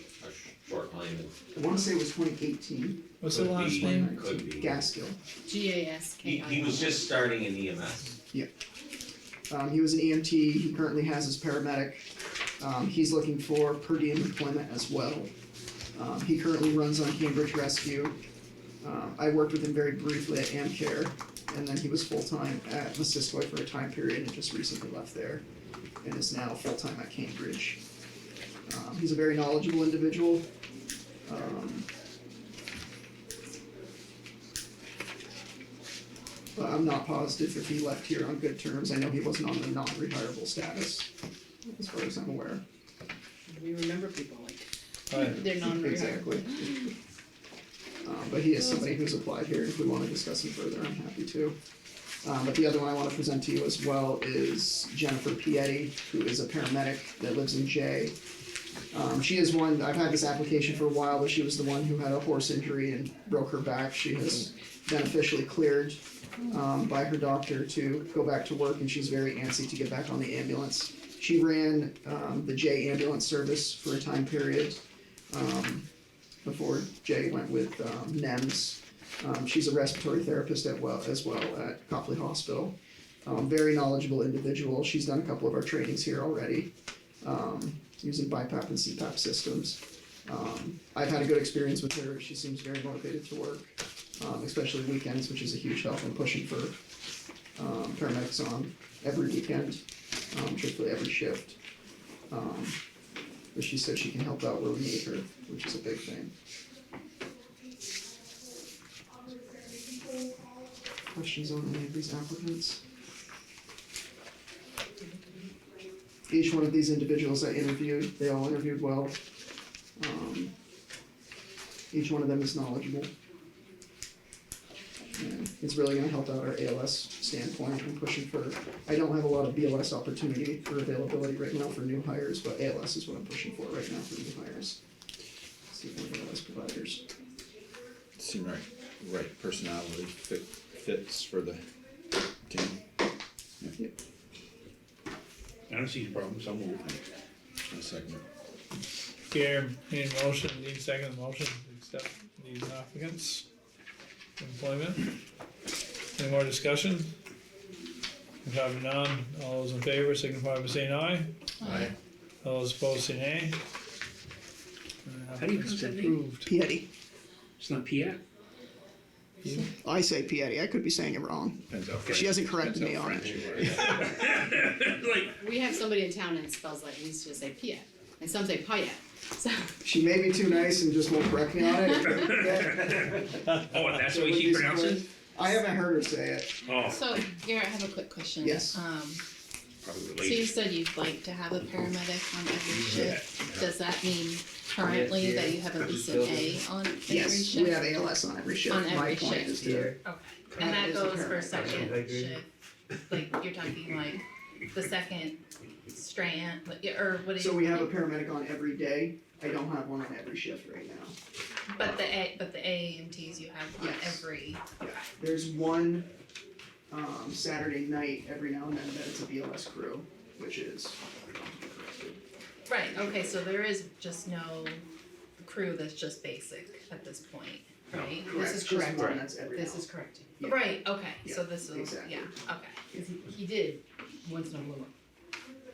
short time. And I want to say it was 2018. What's the could last be- name? Could be. Gaskill. GASKI. He was just starting in EMS. He was an EMT. He currently has his paramedic. He's looking for per diem employment as well. He currently runs on Cambridge Rescue. I worked with him very briefly at AmCare, and then he was full-time at Missisquoi for a time period and just recently left there and is now full-time at Cambridge. He's a very knowledgeable individual. But I'm not positive if he left here on good terms. I know he wasn't on the non-rehireable status, as far as I'm aware. We remember people like, Right. they're non-rehireable. Exactly. But he is somebody who's applied here. If we wanna discuss him further, I'm happy to. But the other one I wanna present to you as well is Jennifer Piety, who is a paramedic that lives in Jay. She is one, I've had this application for a while, but she was the one who had a horse injury and broke her back. She has been officially cleared by her doctor to go back to work, and she's very antsy to get back on the ambulance. She ran the Jay ambulance service for a time period before Jay went with NEMS. She's a respiratory therapist as well at Copley Hospital. Very knowledgeable individual. She's done a couple of our trainings here already, using BiPAP and CPAP systems. I've had a good experience with her. She seems very motivated to work, especially weekends, which is a huge help in pushing for paramedics on every weekend, truthfully every shift. But she said she can help out where we need her, which is a big thing. Questions on any of these applicants? Each one of these individuals I interviewed, they all interviewed well. Each one of them is knowledgeable. And it's really gonna help out our ALS standpoint and pushing for, I don't have a lot of BLS opportunity for availability right now for new hires, but ALS is what I'm pushing for right now for new hires. See more ALS providers. Seem right personality fits for the team. Yep. I don't see the problem, so I'll move. A second. Here, need a motion, need a second motion to accept these applicants' employment. Any more discussion? If having none, all those in favor signify by saying aye. Aye. All those opposed say nay. How do you pronounce that name? Approved. Piety. It's not Piat? I say Piety. I could be saying it wrong. Depends how She hasn't corrected me on French it. you are. Like, We have somebody in town and it spells like, we used to say Piet, and some say Payet, so. She may be too nice and just won't correct me on it. oh, and that's the way she pronounces? I haven't heard her say it. Oh, So, Garrett, I have a quick question. Yes. probably So you related. said you'd like to have a paramedic on every shift. Does that mean currently that you have at least an A on every Yes, shift? we have ALS on every shift. On My every point shift. is to Okay. And that is a goes for paramedic. second shift, like you're talking like the second strand, like, or what do you? So we have a paramedic on every day. I don't have one on every shift right now. But the AAMTs you have on Yes. every, Yeah. There's one Saturday night every now and then that it's a BLS crew, which is right, okay, so there is just no crew that's just basic at this point, right? correct. This is Just correct. one that's every This now. is correct. Yeah. Right, okay, so Yeah, this is, exactly. yeah, okay, Cause he did once in a blue.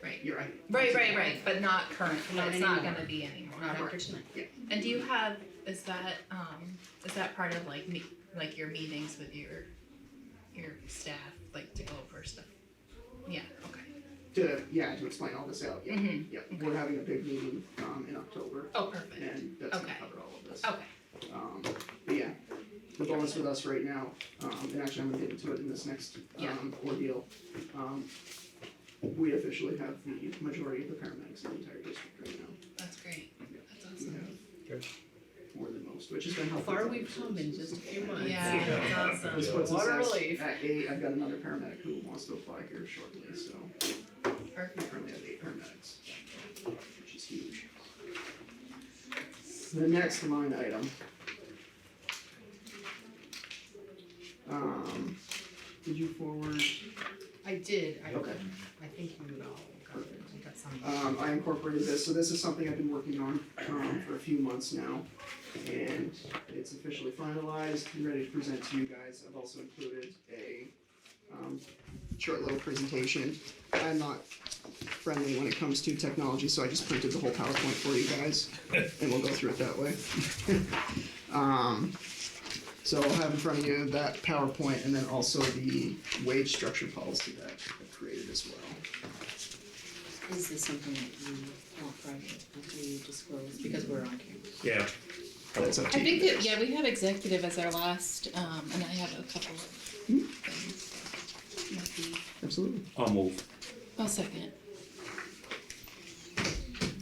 right. You're right. Right, but not current, Not it's not anymore. gonna be anymore. Not after Correct. tonight. Yeah. And do you have, is that part of like like your meetings with your staff, like to go over stuff? Yeah, okay. To explain all this out, yeah. Mhm. Yep, we're having a big meeting in October, Oh, perfect, and that's gonna Okay. cover all of this. okay, But yeah, the bonus with us right now, and actually I'm gonna get into it in this next Yeah. ordeal. We officially have the majority of the paramedics in the entire district right now. that's great, that's We awesome. have more than most, which has been How helpful. far we've come in just a few months. Yeah, that's This awesome, puts us What a at- relief. At 8, I've got another paramedic who wants to apply here shortly, so we perfect. currently have 8 paramedics, which is huge. The next line item. Did you forward? I did, Okay. I think you all got some. I incorporated this, so this is something I've been working on, for a few months now. And it's officially finalized and ready to present to you guys. I've also included a, short little presentation. I'm not friendly when it comes to technology, so I just printed the whole PowerPoint for you guys, and we'll go through it that way. So I'll have in front of you that PowerPoint and then also the wage structure policy that I've created as well. Is this something that you want private, that we disclose, because we're on camera? Yeah. That's up I to you think that, guys. yeah, we have executive as our last, and I have a couple of things. Absolutely. I'll move. I'll second.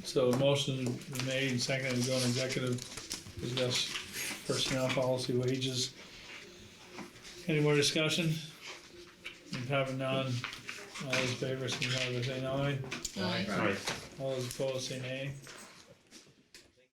So motion been made and seconded to go in executive, discuss personnel policy, wages. Any more discussion? If having none, all those in favor, signify by saying aye. Aye. Alright, All those opposed, say nay.